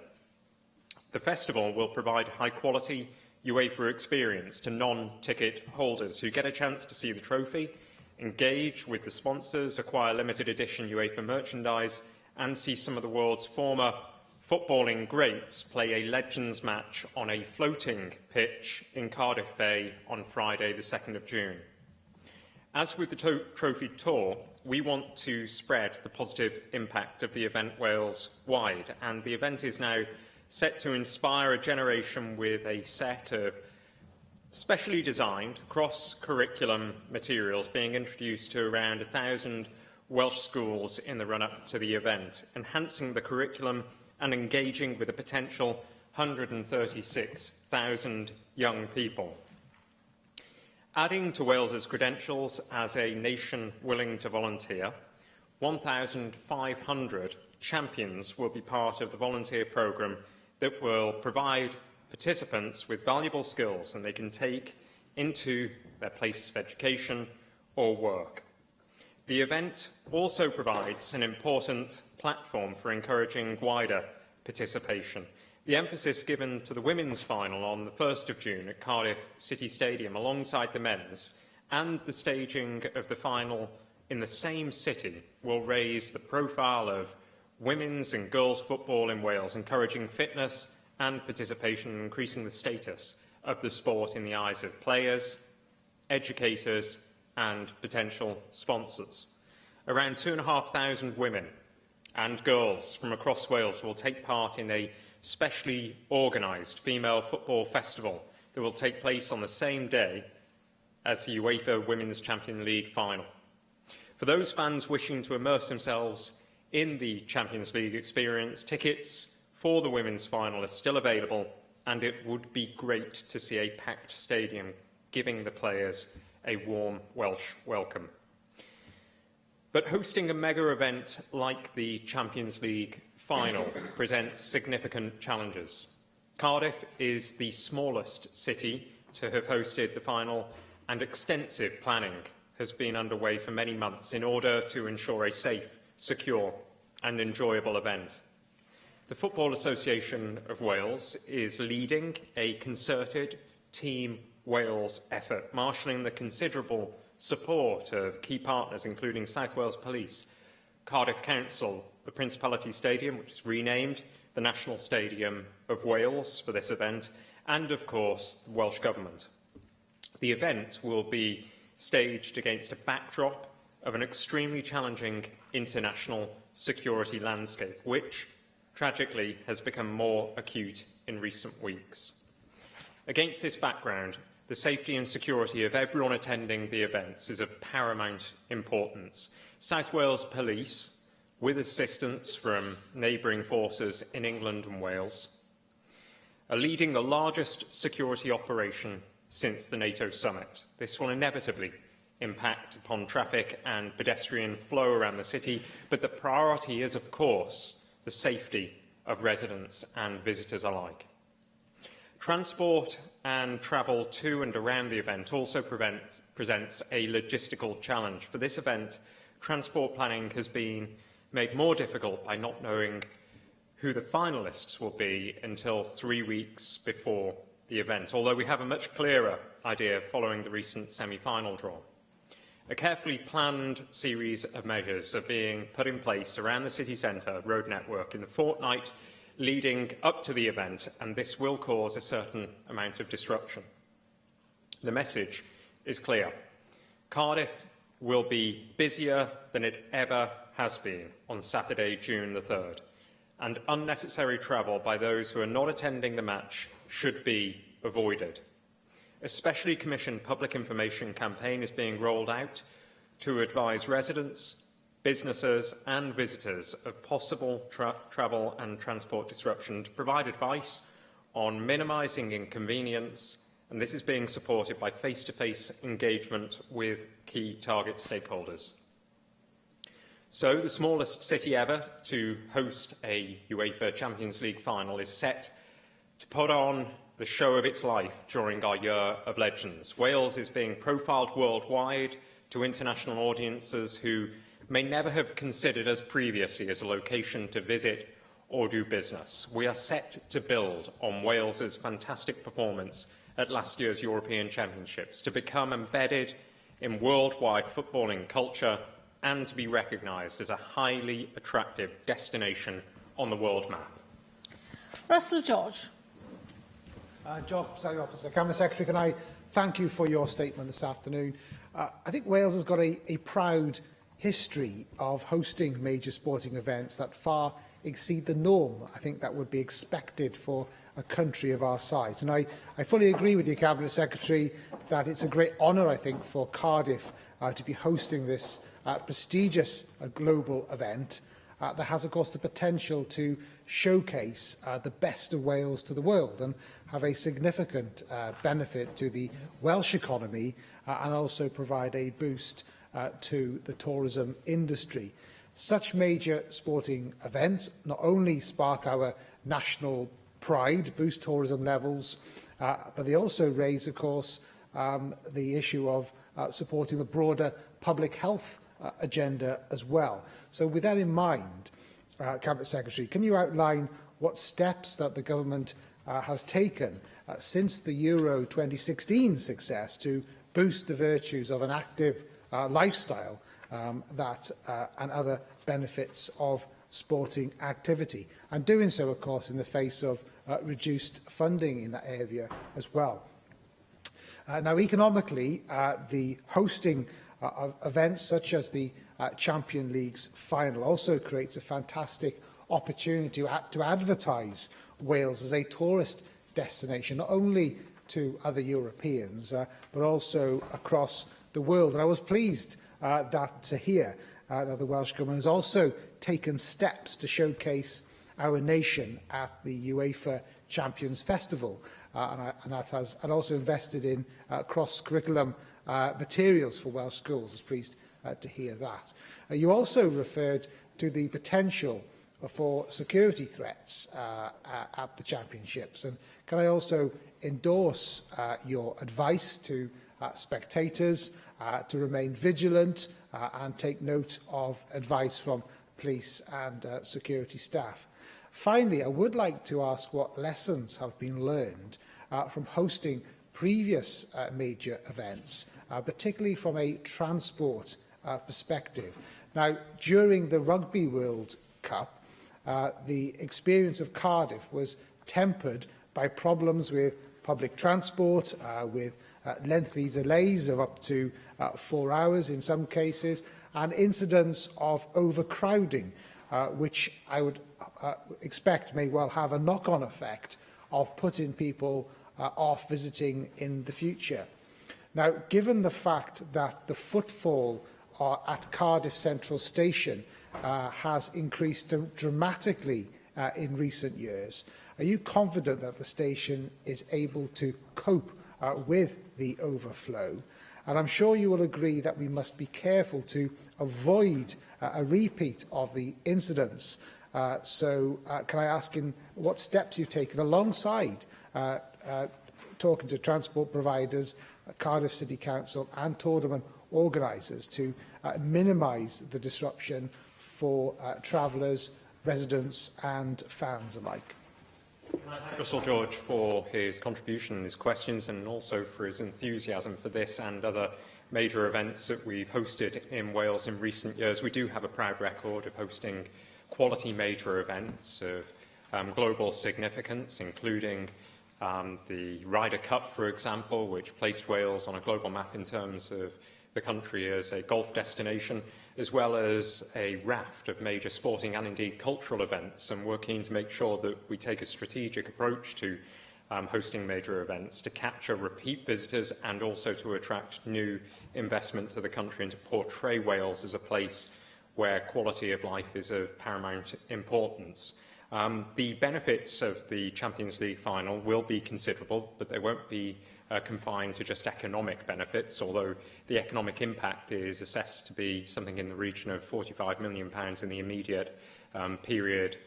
The festival will provide high-quality UEFA experience to non-ticket holders who get a chance to see the trophy, engage with the sponsors, acquire limited edition UEFA merchandise, and see some of the world's former footballing greats play a Legends match on a floating pitch in Cardiff Bay on Friday, the 2nd of June. As with the Trophy Tour, we want to spread the positive impact of the event Wales-wide, and the event is now set to inspire a generation with a set of specially designed cross-curriculum materials being introduced to around 1,000 Welsh schools in the run-up to the event, enhancing the curriculum and engaging with a potential 136,000 young people. Adding to Wales's credentials as a nation willing to volunteer, 1,500 champions will be part of the volunteer programme that will provide participants with valuable skills and they can take into their place of education or work. The event also provides an important platform for encouraging wider participation. The emphasis given to the women's final on the 1st of June at Cardiff City Stadium alongside the men's and the staging of the final in the same city will raise the profile of women's and girls' football in Wales, encouraging fitness and participation and increasing the status of the sport in the eyes of players, educators and potential sponsors. Around 2,500 women and girls from across Wales will take part in a specially organised female football festival that will take place on the same day as the UEFA Women's Champions League final. For those fans wishing to immerse themselves in the Champions League experience, tickets for the women's final are still available, and it would be great to see a packed stadium giving the players a warm Welsh welcome. But hosting a mega event like the Champions League final presents significant challenges. Cardiff is the smallest city to have hosted the final, and extensive planning has been underway for many months in order to ensure a safe, secure and enjoyable event. The Football Association of Wales is leading a concerted Team Wales effort, marshalling the considerable support of key partners including South Wales Police, Cardiff Council, the Principality Stadium, which is renamed the National Stadium of Wales for this event, and of course the Welsh Government. The event will be staged against a backdrop of an extremely challenging international security landscape, which, tragically, has become more acute in recent weeks. Against this background, the safety and security of everyone attending the events is of paramount importance. South Wales Police, with assistance from neighbouring forces in England and Wales, are leading the largest security operation since the NATO summit. This will inevitably impact upon traffic and pedestrian flow around the city, but the priority is, of course, the safety of residents and visitors alike. Transport and travel to and around the event also presents a logistical challenge. For this event, transport planning has been made more difficult by not knowing who the finalists will be until 3 weeks before the event, although we have a much clearer idea following the recent semi-final draw. A carefully planned series of measures are being put in place around the city centre road network in the fortnight leading up to the event, and this will cause a certain amount of disruption. The message is clear. Cardiff will be busier than it ever has been on Saturday, June the 3rd, and unnecessary travel by those who are not attending the match should be avoided. A specially commissioned public information campaign is being rolled out to advise residents, businesses and visitors of possible travel and transport disruption, to provide advice on minimising inconvenience, and this is being supported by face-to-face engagement with key target stakeholders. So, the smallest city ever to host a UEFA Champions League final is set to put on the show of its life during our Year of Legends. Wales is being profiled worldwide to international audiences who may never have considered us previously as a location to visit or do business. We are set to build on Wales's fantastic performance at last year's European Championships, to become embedded in worldwide footballing culture and to be recognised as a highly attractive destination on the world map. Russell George. Job Presiding Officer, Cabinet Secretary, can I thank you for your statement this afternoon? I think Wales has got a proud history of hosting major sporting events that far exceed the norm. I think that would be expected for a country of our size. And I fully agree with you, Cabinet Secretary, that it's a great honour, I think, for Cardiff to be hosting this prestigious global event that has, of course, the potential to showcase the best of Wales to the world and have a significant benefit to the Welsh economy and also provide a boost to the tourism industry. Such major sporting events not only spark our national pride, boost tourism levels, but they also raise, of course, the issue of supporting the broader public health agenda as well. So with that in mind, Cabinet Secretary, can you outline what steps that the government has taken since the Euro 2016 success to boost the virtues of an active lifestyle and other benefits of sporting activity, and doing so, of course, in the face of reduced funding in that area as well. Now, economically, the hosting of events such as the Champions League's final also creates a fantastic opportunity to advertise Wales as a tourist destination, not only to other Europeans, but also across the world. And I was pleased to hear that the Welsh Government has also taken steps to showcase our nation at the UEFA Champions Festival, and also invested in cross-curriculum materials for Welsh schools. I was pleased to hear that. You also referred to the potential for security threats at the championships, and can I also endorse your advice to spectators to remain vigilant and take note of advice from police and security staff. Finally, I would like to ask what lessons have been learned from hosting previous major events, particularly from a transport perspective. Now, during the Rugby World Cup, the experience of Cardiff was tempered by problems with public transport, with lengthy delays of up to 4 hours in some cases, and incidents of overcrowding, which I would expect may well have a knock-on effect of putting people off visiting in the future. Now, given the fact that the footfall at Cardiff Central Station has increased dramatically in recent years, are you confident that the station is able to cope with the overflow? And I'm sure you will agree that we must be careful to avoid a repeat of the incidents. Can I ask in what steps you've taken alongside talking to transport providers, Cardiff City Council and tournament organisers to minimise the disruption for travellers, residents and fans alike? Russell George for his contribution and his questions, and also for his enthusiasm for this and other major events that we've hosted in Wales in recent years. We do have a proud record of hosting quality major events of global significance, including the Ryder Cup, for example, which placed Wales on a global map in terms of the country as a golf destination, as well as a raft of major sporting and indeed cultural events. And we're keen to make sure that we take a strategic approach to hosting major events to capture repeat visitors and also to attract new investment to the country and to portray Wales as a place where quality of life is of paramount importance. The benefits of the Champions League final will be considerable, but they won't be confined to just economic benefits, although the economic impact is assessed to be something in the region of £45 million in the immediate period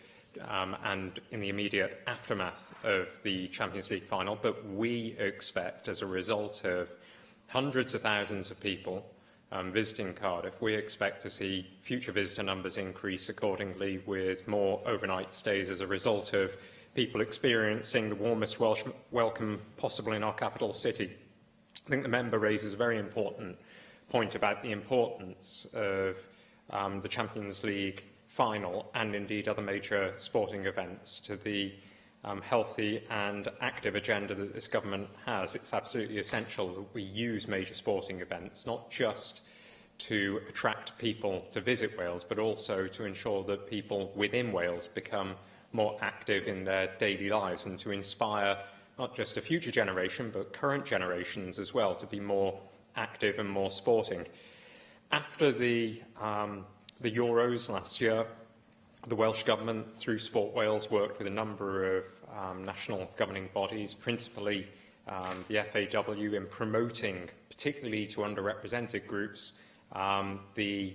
and in the immediate aftermath of the Champions League final. But we expect, as a result of hundreds of thousands of people visiting Cardiff, we expect to see future visitor numbers increase accordingly, with more overnight stays as a result of people experiencing the warmest Welsh welcome possible in our capital city. I think the member raises a very important point about the importance of the Champions League final and indeed other major sporting events to the healthy and active agenda that this government has. It's absolutely essential that we use major sporting events, not just to attract people to visit Wales, but also to ensure that people within Wales become more active in their daily lives, and to inspire not just a future generation, but current generations as well to be more active and more sporting. After the Euros last year, the Welsh Government, through Sport Wales, worked with a number of national governing bodies, principally the FAW, in promoting, particularly to underrepresented groups, the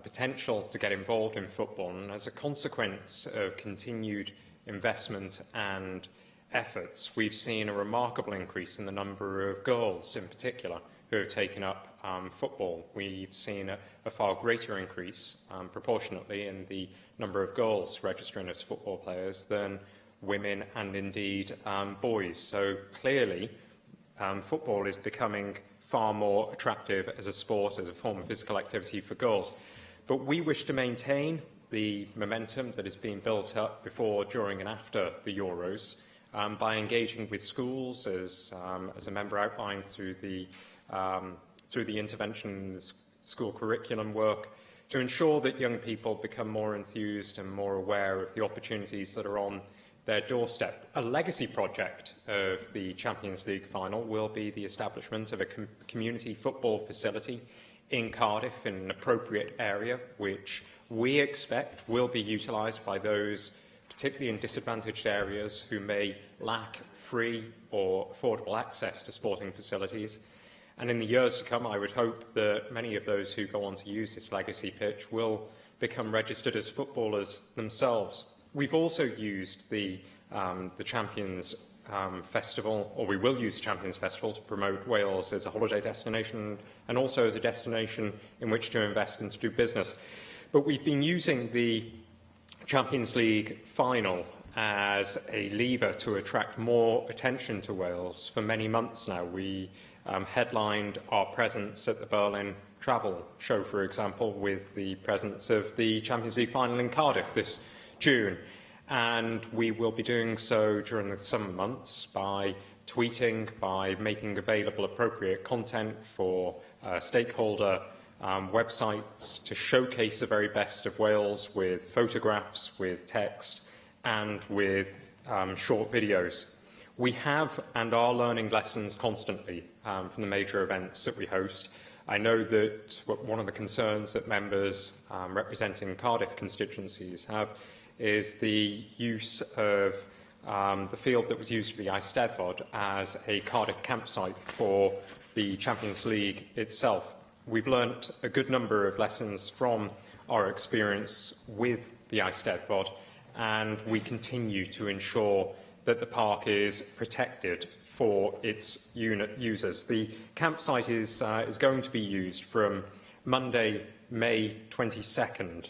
potential to get involved in football. And as a consequence of continued investment and efforts, we've seen a remarkable increase in the number of girls, in particular, who have taken up football. We've seen a far greater increase proportionately in the number of girls registering as football players than women and indeed boys. So clearly football is becoming far more attractive as a sport, as a form of physical activity for girls. But we wish to maintain the momentum that has been built up before, during and after the Euros by engaging with schools, as a member outlined through the intervention in the school curriculum work, to ensure that young people become more enthused and more aware of the opportunities that are on their doorstep. A legacy project of the Champions League final will be the establishment of a community football facility in Cardiff in an appropriate area, which we expect will be utilised by those, particularly in disadvantaged areas, who may lack free or affordable access to sporting facilities. And in the years to come, I would hope that many of those who go on to use this legacy pitch will become registered as footballers themselves. We've also used the Champions Festival, or we will use the Champions Festival, to promote Wales as a holiday destination and also as a destination in which to invest and to do business. But we've been using the Champions League final as a lever to attract more attention to Wales for many months now. We headlined our presence at the Berlin Travel Show, for example, with the presence of the Champions League final in Cardiff this June. And we will be doing so during the summer months by tweeting, by making available appropriate content for stakeholder websites to showcase the very best of Wales with photographs, with text and with short videos. We have and are learning lessons constantly from the major events that we host. I know that one of the concerns that members representing Cardiff constituencies have is the use of the field that was used for the Eisteddfod as a Cardiff campsite for the Champions League itself. We've learnt a good number of lessons from our experience with the Eisteddfod, and we continue to ensure that the park is protected for its users. The campsite is going to be used from Monday, May 22nd,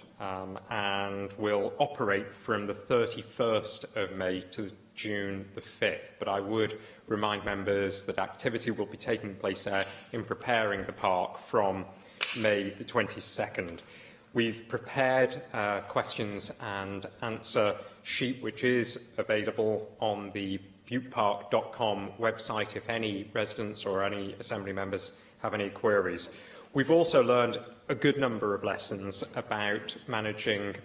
and will operate from the 31st of May to June the 5th. But I would remind members that activity will be taking place there in preparing the park from May the 22nd. We've prepared questions and answer sheet, which is available on the buttepark.com website if any residents or any Assembly members have any queries. We've also learned a good number of lessons about managing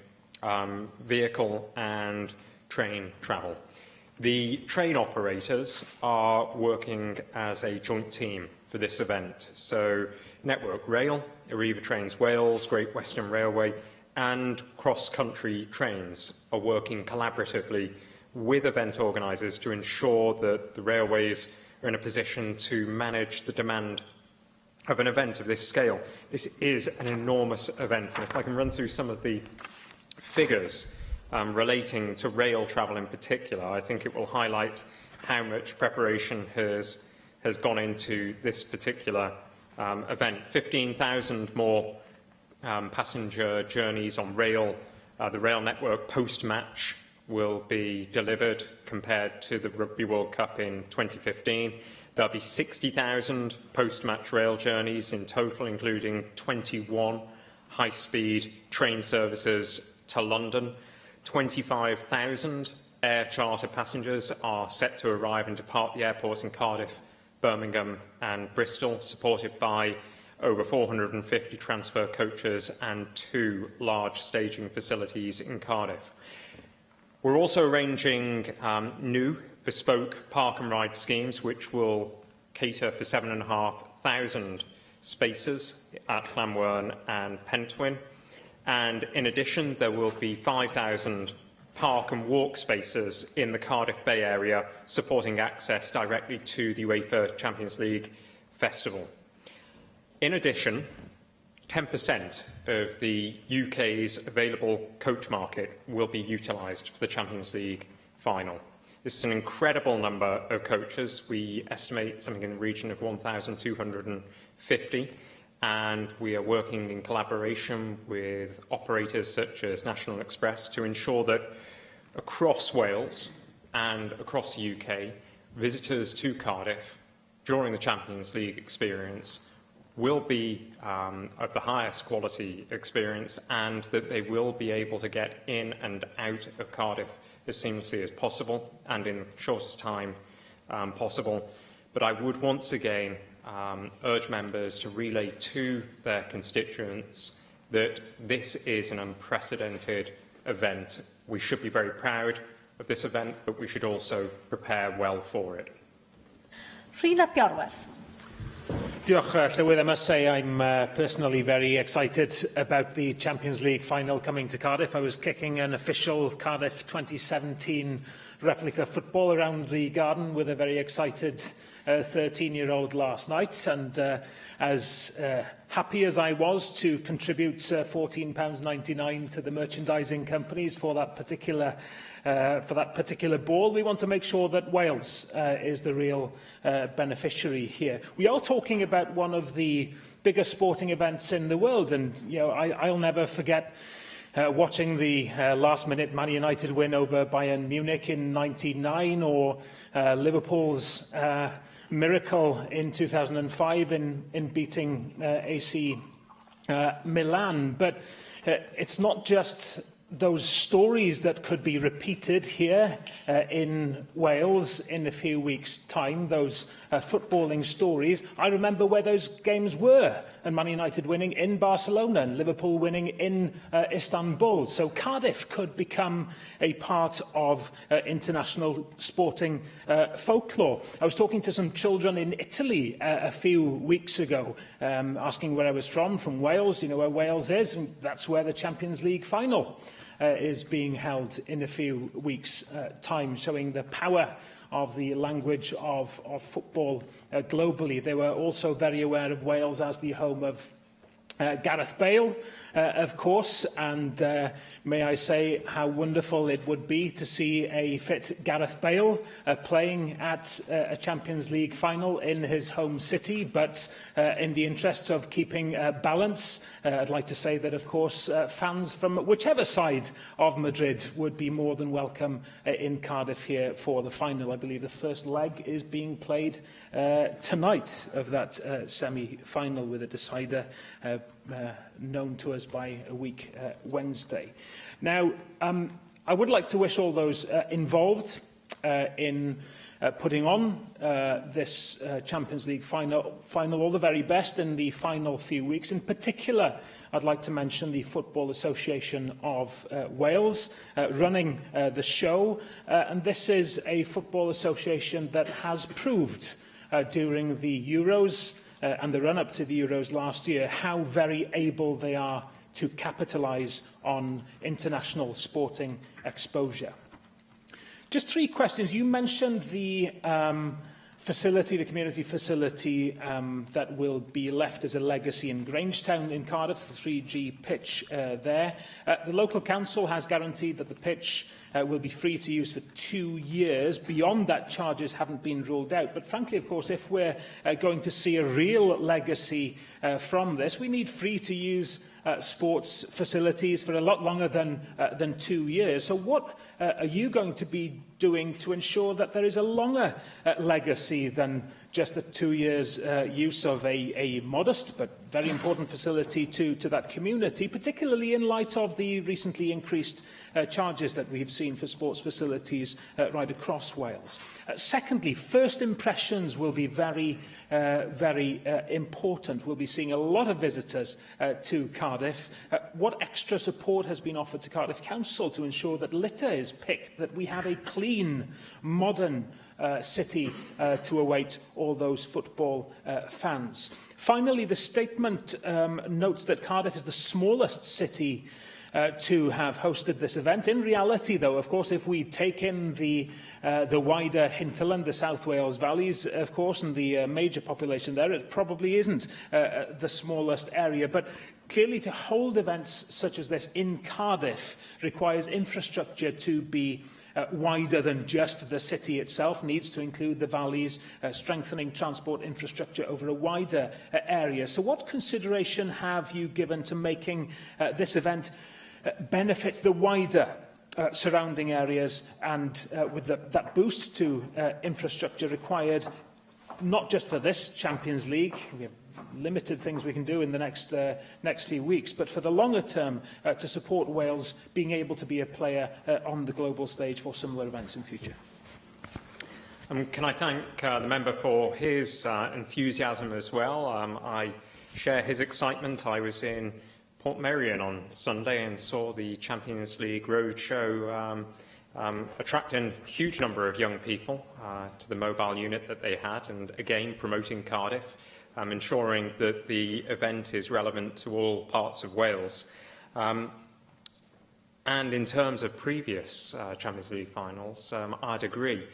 vehicle and train travel. The train operators are working as a joint team for this event. So Network Rail, Arriva Trains Wales, Great Western Railway and cross-country trains are working collaboratively with event organisers to ensure that the railways are in a position to manage the demand of an event of this scale. This is an enormous event, and if I can run through some of the figures relating to rail travel in particular, I think it will highlight how much preparation has gone into this particular event. 15,000 more passenger journeys on rail. The rail network post-match will be delivered compared to the Rugby World Cup in 2015. There'll be 60,000 post-match rail journeys in total, including 21 high-speed train services to London. 25,000 air charter passengers are set to arrive and depart the airports in Cardiff, Birmingham and Bristol, supported by over 450 transfer coaches and 2 large staging facilities in Cardiff. We're also arranging new bespoke park and ride schemes which will cater for 7,500 spaces at Llanwern and Pentwyn. And in addition, there will be 5,000 park and walk spaces in the Cardiff Bay area, supporting access directly to the UEFA Champions League Festival. In addition, 10% of the UK's available coach market will be utilised for the Champions League final. This is an incredible number of coaches. We estimate something in the region of 1,250, and we are working in collaboration with operators such as National Express to ensure that across Wales and across the UK, visitors to Cardiff during the Champions League experience will be of the highest quality experience, and that they will be able to get in and out of Cardiff as seamlessly as possible and in the shortest time possible. But I would once again urge members to relay to their constituents that this is an unprecedented event. We should be very proud of this event, but we should also prepare well for it. Rhyn ap Iorwerth. Diolch, Llywydd. I must say I'm personally very excited about the Champions League final coming to Cardiff. I was kicking an official Cardiff 2017 replica football around the garden with a very excited 13-year-old last night, and as happy as I was to contribute £14.99 to the merchandising companies for that particular ball, we want to make sure that Wales is the real beneficiary here. We are talking about one of the biggest sporting events in the world, and I'll never forget watching the last-minute Man United win over Bayern Munich in '99, or Liverpool's miracle in 2005 in beating AC Milan. But it's not just those stories that could be repeated here in Wales in a few weeks' time, those footballing stories. I remember where those games were, and Man United winning in Barcelona and Liverpool winning in Istanbul. So Cardiff could become a part of international sporting folklore. I was talking to some children in Italy a few weeks ago, asking where I was from Wales. You know where Wales is? And that's where the Champions League final is being held in a few weeks' time, showing the power of the language of football globally. They were also very aware of Wales as the home of Gareth Bale, of course, and may I say how wonderful it would be to see a fit Gareth Bale playing at a Champions League final in his home city. But in the interests of keeping balance, I'd like to say that, of course, fans from whichever side of Madrid would be more than welcome in Cardiff here for the final. I believe the first leg is being played tonight of that semi-final, with a decider known to us by a week Wednesday. Now, I would like to wish all those involved in putting on this Champions League final all the very best in the final few weeks. In particular, I'd like to mention the Football Association of Wales running the show. And this is a football association that has proved during the Euros and the run-up to the Euros last year how very able they are to capitalise on international sporting exposure. Just three questions. You mentioned the facility, the community facility that will be left as a legacy in Grangetown in Cardiff, the 3G pitch there. The local council has guaranteed that the pitch will be free to use for 2 years. Beyond that, charges haven't been ruled out. But frankly, of course, if we're going to see a real legacy from this, we need free-to-use sports facilities for a lot longer than 2 years. So what are you going to be doing to ensure that there is a longer legacy than just the 2 years use of a modest but very important facility to that community, particularly in light of the recently increased charges that we've seen for sports facilities right across Wales? Secondly, first impressions will be very important. We'll be seeing a lot of visitors to Cardiff. What extra support has been offered to Cardiff Council to ensure that litter is picked, that we have a clean, modern city to await all those football fans? Finally, the statement notes that Cardiff is the smallest city to have hosted this event. In reality, though, of course, if we take in the wider hinterland, the South Wales valleys, of course, and the major population there, it probably isn't the smallest area. But clearly, to hold events such as this in Cardiff requires infrastructure to be wider than just the city itself, needs to include the valleys, strengthening transport infrastructure over a wider area. So what consideration have you given to making this event benefit the wider surrounding areas, and with that boost to infrastructure required not just for this Champions League? We have limited things we can do in the next few weeks, but for the longer term, to support Wales being able to be a player on the global stage for similar events in future. Can I thank the member for his enthusiasm as well? I share his excitement. I was in Portmeirion on Sunday and saw the Champions League roadshow attracting a huge number of young people to the mobile unit that they had, and again promoting Cardiff, ensuring that the event is relevant to all parts of Wales. And in terms of previous Champions League finals, I'd agree.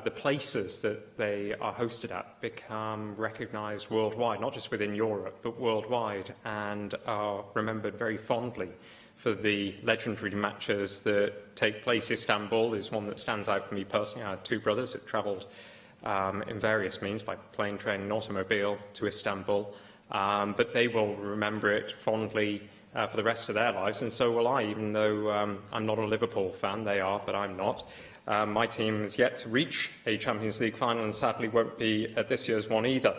The places that they are hosted at become recognised worldwide, not just within Europe, but worldwide, and are remembered very fondly for the legendary matches that take place. Istanbul is one that stands out for me personally. I had two brothers that travelled in various means, by plane, train and automobile, to Istanbul, but they will remember it fondly for the rest of their lives, and so will I, even though I'm not a Liverpool fan. They are, but I'm not. My team has yet to reach a Champions League final and sadly won't be at this year's one either.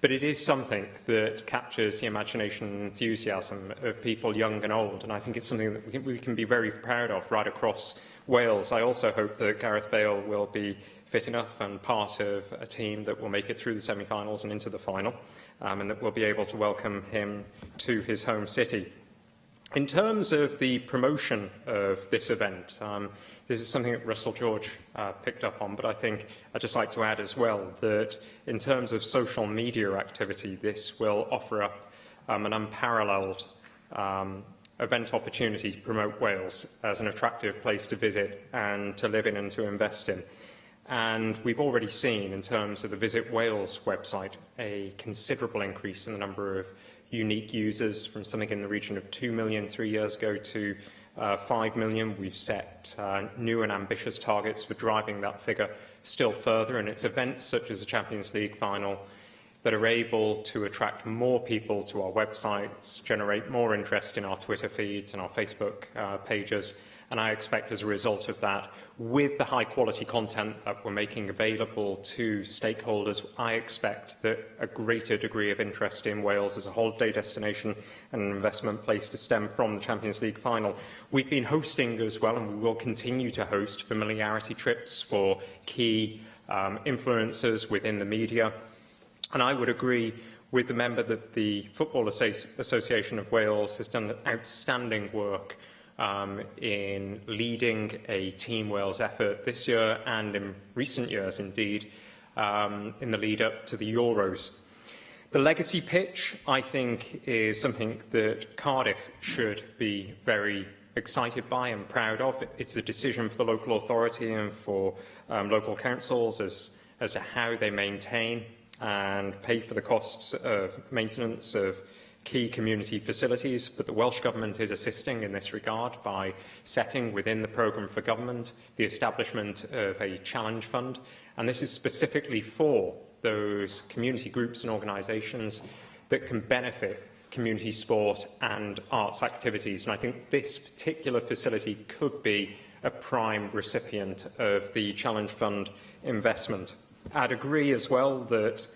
But it is something that captures the imagination and enthusiasm of people young and old, and I think it's something that we can be very proud of right across Wales. I also hope that Gareth Bale will be fit enough and part of a team that will make it through the semi-finals and into the final, and that will be able to welcome him to his home city. In terms of the promotion of this event, this is something that Russell George picked up on, but I think I'd just like to add as well that in terms of social media activity, this will offer up an unparalleled event opportunity to promote Wales as an attractive place to visit and to live in and to invest in. And we've already seen, in terms of the Visit Wales website, a considerable increase in the number of unique users, from something in the region of 2 million 3 years ago to 5 million. We've set new and ambitious targets for driving that figure still further, and it's events such as the Champions League final that are able to attract more people to our websites, generate more interest in our Twitter feeds and our Facebook pages, and I expect as a result of that, with the high-quality content that we're making available to stakeholders, I expect that a greater degree of interest in Wales as a holiday destination and an investment place to stem from the Champions League final. We've been hosting as well, and we will continue to host familiarity trips for key influencers within the media. And I would agree with the member that the Football Association of Wales has done outstanding work in leading a Team Wales effort this year and in recent years, indeed, in the lead-up to the Euros. The legacy pitch, I think, is something that Cardiff should be very excited by and proud of. It's a decision for the local authority and for local councils as to how they maintain and pay for the costs of maintenance of key community facilities, but the Welsh Government is assisting in this regard by setting within the programme for government the establishment of a challenge fund, and this is specifically for those community groups and organisations that can benefit community sport and arts activities, and I think this particular facility could be a prime recipient of the challenge fund investment. I'd agree as well that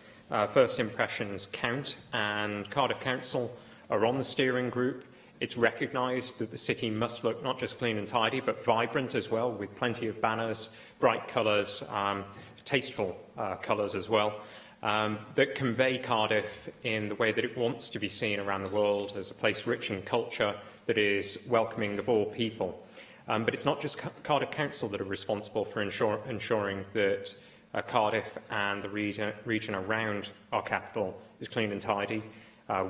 first impressions count, and Cardiff Council are on the steering group. It's recognised that the city must look not just clean and tidy, but vibrant as well, with plenty of banners, bright colours, tasteful colours as well, that convey Cardiff in the way that it wants to be seen around the world as a place rich in culture that is welcoming of all people. But it's not just Cardiff Council that are responsible for ensuring that Cardiff and the region around our capital is clean and tidy.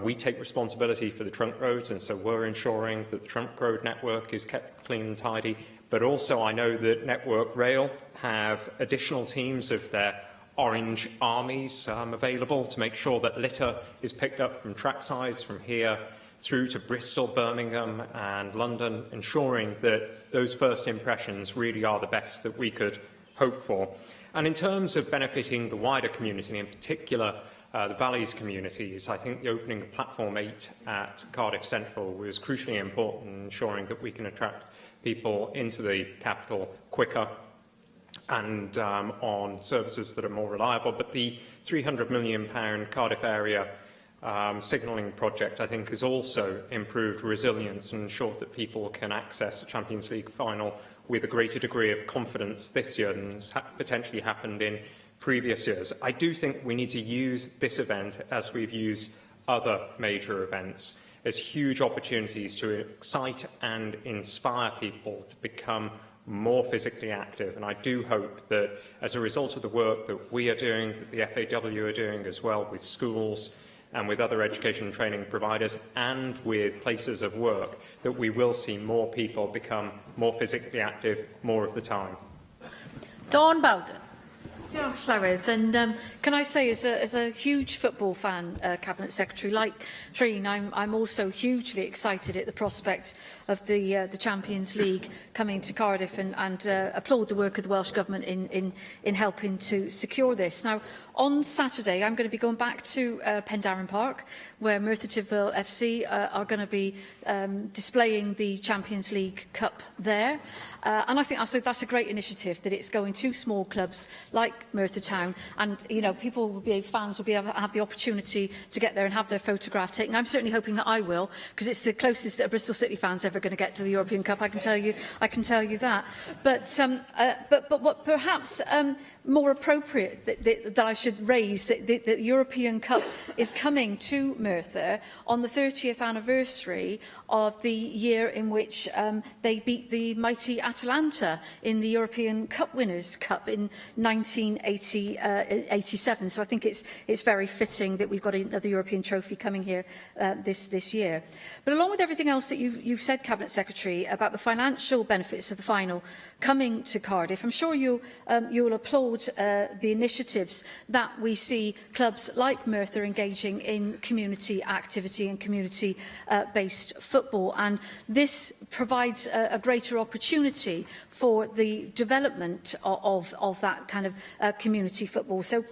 We take responsibility for the trunk roads, and so we're ensuring that the trunk road network is kept clean and tidy. But also I know that Network Rail have additional teams of their orange armies available to make sure that litter is picked up from tracksides, from here through to Bristol, Birmingham and London, ensuring that those first impressions really are the best that we could hope for. And in terms of benefiting the wider community, in particular the Valleys communities, I think the opening of Platform 8 at Cardiff Central was crucially important in ensuring that we can attract people into the capital quicker and on services that are more reliable. But the £300 million Cardiff area signalling project, I think, has also improved resilience and ensured that people can access a Champions League final with a greater degree of confidence this year than has potentially happened in previous years. I do think we need to use this event, as we've used other major events, as huge opportunities to excite and inspire people to become more physically active. And I do hope that as a result of the work that we are doing, that the FAW are doing as well with schools and with other education and training providers and with places of work, that we will see more people become more physically active more of the time. Dawn Bowden. Diolch, Llywydd. And can I say, as a huge football fan, Cabinet Secretary, like Trine, I'm also hugely excited at the prospect of the Champions League coming to Cardiff, and applaud the work of the Welsh Government in helping to secure this. Now, on Saturday, I'm going to be going back to Pendarren Park, where Merthyr Tydfil FC are going to be displaying the Champions League Cup there. And I think that's a great initiative, that it's going to small clubs like Merthyr Town, and people will be, fans will be able to have the opportunity to get there and have their photograph taken. I'm certainly hoping that I will, because it's the closest that a Bristol City fan's ever going to get to the European Cup. I can tell you that. But what perhaps more appropriate that I should raise, that the European Cup is coming to Merthyr on the 30th anniversary of the year in which they beat the mighty Atalanta in the European Cup Winners' Cup in 1987. So I think it's very fitting that we've got another European trophy coming here this year. But along with everything else that you've said, Cabinet Secretary, about the financial benefits of the final coming to Cardiff, I'm sure you'll applaud the initiatives that we see clubs like Merthyr engaging in community activity and community-based football. And this provides a greater opportunity for the development of that kind of community football. So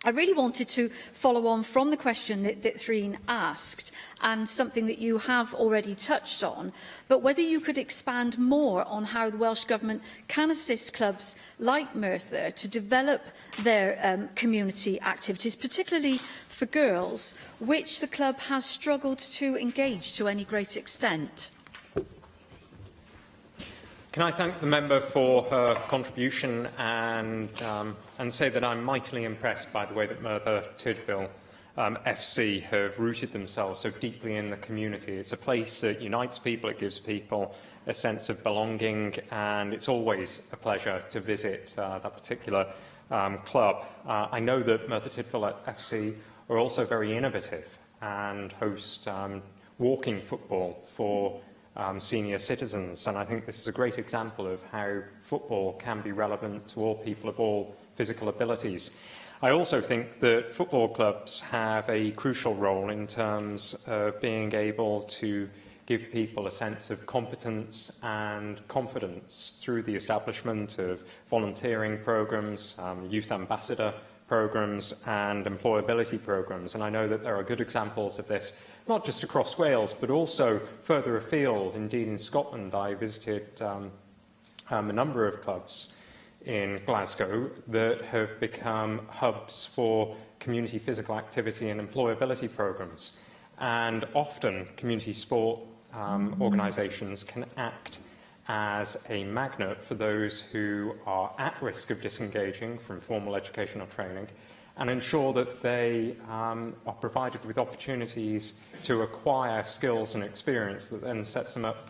I really wanted to follow on from the question that Threen asked, and something that you have already touched on, but whether you could expand more on how the Welsh Government can assist clubs like Merthyr to develop their community activities, particularly for girls, which the club has struggled to engage to any great extent. Can I thank the member for her contribution and say that I'm mightily impressed by the way that Merthyr Tydfil FC have rooted themselves so deeply in the community. It's a place that unites people, it gives people a sense of belonging, and it's always a pleasure to visit that particular club. I know that Merthyr Tydfil FC are also very innovative and host walking football for senior citizens, and I think this is a great example of how football can be relevant to all people of all physical abilities. I also think that football clubs have a crucial role in terms of being able to give people a sense of competence and confidence through the establishment of volunteering programmes, youth ambassador programmes and employability programmes. And I know that there are good examples of this, not just across Wales, but also further afield. Indeed, in Scotland, I visited a number of clubs in Glasgow that have become hubs for community physical activity and employability programmes. And often, community sport organisations can act as a magnet for those who are at risk of disengaging from formal educational training, and ensure that they are provided with opportunities to acquire skills and experience that then sets them up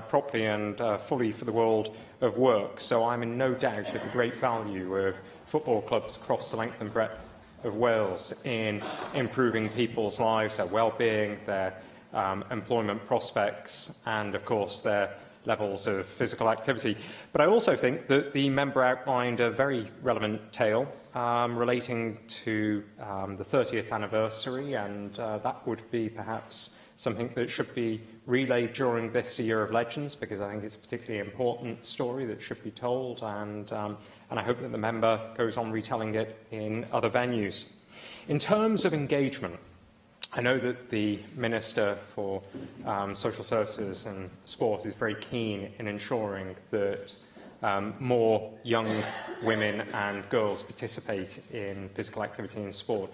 properly and fully for the world of work. So I'm in no doubt of the great value of football clubs across the length and breadth of Wales in improving people's lives, their well-being, their employment prospects, and of course their levels of physical activity. But I also think that the member outlined a very relevant tale relating to the 30th anniversary, and that would be perhaps something that should be relayed during this Year of Legends, because I think it's a particularly important story that should be told, and I hope that the member goes on retelling it in other venues. In terms of engagement, I know that the Minister for Social Services and Sport is very keen in ensuring that more young women and girls participate in physical activity and sport.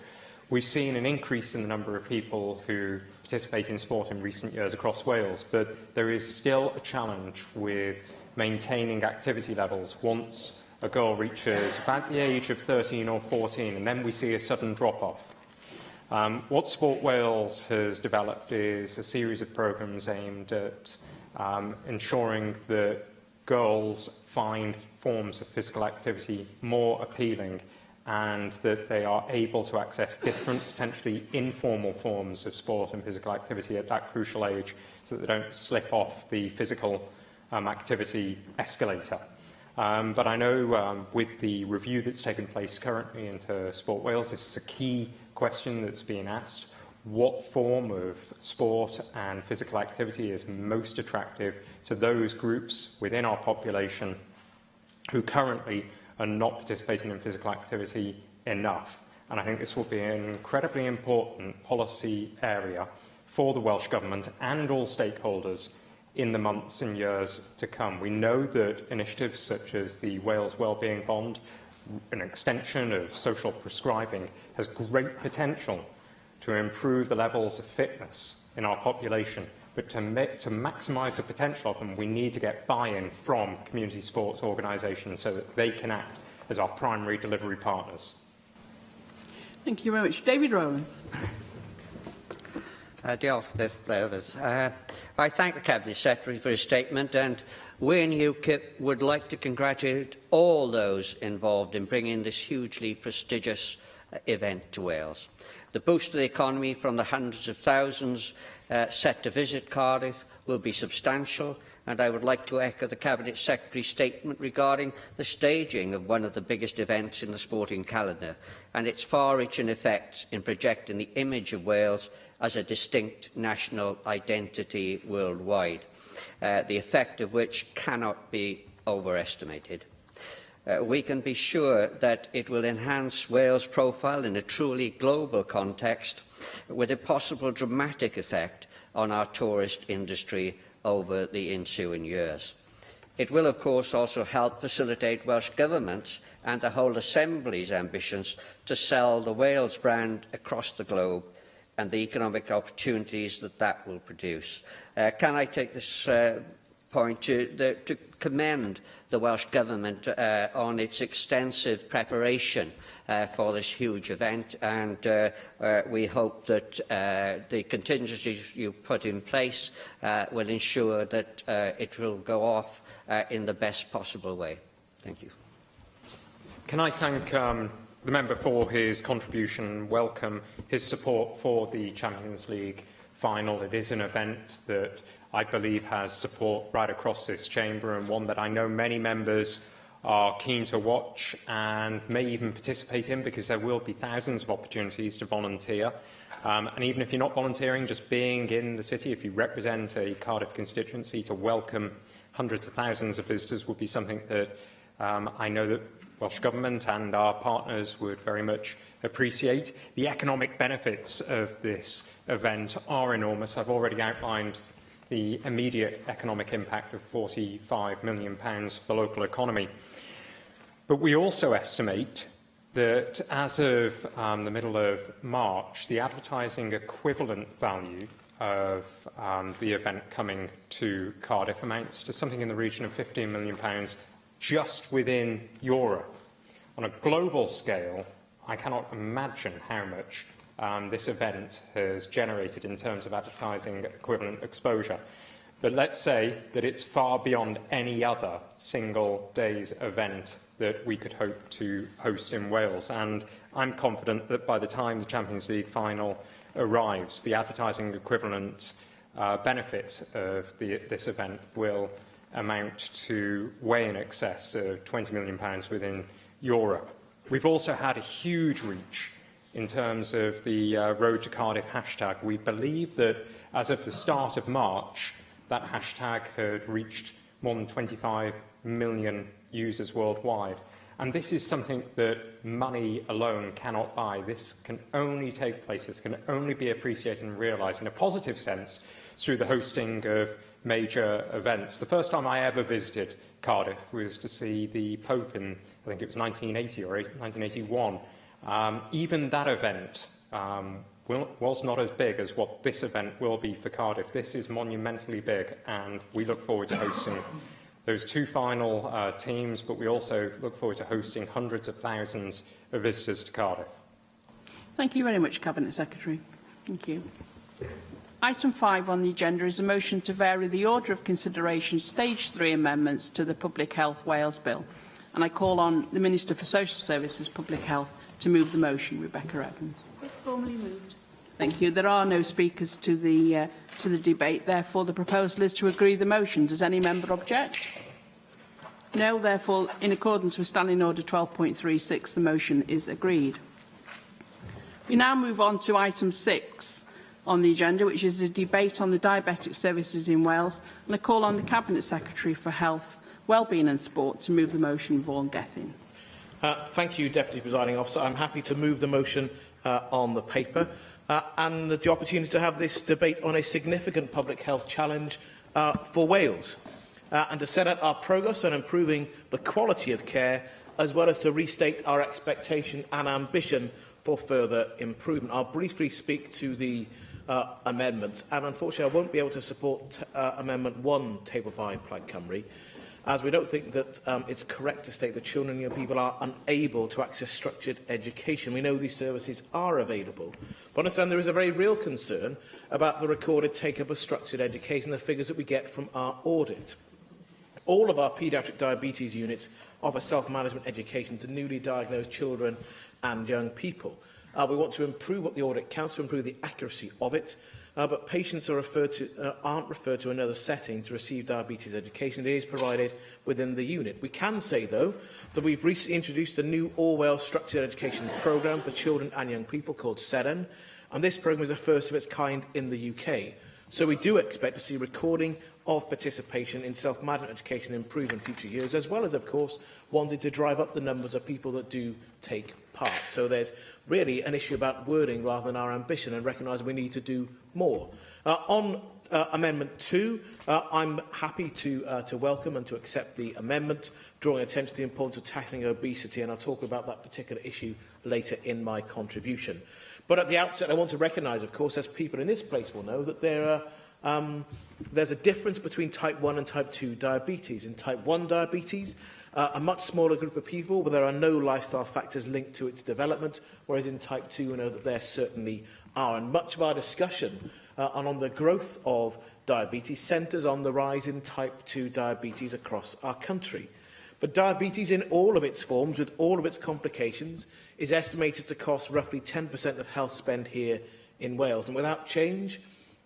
We've seen an increase in the number of people who participate in sport in recent years across Wales, but there is still a challenge with maintaining activity levels once a girl reaches about the age of 13 or 14, and then we see a sudden drop-off. What Sport Wales has developed is a series of programmes aimed at ensuring that girls find forms of physical activity more appealing and that they are able to access different, potentially informal forms of sport and physical activity at that crucial age so that they don't slip off the physical activity escalator. But I know with the review that's taken place currently into Sport Wales, this is a key question that's being asked. What form of sport and physical activity is most attractive to those groups within our population who currently are not participating in physical activity enough? And I think this will be an incredibly important policy area for the Welsh Government and all stakeholders in the months and years to come. We know that initiatives such as the Wales Wellbeing Bond, an extension of social prescribing, has great potential to improve the levels of fitness in our population. But to maximise the potential of them, we need to get buy-in from community sports organisations so that they can act as our primary delivery partners. Thank you very much. David Rowlands. I thank the Cabinet Secretary for his statement, and we in UKIP would like to congratulate all those involved in bringing this hugely prestigious event to Wales. The boost to the economy from the hundreds of thousands set to visit Cardiff will be substantial, and I would like to echo the Cabinet Secretary's statement regarding the staging of one of the biggest events in the sporting calendar and its far-reaching effects in projecting the image of Wales as a distinct national identity worldwide, the effect of which cannot be overestimated. We can be sure that it will enhance Wales' profile in a truly global context, with a possible dramatic effect on our tourist industry over the ensuing years. It will, of course, also help facilitate Welsh Government's and the whole Assembly's ambitions to sell the Wales brand across the globe and the economic opportunities that that will produce. Can I take this point to commend the Welsh Government on its extensive preparation for this huge event, and we hope that the contingencies you put in place will ensure that it will go off in the best possible way. Thank you. Can I thank the member for his contribution, welcome his support for the Champions League final. It is an event that I believe has support right across this chamber, and one that I know many members are keen to watch and may even participate in, because there will be thousands of opportunities to volunteer. And even if you're not volunteering, just being in the city, if you represent a Cardiff constituency, to welcome hundreds of thousands of visitors would be something that I know that Welsh Government and our partners would very much appreciate. The economic benefits of this event are enormous. I've already outlined the immediate economic impact of £45 million for the local economy. But we also estimate that as of the middle of March, the advertising equivalent value of the event coming to Cardiff amounts to something in the region of £15 million just within Europe. On a global scale, I cannot imagine how much this event has generated in terms of advertising equivalent exposure. But let's say that it's far beyond any other single day's event that we could hope to host in Wales. And I'm confident that by the time the Champions League final arrives, the advertising equivalent benefit of this event will amount to way in excess of £20 million within Europe. We've also had a huge reach in terms of the Road to Cardiff hashtag. We believe that as of the start of March, that hashtag had reached more than 25 million users worldwide. And this is something that money alone cannot buy. This can only take place, this can only be appreciated and realised in a positive sense through the hosting of major events. The first time I ever visited Cardiff was to see the Pope in, I think it was 1980 or 1981. Even that event was not as big as what this event will be for Cardiff. This is monumentally big, and we look forward to hosting those two final teams, but we also look forward to hosting hundreds of thousands of visitors to Cardiff. Thank you very much, Cabinet Secretary. Thank you. Item 5 on the agenda is a motion to vary the order of consideration Stage 3 amendments to the Public Health Wales Bill. And I call on the Minister for Social Services, Public Health, to move the motion. Rebecca Evans. It's formally moved. Thank you. There are no speakers to the debate. Therefore, the proposal is to agree the motion. Does any member object? No. Therefore, in accordance with Standing Order 12.36, the motion is agreed. We now move on to item 6 on the agenda, which is a debate on the diabetic services in Wales, and I call on the Cabinet Secretary for Health, Wellbeing and Sport to move the motion. Vaughan Gethin. Thank you, Deputy Presiding Officer. I'm happy to move the motion on the paper and the opportunity to have this debate on a significant public health challenge for Wales and to set out our progress on improving the quality of care, as well as to restate our expectation and ambition for further improvement. I'll briefly speak to the amendments, and unfortunately I won't be able to support Amendment 1 tabled by Plaid Cymru, as we don't think that it's correct to state that children and young people are unable to access structured education. We know these services are available, but understand there is a very real concern about the recorded take-up of structured education, the figures that we get from our audit. All of our paediatric diabetes units offer self-management education to newly diagnosed children and young people. We want to improve what the audit counts, to improve the accuracy of it, but patients are aren't referred to another setting to receive diabetes education. It is provided within the unit. We can say, though, that we've recently introduced a new all-Wales structured education programme for children and young people called SEDEN, and this programme is a first of its kind in the UK. So we do expect to see recording of participation in self-management education improve in future years, as well as, of course, wanting to drive up the numbers of people that do take part. So there's really an issue about wording rather than our ambition, and recognise we need to do more. On Amendment 2, I'm happy to welcome and to accept the amendment, drawing attention to the importance of tackling obesity, and I'll talk about that particular issue later in my contribution. But at the outset, I want to recognise, of course, as people in this place will know, that there's a difference between type 1 and type 2 diabetes. In type 1 diabetes, a much smaller group of people, where there are no lifestyle factors linked to its development, whereas in type 2 we know that there certainly are. And much of our discussion on the growth of diabetes centres on the rise in type 2 diabetes across our country. But diabetes in all of its forms, with all of its complications, is estimated to cost roughly 10% of health spend here in Wales. And without change,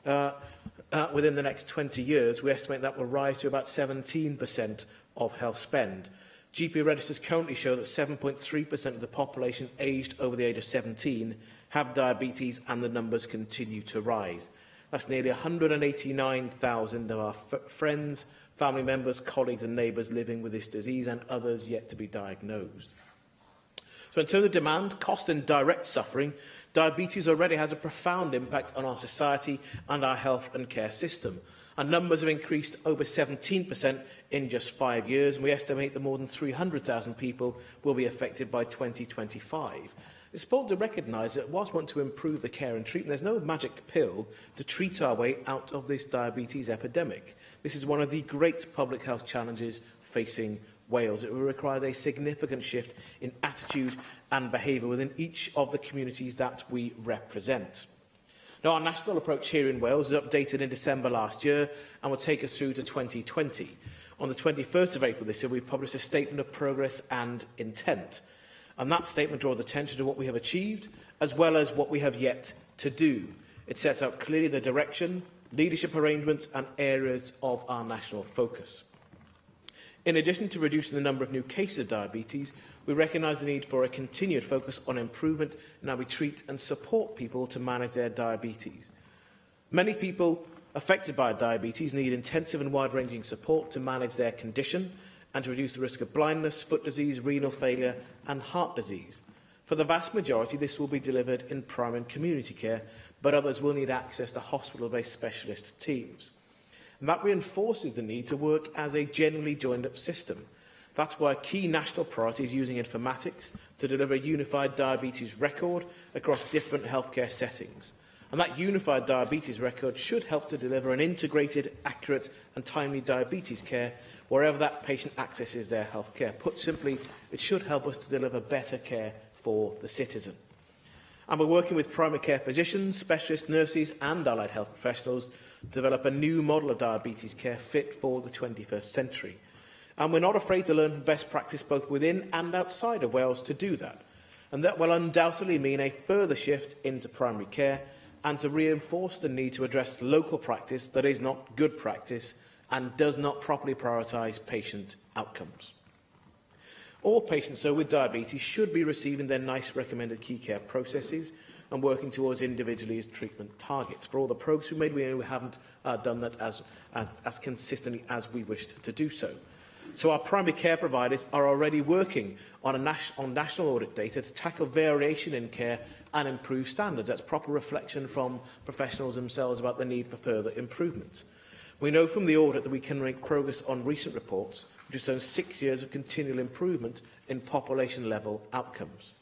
within the next 20 years, we estimate that will rise to about 17% of health spend. GP registers currently show that 7.3% of the population aged over the age of 17 have diabetes, and the numbers continue to rise. That's nearly 189,000 of our friends, family members, colleagues and neighbours living with this disease, and others yet to be diagnosed. So in terms of demand, cost and direct suffering, diabetes already has a profound impact on our society and our health and care system. Our numbers have increased over 17% in just 5 years, and we estimate that more than 300,000 people will be affected by 2025. It's important to recognise that whilst we want to improve the care and treatment, there's no magic pill to treat our way out of this diabetes epidemic. This is one of the great public health challenges facing Wales. It will require a significant shift in attitude and behaviour within each of the communities that we represent. Now, our national approach here in Wales is updated in December last year and will take us through to 2020. On the 21st of April this year, we published a statement of progress and intent. And that statement draws attention to what we have achieved, as well as what we have yet to do. It sets out clearly the direction, leadership arrangements and areas of our national focus. In addition to reducing the number of new cases of diabetes, We recognise the need for a continued focus on improvement in how we treat and support people to manage their diabetes. Many people affected by diabetes need intensive and wide-ranging support to manage their condition and to reduce the risk of blindness, foot disease, renal failure and heart disease. For the vast majority, this will be delivered in primary and community care, but others will need access to hospital-based specialist teams. And that reinforces the need to work as a generally joined-up system. That's why a key national priority is using informatics to deliver a unified diabetes record across different healthcare settings. And that unified diabetes record should help to deliver an integrated, accurate and timely diabetes care wherever that patient accesses their healthcare. Put simply, it should help us to deliver better care for the citizen. And we're working with primary care physicians, specialist nurses and allied health professionals to develop a new model of diabetes care fit for the 21st century. And we're not afraid to learn from best practice both within and outside of Wales to do that. And that will undoubtedly mean a further shift into primary care and to reinforce the need to address local practice that is not good practice and does not properly prioritise patient outcomes. All patients, though, with diabetes should be receiving their NICE recommended key care processes and working towards individualized treatment targets. For all the progress we made, we know we haven't done that as consistently as we wished to do so. So our primary care providers are already working on national audit data to tackle variation in care and improve standards. That's proper reflection from professionals themselves about the need for further improvement. We know from the audit that we can make progress on recent reports, which have shown 6 years of continual improvement in population-level outcomes.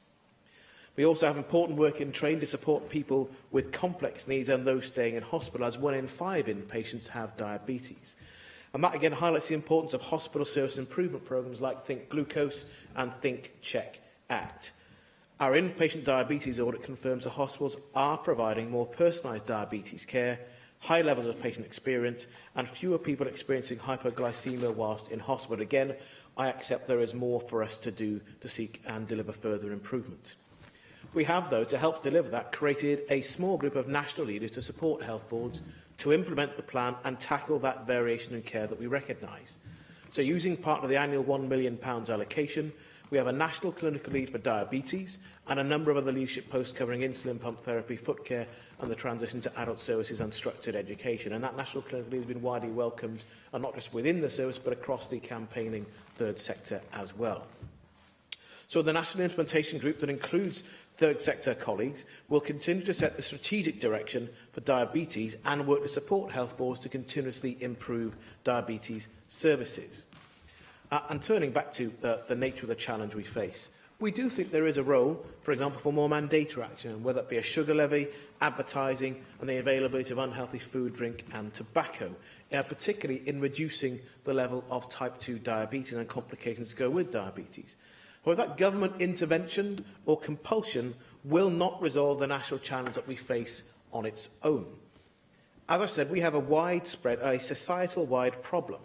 We also have important work in training to support people with complex needs and those staying in hospital, as 1 in 5 inpatients have diabetes. And that again highlights the importance of hospital service improvement programmes like Think Glucose and Think Check Act. Our inpatient diabetes audit confirms the hospitals are providing more personalised diabetes care, high levels of patient experience and fewer people experiencing hypoglycemia whilst in hospital. Again, I accept there is more for us to do to seek and deliver further improvement. We have, though, to help deliver that, created a small group of national leaders to support health boards to implement the plan and tackle that variation in care that we recognise. So using part of the annual £1 million allocation, we have a national clinical lead for diabetes and a number of other leadership posts covering insulin pump therapy, foot care and the transition to adult services and structured education. And that national clinical lead has been widely welcomed, and not just within the service, but across the campaigning third sector as well. So the National Implementation Group that includes third sector colleagues will continue to set the strategic direction for diabetes and work to support health boards to continuously improve diabetes services. And turning back to the nature of the challenge we face, we do think there is a role, for example, for more mandatory action, whether it be a sugar levy, advertising and the availability of unhealthy food, drink and tobacco, particularly in reducing the level of type 2 diabetes and complications that go with diabetes. However, that government intervention or compulsion will not resolve the national challenge that we face on its own. As I said, we have a societal-wide problem.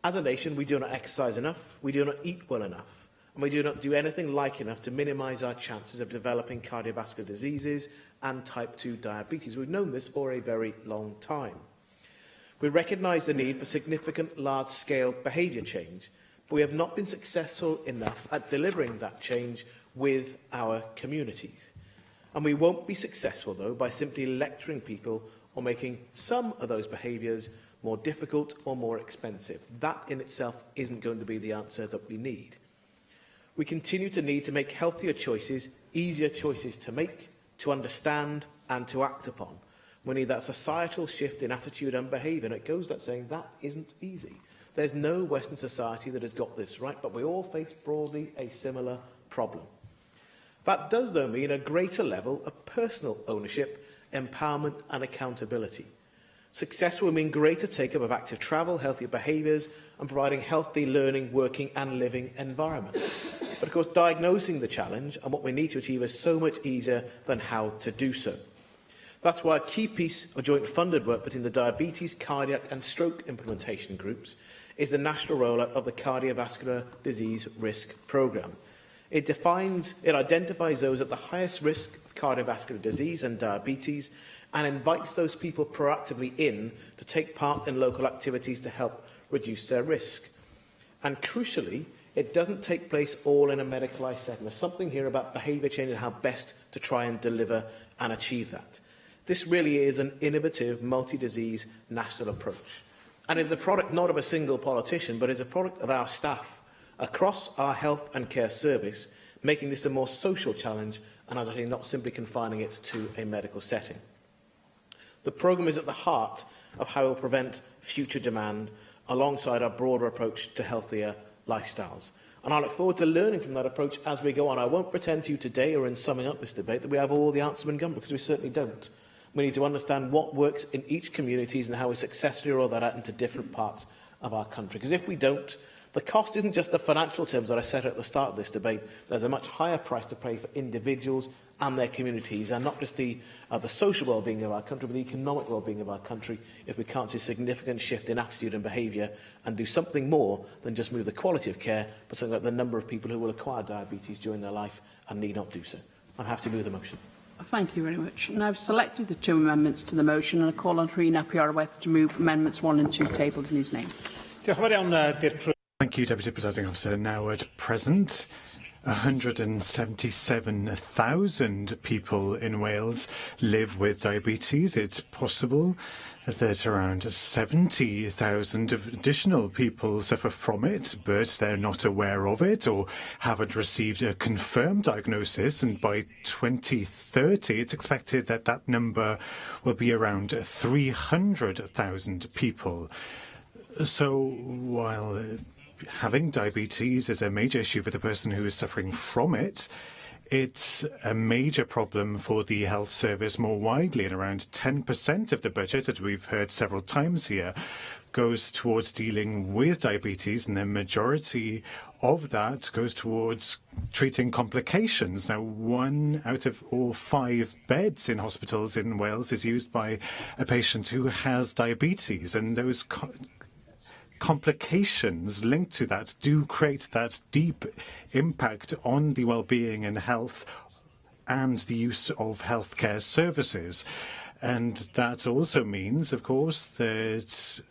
As a nation, we do not exercise enough, we do not eat well enough, and we do not do anything like enough to minimise our chances of developing cardiovascular diseases and type 2 diabetes. We've known this for a very long time. We recognise the need for significant large-scale behaviour change, but we have not been successful enough at delivering that change with our communities. And we won't be successful, though, by simply lecturing people or making some of those behaviours more difficult or more expensive. That in itself isn't going to be the answer that we need. We continue to need to make healthier choices, easier choices to make, to understand and to act upon. We need that societal shift in attitude and behaviour, and it goes without saying that isn't easy. There's no Western society that has got this right, but we all face broadly a similar problem. That does, though, mean a greater level of personal ownership, empowerment and accountability. Success will mean greater take-up of active travel, healthier behaviours and providing healthy learning, working and living environments. But of course, diagnosing the challenge and what we need to achieve is so much easier than how to do so. That's why a key piece of joint funded work between the diabetes, cardiac and stroke implementation groups is the national rollout of the Cardiovascular Disease Risk Programme. It identifies those at the highest risk of cardiovascular disease and diabetes and invites those people proactively in to take part in local activities to help reduce their risk. And crucially, It doesn't take place all in a medicalised setting. There's something here about behaviour change and how best to try and deliver and achieve that. This really is an innovative, multi-disease national approach. And is a product not of a single politician, but is a product of our staff across our health and care service, making this a more social challenge and, as I say, not simply confining it to a medical setting. The programme is at the heart of how we will prevent future demand alongside our broader approach to healthier lifestyles. And I look forward to learning from that approach as we go on. I won't pretend to you today or in summing up this debate that we have all the answers in gun, because we certainly don't. We need to understand what works in each community and how we successfully roll that out into different parts of our country. Because if we don't, the cost isn't just the financial terms that I set at the start of this debate. There's a much higher price to pay for individuals and their communities, and not just the social well-being of our country, but the economic well-being of our country, if we can't see a significant shift in attitude and behaviour and do something more than just move the quality of care, but something like the number of people who will acquire diabetes during their life and need not do so. I'm happy to move the motion. Thank you very much. Now I've selected the two amendments to the motion and I call on Rhys ap Iorwerth to move amendments 1 and 2 tabled in his name. Thank you, Deputy Presiding Officer. Now at present, 177,000 people in Wales live with diabetes. It's possible that around 70,000 additional people suffer from it, but they're not aware of it or haven't received a confirmed diagnosis. And by 2030, it's expected that that number will be around 300,000 people. So while having diabetes is a major issue for the person who is suffering from it, it's a major problem for the health service more widely, and around 10% of the budget, as we've heard several times here, goes towards dealing with diabetes, and the majority of that goes towards treating complications. Now, 1 out of all 5 beds in hospitals in Wales is used by a patient who has diabetes, and those complications linked to that do create that deep impact on the well-being and health and the use of healthcare services. And that also means, of course, that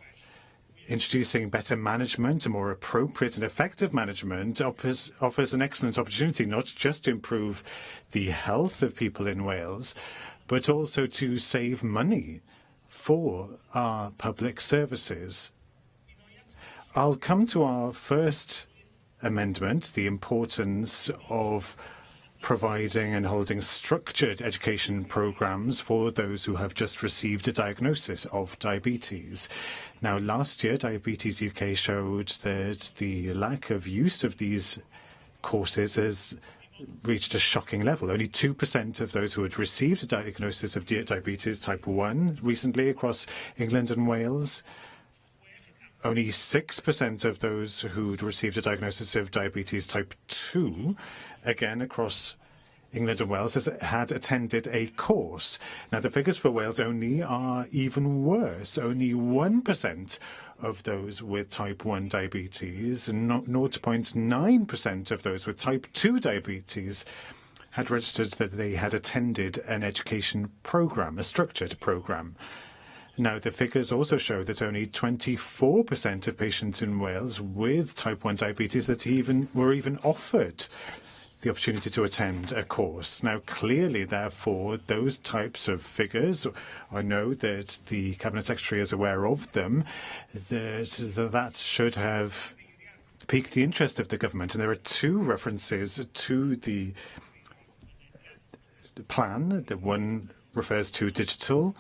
introducing better management, a more appropriate and effective management, offers an excellent opportunity not just to improve the health of people in Wales, but also to save money for our public services. I'll come to our first amendment, the importance of providing and holding structured education programmes for those who have just received a diagnosis of diabetes. Now, last year, Diabetes UK showed that the lack of use of these courses has reached a shocking level. Only 2% of those who had received a diagnosis of diabetes type 1 recently across England and Wales. Only 6% of those who'd received a diagnosis of diabetes type 2, again across England and Wales, had attended a course. Now, the figures for Wales only are even worse. Only 1% of those with type 1 diabetes and 0.9% of those with type 2 diabetes had registered that they had attended an education programme, a structured programme. Now, the figures also show that only 24% of patients in Wales with type 1 diabetes were even offered the opportunity to attend a course. Now, clearly, therefore, those types of figures, I know that the Cabinet Secretary is aware of them, that should have piqued the interest of the government. And there are 2 references to the plan. The one refers to digital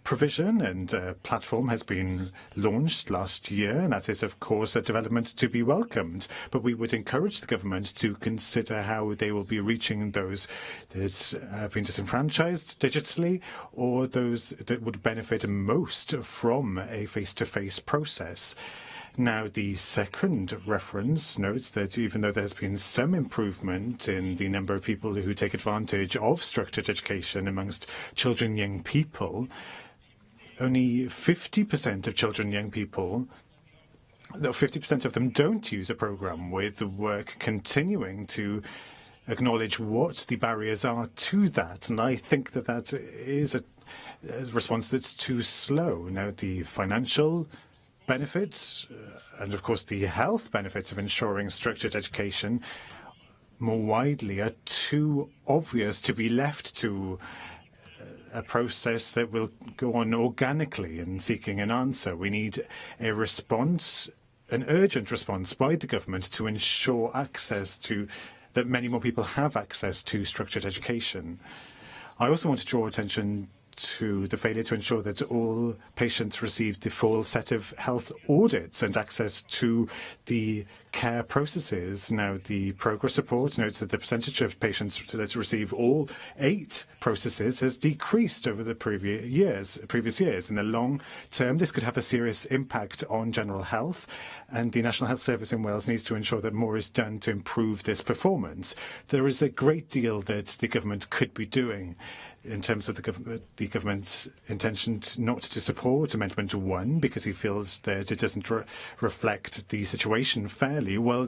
provision, and a platform has been launched last year, and that is, of course, a development to be welcomed. But we would encourage the government to consider how they will be reaching those that have been disenfranchised digitally, or those that would benefit most from a face-to-face process. Now, the second reference notes that even though there's been some improvement in the number of people who take advantage of structured education amongst children and young people, only 50% of children and young people, 50% of them don't use a programme, with the work continuing to acknowledge what the barriers are to that. And I think that that is a response that's too slow. Now, the financial benefits and, of course, the health benefits of ensuring structured education more widely are too obvious to be left to a process that will go on organically in seeking an answer. We need a response, an urgent response by the government to ensure access to, that many more people have access to structured education. I also want to draw attention to the failure to ensure that all patients receive the full set of health audits and access to the care processes. Now, the progress report notes that the percentage of patients that receive all 8 processes has decreased over the previous years. In the long term, this could have a serious impact on general health, and the National Health Service in Wales needs to ensure that more is done to improve this performance. There is a great deal that the government could be doing in terms of the government's intention not to support Amendment 1 because he feels that it doesn't reflect the situation fairly. Well,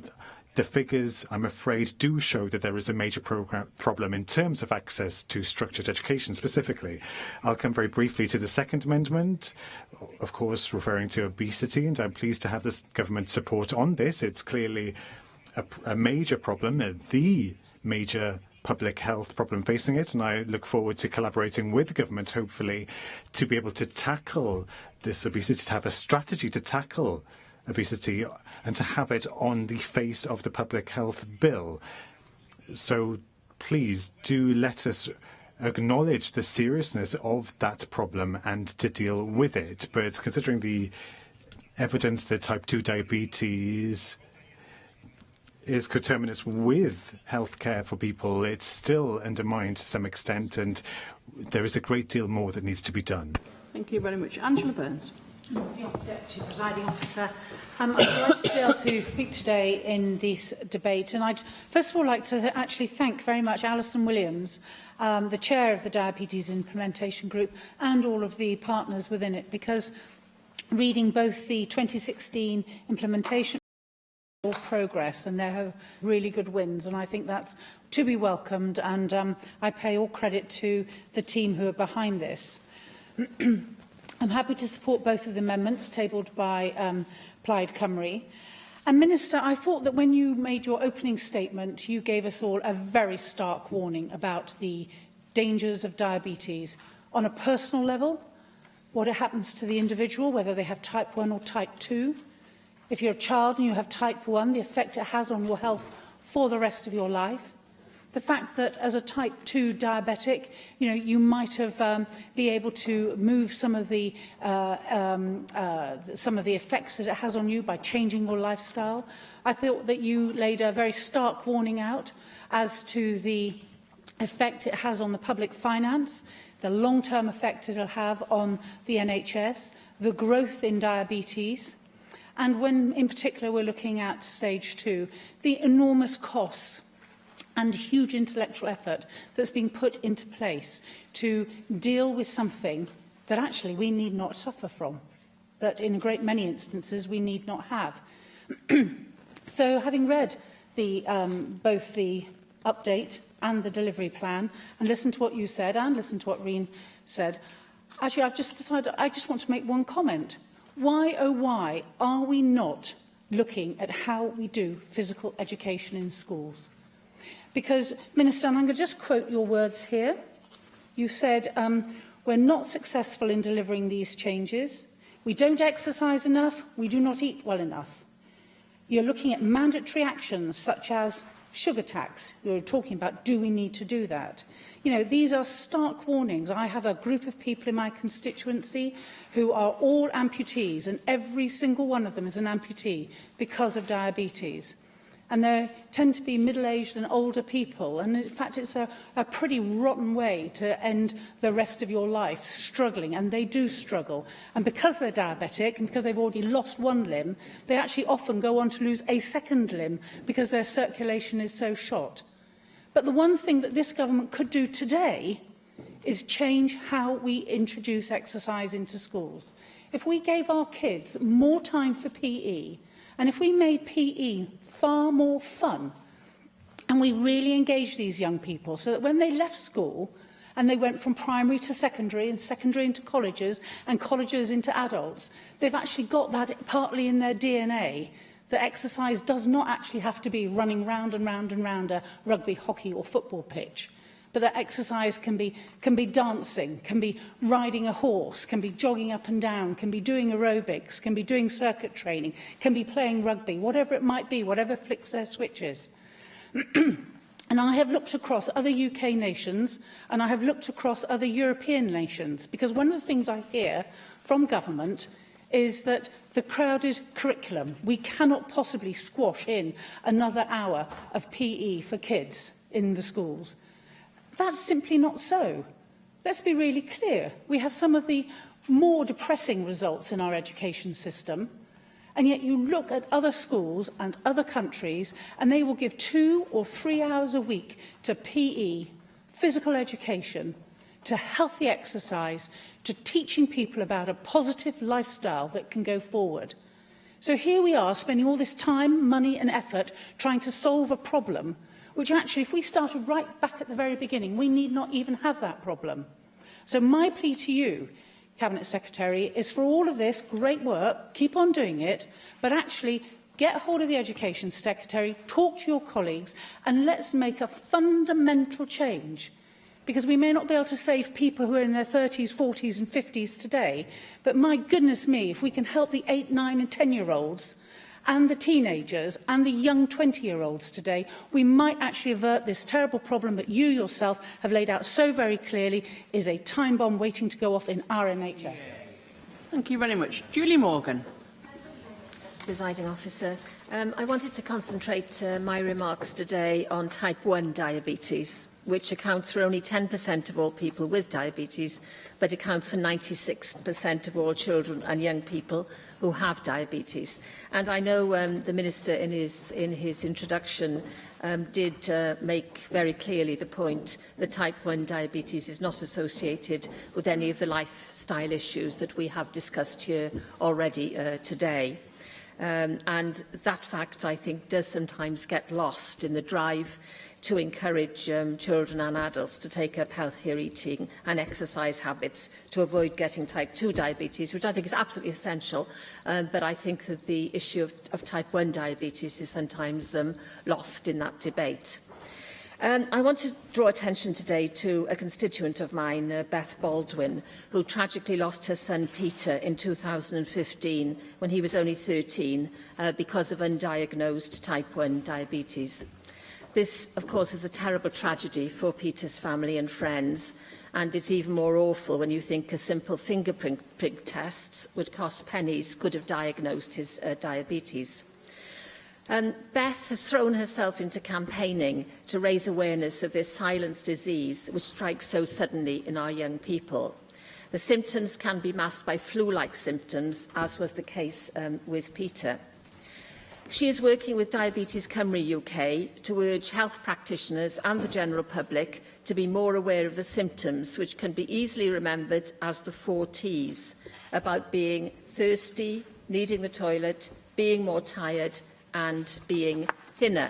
the figures, I'm afraid, do show that there is a major problem in terms of access to structured education specifically. I'll come very briefly to the second amendment, of course referring to obesity, and I'm pleased to have this government support on this. It's clearly a major problem, the major public health problem facing it, and I look forward to collaborating with the government, hopefully, to be able to tackle this obesity, to have a strategy to tackle obesity and to have it on the face of the public health bill. So please do let us acknowledge the seriousness of that problem and to deal with it. But considering the evidence that type 2 diabetes is coterminous with healthcare for people, it's still undermined to some extent, and there is a great deal more that needs to be done. Thank you very much. Angela Burns. Deputy Presiding Officer. I'm delighted to be able to speak today in this debate, and I'd first of all like to actually thank very much Alison Williams, the chair of the Diabetes Implementation Group, and all of the partners within it, because reading both the 2016 implementation progress, and there are really good wins, and I think that's to be welcomed, and I pay all credit to the team who are behind this. I'm happy to support both of the amendments tabled by Plaid Cymru. And Minister, I thought that when you made your opening statement, you gave us all a very stark warning about the dangers of diabetes on a personal level, what happens to the individual, whether they have type 1 or type 2. If you're a child and you have type 1, the effect it has on your health for the rest of your life. The fact that as a type 2 diabetic, you might have be able to move some of the effects that it has on you by changing your lifestyle. I thought that you laid a very stark warning out as to the effect it has on the public finance, the long-term effect it will have on the NHS, the growth in diabetes, and when, in particular, we're looking at stage 2, the enormous costs and huge intellectual effort that's being put into place to deal with something that actually we need not suffer from, that in a great many instances we need not have. So, having read both the update and the delivery plan, and listened to what you said and listened to what Reen said, actually I've just decided I just want to make one comment. Why, oh why, are we not looking at how we do physical education in schools? Because, Minister, and I'm going to just quote your words here. You said, we're not successful in delivering these changes. We don't exercise enough. We do not eat well enough. You're looking at mandatory actions such as sugar tax. You're talking about, do we need to do that? These are stark warnings. I have a group of people in my constituency who are all amputees, and every single one of them is an amputee because of diabetes. And they tend to be middle-aged and older people. And in fact, it's a pretty rotten way to end the rest of your life struggling. And they do struggle. And because they're diabetic and because they've already lost one limb, they actually often go on to lose a second limb because their circulation is so shot. But the one thing that this government could do today is change how we introduce exercise into schools. If we gave our kids more time for PE, and if we made PE far more fun, and we really engaged these young people so that when they left school And they went from primary to secondary and secondary into colleges and colleges into adults. They've actually got that partly in their DNA, that exercise does not actually have to be running round and round and round a rugby, hockey or football pitch. But that exercise can be dancing, can be riding a horse, can be jogging up and down, can be doing aerobics, can be doing circuit training, can be playing rugby, whatever it might be, whatever flicks their switches. And I have looked across other UK nations and I have looked across other European nations, because one of the things I hear from government is that the crowded curriculum, we cannot possibly squash in another hour of PE for kids in the schools. That's simply not so. Let's be really clear. We have some of the more depressing results in our education system, and yet you look at other schools and other countries, and they will give 2 or 3 hours a week to PE, physical education, to healthy exercise, to teaching people about a positive lifestyle that can go forward. So here we are spending all this time, money and effort trying to solve a problem which actually, if we started right back at the very beginning, we need not even have that problem. So my plea to you, Cabinet Secretary, is for all of this great work, keep on doing it, but actually get hold of the Education Secretary, talk to your colleagues, and let's make a fundamental change. Because we may not be able to save people who are in their 30s, 40s and 50s today, but my goodness me, if we can help the 8, 9 and 10-year-olds and the teenagers and the young 20-year-olds today, we might actually avert this terrible problem that you yourself have laid out so very clearly is a time bomb waiting to go off in our NHS. Thank you very much. Julie Morgan. Presiding Officer, I wanted to concentrate my remarks today on type 1 diabetes, which accounts for only 10% of all people with diabetes, but accounts for 96% of all children and young people who have diabetes. And I know the Minister in his introduction did make very clearly the point that type 1 diabetes is not associated with any of the lifestyle issues that we have discussed here already today. And that fact, I think, does sometimes get lost in the drive to encourage children and adults to take up healthier eating and exercise habits to avoid getting type 2 diabetes, which I think is absolutely essential. But I think that the issue of type 1 diabetes is sometimes lost in that debate. I want to draw attention today to a constituent of mine, Beth Baldwin, who tragically lost her son Peter in 2015 when he was only 13 because of undiagnosed type 1 diabetes. This, of course, is a terrible tragedy for Peter's family and friends, and it's even more awful when you think a simple fingerprint prick test, which cost pennies, could have diagnosed his diabetes. Beth has thrown herself into campaigning to raise awareness of this silent disease which strikes so suddenly in our young people. The symptoms can be masked by flu-like symptoms, as was the case with Peter. She is working with Diabetes Cymru UK to urge health practitioners and the general public to be more aware of the symptoms, which can be easily remembered as the 4 Ts, about being thirsty, needing the toilet, being more tired, and being thinner.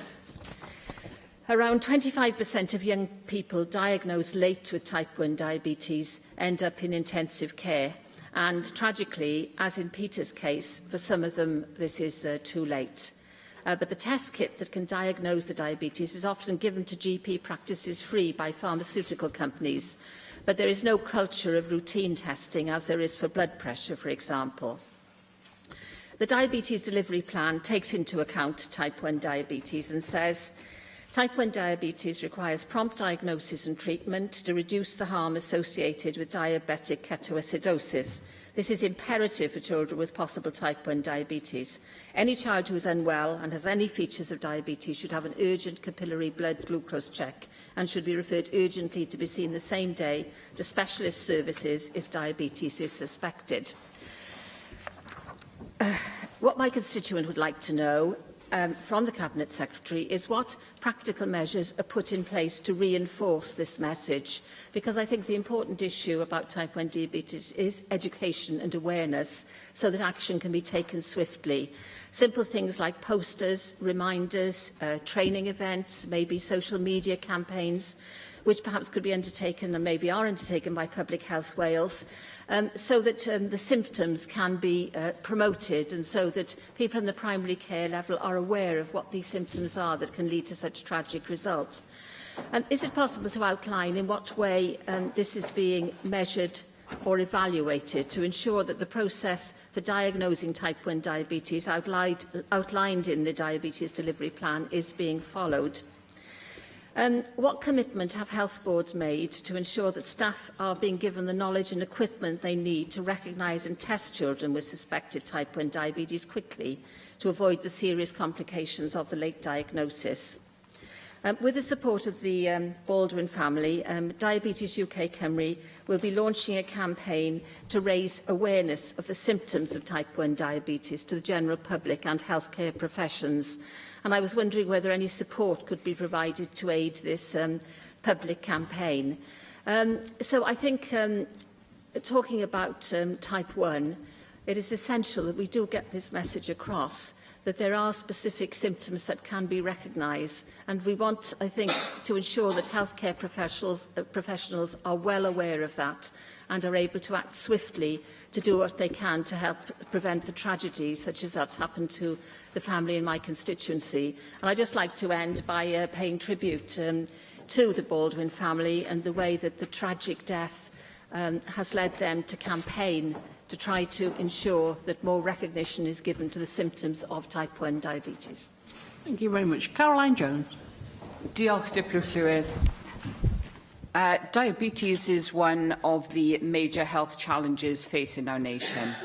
Around 25% of young people diagnosed late with type 1 diabetes end up in intensive care. And tragically, as in Peter's case, for some of them this is too late. But the test kit that can diagnose the diabetes is often given to GP practices free by pharmaceutical companies. But there is no culture of routine testing as there is for blood pressure, for example. The Diabetes Delivery Plan takes into account type 1 diabetes and says, type 1 diabetes requires prompt diagnosis and treatment to reduce the harm associated with diabetic ketoacidosis. This is imperative for children with possible type 1 diabetes. Any child who is unwell and has any features of diabetes should have an urgent capillary blood glucose check and should be referred urgently to be seen the same day to specialist services if diabetes is suspected. What my constituent would like to know from the Cabinet Secretary is what practical measures are put in place to reinforce this message, because I think the important issue about type 1 diabetes is education and awareness so that action can be taken swiftly. Simple things like posters, reminders, training events, maybe social media campaigns, which perhaps could be undertaken and maybe are undertaken by Public Health Wales, so that the symptoms can be promoted and so that people in the primary care level are aware of what these symptoms are that can lead to such tragic results. Is it possible to outline in what way this is being measured or evaluated to ensure that the process for diagnosing type 1 diabetes outlined in the Diabetes Delivery Plan is being followed? What commitment have health boards made to ensure that staff are being given the knowledge and equipment they need to recognise and test children with suspected type 1 diabetes quickly to avoid the serious complications of the late diagnosis? With the support of the Baldwin family, Diabetes UK Cymru will be launching a campaign to raise awareness of the symptoms of type 1 diabetes to the general public and healthcare professions. And I was wondering whether any support could be provided to aid this public campaign. So I think, talking about type 1, it is essential that we do get this message across, that there are specific symptoms that can be recognised, and we want, I think, to ensure that healthcare professionals are well aware of that and are able to act swiftly to do what they can to help prevent the tragedies such as that's happened to the family in my constituency. And I'd just like to end by paying tribute to the Baldwin family and the way that the tragic death has led them to campaign to try to ensure that more recognition is given to the symptoms of type 1 diabetes. Thank you very much. Caroline Jones. Diolch, Deputy Llywydd. Diabetes is one of the major health challenges facing our nation.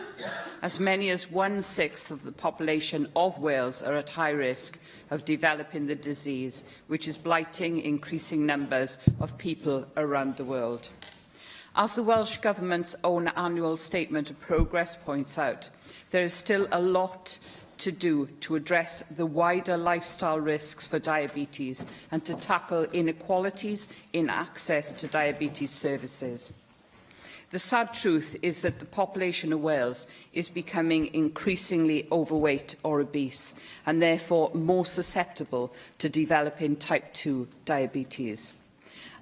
As many as 1/6 of the population of Wales are at high risk of developing the disease, which is blighting increasing numbers of people around the world. As the Welsh Government's own annual statement of progress points out, there is still a lot to do to address the wider lifestyle risks for diabetes and to tackle inequalities in access to diabetes services. The sad truth is that the population of Wales is becoming increasingly overweight or obese and therefore more susceptible to developing type 2 diabetes.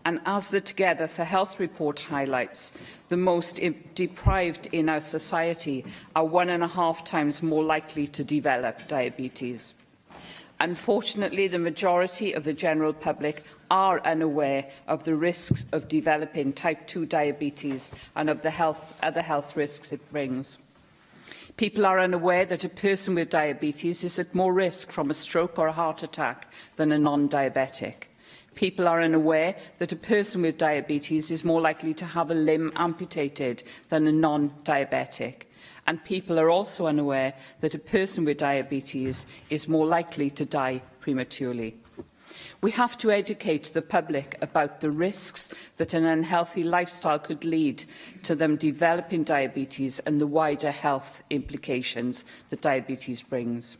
And as the Together for Health report highlights, the most deprived in our society are 1.5 times more likely to develop diabetes. Unfortunately, the majority of the general public are unaware of the risks of developing type 2 diabetes and of the other health risks it brings. People are unaware that a person with diabetes is at more risk from a stroke or a heart attack than a non-diabetic. People are unaware that a person with diabetes is more likely to have a limb amputated than a non-diabetic. And people are also unaware that a person with diabetes is more likely to die prematurely. We have to educate the public about the risks that an unhealthy lifestyle could lead to them developing diabetes and the wider health implications that diabetes brings.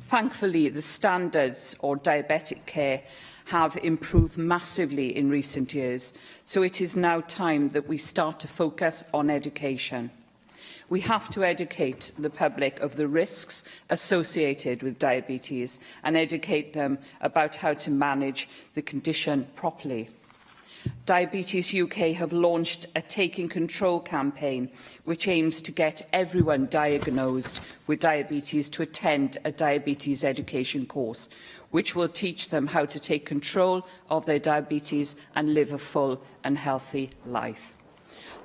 Thankfully, the standards or diabetic care have improved massively in recent years, so it is now time that we start to focus on education. We have to educate the public of the risks associated with diabetes and educate them about how to manage the condition properly. Diabetes UK have launched a Taking Control campaign which aims to get everyone diagnosed with diabetes to attend a diabetes education course, which will teach them how to take control of their diabetes and live a full and healthy life.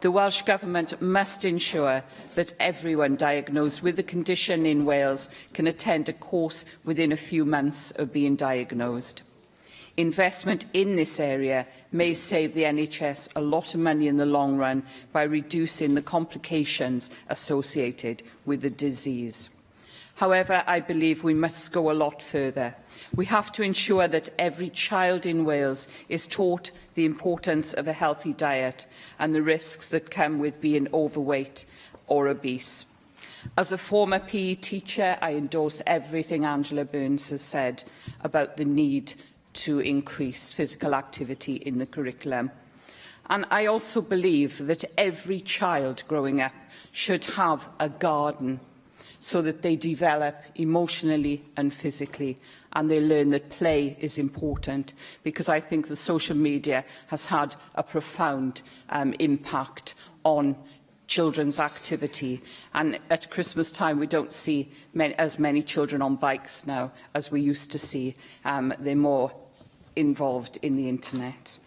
The Welsh Government must ensure that everyone diagnosed with the condition in Wales can attend a course within a few months of being diagnosed. Investment in this area may save the NHS a lot of money in the long run by reducing the complications associated with the disease. However, I believe we must go a lot further. We have to ensure that every child in Wales is taught the importance of a healthy diet and the risks that come with being overweight or obese. As a former PE teacher, I endorse everything Angela Burns has said about the need to increase physical activity in the curriculum. And I also believe that every child growing up should have a garden so that they develop emotionally and physically. and they learn that play is important, because I think the social media has had a profound impact on children's activity. And at Christmas time, we don't see as many children on bikes now as we used to see. They're more involved in the internet.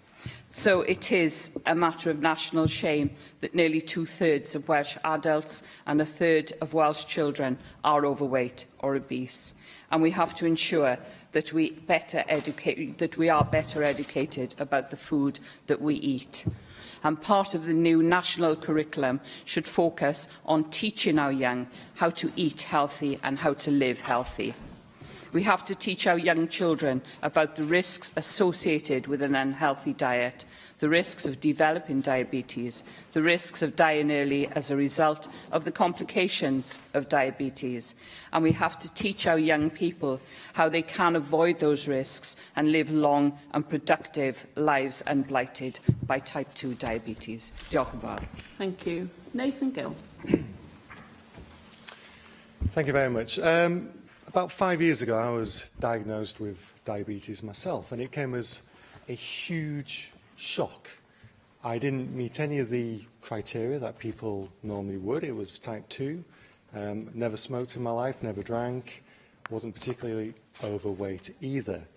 So it is a matter of national shame that nearly 2/3 of Welsh adults and 1/3 of Welsh children are overweight or obese. And we have to ensure that we are better educated about the food that we eat. And part of the new national curriculum should focus on teaching our young how to eat healthy and how to live healthy. We have to teach our young children about the risks associated with an unhealthy diet, the risks of developing diabetes, the risks of dying early as a result of the complications of diabetes. And we have to teach our young people how they can avoid those risks and live long and productive lives unblighted by type 2 diabetes. Diolch yn fawr. Thank you. Nathan Gill. Thank you very much. About 5 years ago, I was diagnosed with diabetes myself, and it came as a huge shock. I didn't meet any of the criteria that people normally would. It was type 2, never smoked in my life, never drank, wasn't particularly overweight either.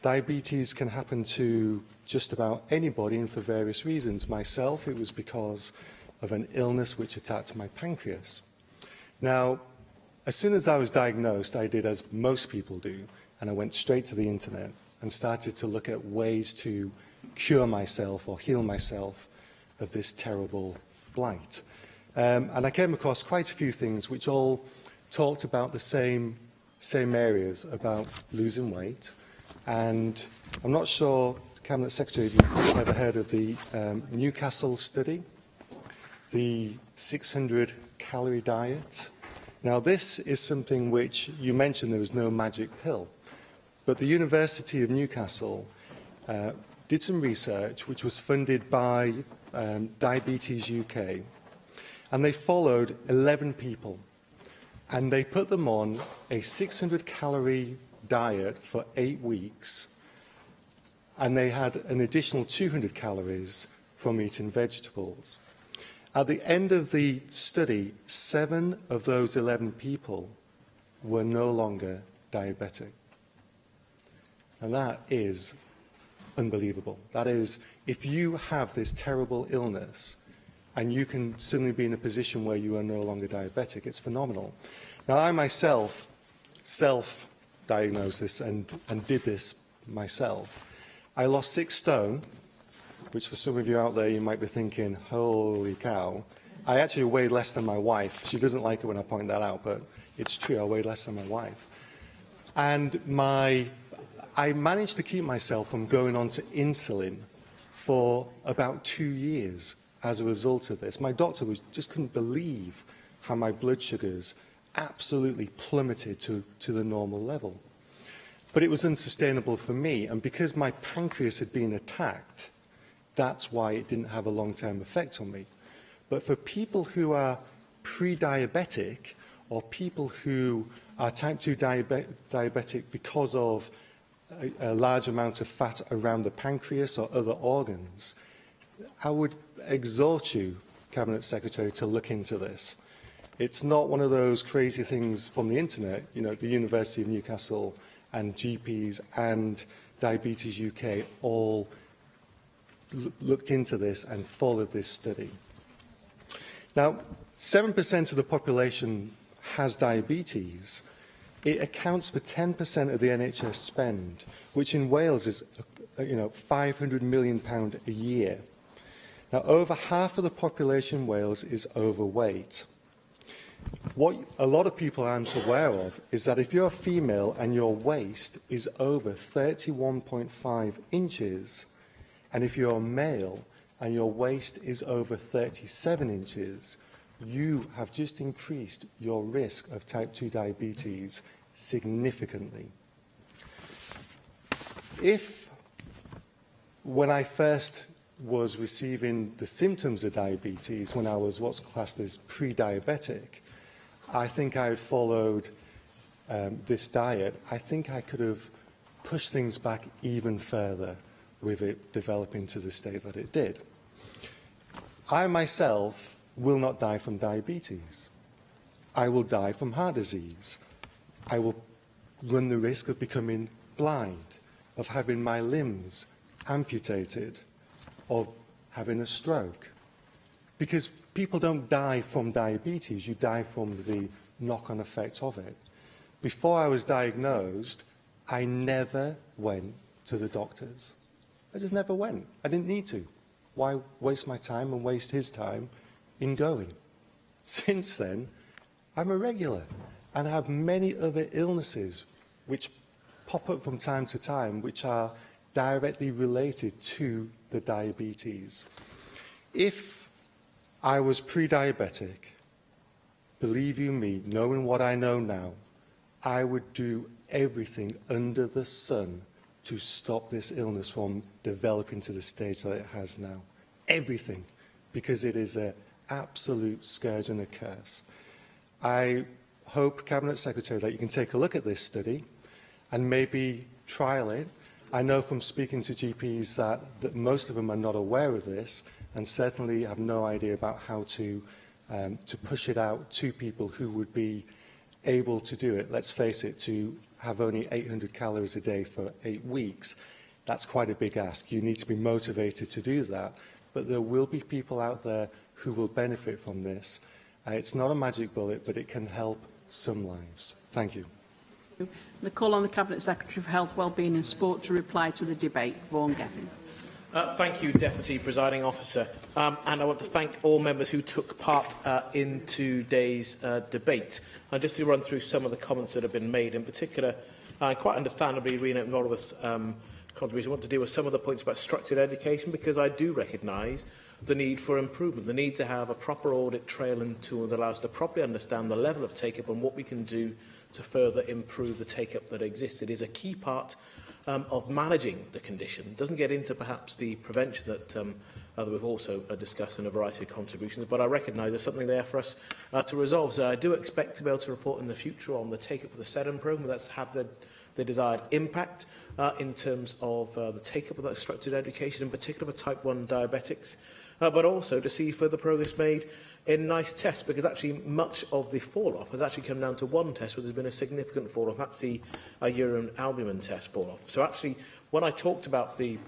Diabetes can happen to just about anybody and for various reasons. Myself, it was because of an illness which attacked my pancreas. Now, as soon as I was diagnosed, I did as most people do, and I went straight to the internet and started to look at ways to cure myself or heal myself of this terrible blight. And I came across quite a few things which all talked about the same areas, about losing weight. And I'm not sure, Cabinet Secretary, if you've ever heard of the Newcastle study, the 600-calorie diet. Now, this is something which you mentioned there was no magic pill, but the University of Newcastle did some research which was funded by Diabetes UK, and they followed 11 people, and they put them on a 600-calorie diet for 8 weeks, and they had an additional 200 calories from eating vegetables. At the end of the study, 7 of those 11 people were no longer diabetic. And that is unbelievable. That is, if you have this terrible illness and you can suddenly be in a position where you are no longer diabetic, it's phenomenal. Now, I myself self-diagnosed this and did this myself. I lost 6 stone, which for some of you out there, you might be thinking, holy cow. I actually weighed less than my wife. She doesn't like it when I point that out, but it's true, I weighed less than my wife. And I managed to keep myself from going on to insulin for about 2 years as a result of this. My doctor just couldn't believe how my blood sugars absolutely plummeted to the normal level. But it was unsustainable for me, and because my pancreas had been attacked, that's why it didn't have a long-term effect on me. But for people who are pre-diabetic or people who are type 2 diabetic because of a large amount of fat around the pancreas or other organs, I would exhort you, Cabinet Secretary, to look into this. It's not one of those crazy things from the internet. You know, the University of Newcastle and GPs and Diabetes UK all looked into this and followed this study. Now, 7% of the population has diabetes. It accounts for 10% of the NHS spend, which in Wales is, £500 million a year. Now, over half of the population in Wales is overweight. What a lot of people aren't aware of is that if you're a female and your waist is over 31.5 inches, and if you're a male and your waist is over 37 inches, you have just increased your risk of type 2 diabetes significantly. When I first was receiving the symptoms of diabetes, when I was what's classed as pre-diabetic, I think I had followed this diet. I think I could have pushed things back even further with it developing to the state that it did. I myself will not die from diabetes. I will die from heart disease. I will run the risk of becoming blind, of having my limbs amputated, of having a stroke. Because people don't die from diabetes, you die from the knock-on effects of it. Before I was diagnosed, I never went to the doctors. I just never went. I didn't need to. Why waste my time and waste his time in going? Since then, I'm a regular, and I have many other illnesses which pop up from time to time, which are directly related to the diabetes. If I was pre-diabetic, believe you me, knowing what I know now, I would do everything under the sun to stop this illness from developing to the stage that it has now. Everything, because it is an absolute scourge and a curse. I hope, Cabinet Secretary, that you can take a look at this study and maybe trial it. I know from speaking to GPs that most of them are not aware of this and certainly have no idea about how to push it out to people who would be able to do it. Let's face it, to have only 800 calories a day for 8 weeks, that's quite a big ask. You need to be motivated to do that. But there will be people out there who will benefit from this. It's not a magic bullet, but it can help some lives. Thank you. The call on the Cabinet Secretary for Health, Wellbeing and Sport to reply to the debate. Vaughan Gething. Thank you, Deputy Presiding Officer. And I want to thank all members who took part in today's debate. Just to run through some of the comments that have been made, in particular, quite understandably, Rena Norwood's contribution, I want to deal with some of the points about structured education, because I do recognise the need for improvement, the need to have a proper audit trail and tool that allows us to properly understand the level of take-up and what we can do to further improve the take-up that exists. It is a key part of managing the condition. It doesn't get into perhaps the prevention that we've also discussed in a variety of contributions, but I recognise there's something there for us to resolve. So I do expect to be able to report in the future on the take-up for the SEDM programme. That's had the desired impact in terms of the take-up of that structured education, in particular for type 1 diabetics, but also to see further progress made in NICE tests, because actually much of the fall-off has actually come down to one test where there's been a significant fall-off. That's the urine albumin test fall-off. So actually, when I talked about the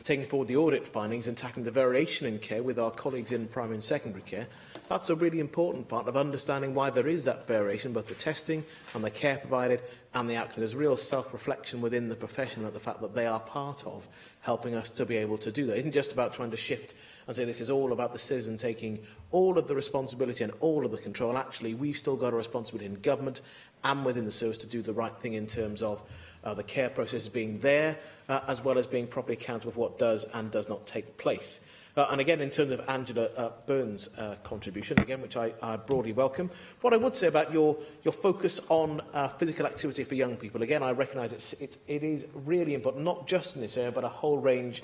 taking forward the audit findings and tackling the variation in care with our colleagues in primary and secondary care, that's a really important part of understanding why there is that variation, both the testing and the care provided and the outcome. There's real self-reflection within the profession at the fact that they are part of helping us to be able to do that. It isn't just about trying to shift and say this is all about the citizen taking all of the responsibility and all of the control. Actually, we've still got a responsibility in government and within the service to do the right thing in terms of the care process being there, as well as being properly accountable for what does and does not take place. And again, in terms of Angela Burns' contribution, again, which I broadly welcome, what I would say about your focus on physical activity for young people, again, I recognise it is really important, not just in this area, but a whole range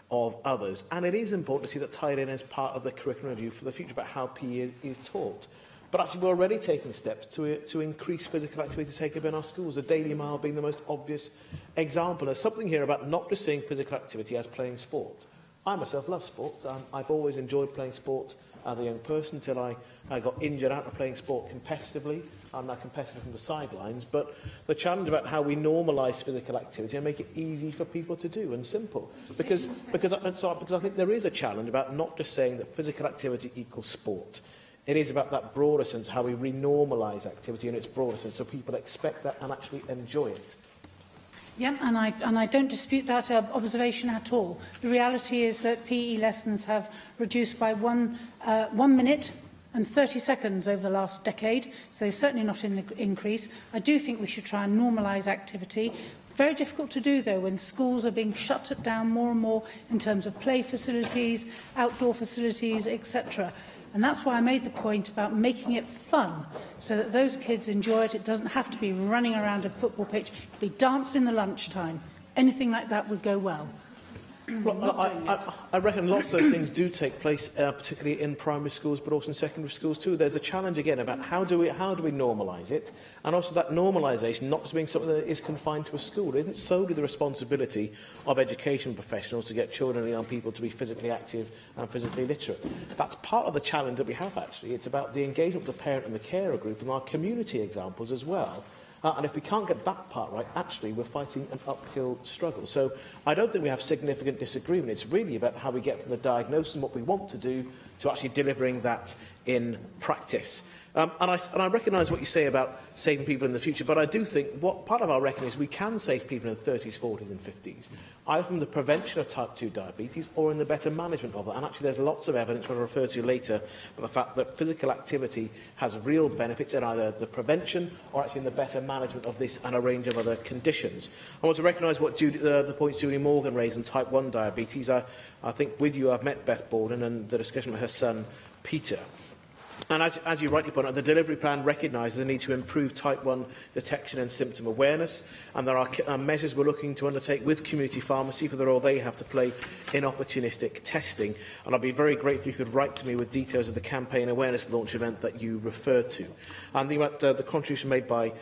of others. And it is important to see that tied in as part of the curriculum review for the future about how PE is taught. But actually, we're already taking steps to increase physical activity take-up in our schools, the Daily Mile being the most obvious example. There's something here about not just seeing physical activity as playing sport. I myself love sport. I've always enjoyed playing sport as a young person until I got injured out of playing sport competitively. I'm now competitive from the sidelines. But the challenge about how we normalise physical activity and make it easy for people to do and simple. Because I think there is a challenge about not just saying that physical activity equals sport. It is about that broader sense, how we renormalise activity in its broader sense, so people expect that and actually enjoy it. Yeah, and I don't dispute that observation at all. The reality is that PE lessons have reduced by 1 minute and 30 seconds over the last decade, so they're certainly not in the increase. I do think we should try and normalise activity. Very difficult to do, though, when schools are being shut down more and more in terms of play facilities, outdoor facilities, etc. And that's why I made the point about making it fun, so that those kids enjoy it. It doesn't have to be running around a football pitch. It could be dance in the lunchtime. Anything like that would go well. Well, I reckon lots of those things do take place, particularly in primary schools, but also in secondary schools too. There's a challenge again about how do we normalise it, and also that normalisation not just being something that is confined to a school. It isn't solely the responsibility of education professionals to get children and young people to be physically active and physically literate. That's part of the challenge that we have, actually. It's about the engagement of the parent and the carer group and our community examples as well. And if we can't get that part right, actually, we're fighting an uphill struggle. So I don't think we have significant disagreement. It's really about how we get from the diagnosis and what we want to do to actually delivering that in practice. And I recognise what you say about saving people in the future, but I do think what part of our reckoning is we can save people in the 30s, 40s and 50s, either from the prevention of type 2 diabetes or in the better management of it. And actually there's lots of evidence, we'll refer to later, about the fact that physical activity has real benefits in either the prevention or actually in the better management of this and a range of other conditions. I want to recognise what the points Julie Morgan raised on type 1 diabetes. I think with you I've met Beth Baldwin and the discussion with her son Peter. And as you rightly point out, the delivery plan recognises the need to improve type 1 detection and symptom awareness, and there are measures we're looking to undertake with community pharmacy for the role they have to play in opportunistic testing. And I'd be very grateful if you could write to me with details of the campaign awareness launch event that you referred to. And the contribution made by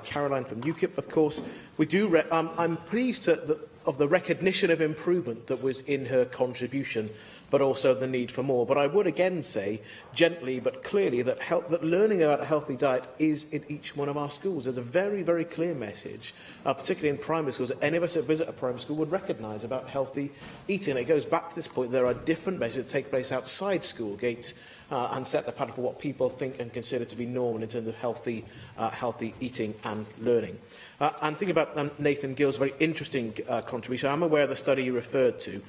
Caroline from UKIP, of course. I'm pleased of the recognition of improvement that was in her contribution, but also the need for more. But I would again say, gently but clearly, that learning about a healthy diet is in each one of our schools. There's a very, very clear message, particularly in primary schools, that any of us that visit a primary school would recognise about healthy eating. It goes back to this point. There are different measures that take place outside school gates and set the pattern for what people think and consider to be normal in terms of healthy eating and learning. And thinking about Nathan Gill's very interesting contribution, I'm aware of the study you referred to.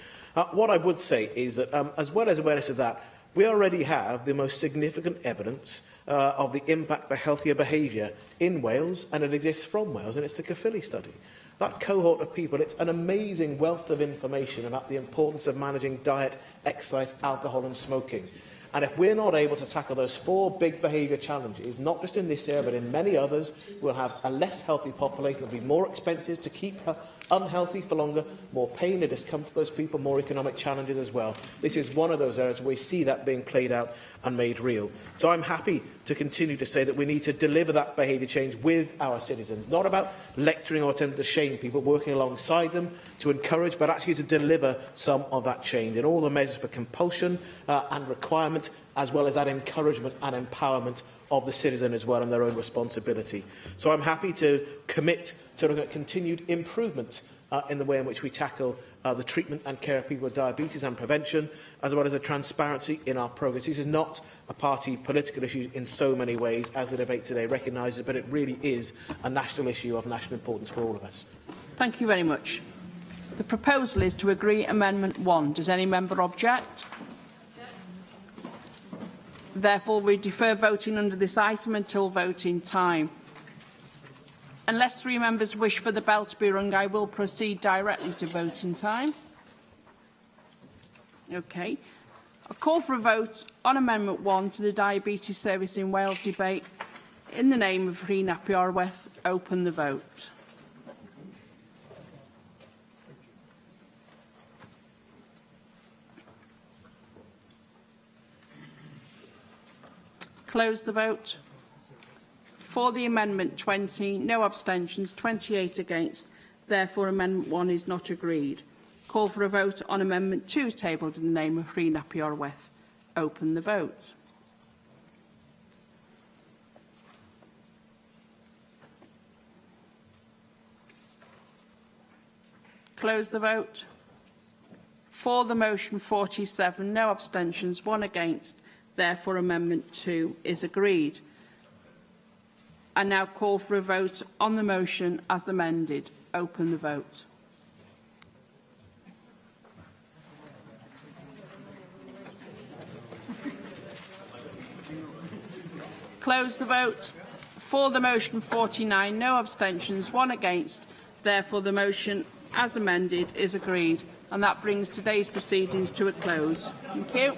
What I would say is that, as well as awareness of that, we already have the most significant evidence of the impact for healthier behaviour in Wales, and it exists from Wales, and it's the Caerphilly study. That cohort of people, it's an amazing wealth of information about the importance of managing diet, exercise, alcohol and smoking. And if we're not able to tackle those 4 big behaviour challenges, not just in this area but in many others, we'll have a less healthy population. It'll be more expensive to keep unhealthy for longer, more pain and discomfort for those people, more economic challenges as well. This is one of those areas where we see that being played out and made real. So I'm happy to continue to say that we need to deliver that behaviour change with our citizens, not about lecturing or attempting to shame people, working alongside them to encourage, but actually to deliver some of that change and all the measures for compulsion and requirement, as well as that encouragement and empowerment of the citizen as well and their own responsibility. So I'm happy to commit to looking at continued improvement in the way in which we tackle the treatment and care of people with diabetes and prevention, as well as a transparency in our progress. This is not a party political issue in so many ways, as the debate today recognises, but it really is a national issue of national importance for all of us. Thank you very much. The proposal is to agree Amendment 1. Does any member object? Therefore, we defer voting under this item until voting time. Unless 3 members wish for the bell to be rung, I will proceed directly to voting time. OK. A call for a vote on Amendment 1 to the Diabetes Service in Wales debate. In the name of Rhun ap Iorwerth, open the vote. Close the vote. For the amendment 20, no abstentions, 28 against. Therefore, Amendment 1 is not agreed. Call for a vote on Amendment 2 tabled in the name of Rhun ap Iorwerth. Open the vote. Close the vote. For the motion 47, no abstentions, 1 against. Therefore, Amendment 2 is agreed. I now call for a vote on the motion as amended. Open the vote. Close the vote. For the motion 49, no abstentions, 1 against. Therefore, the motion as amended is agreed. And that brings today's proceedings to a close. Thank you.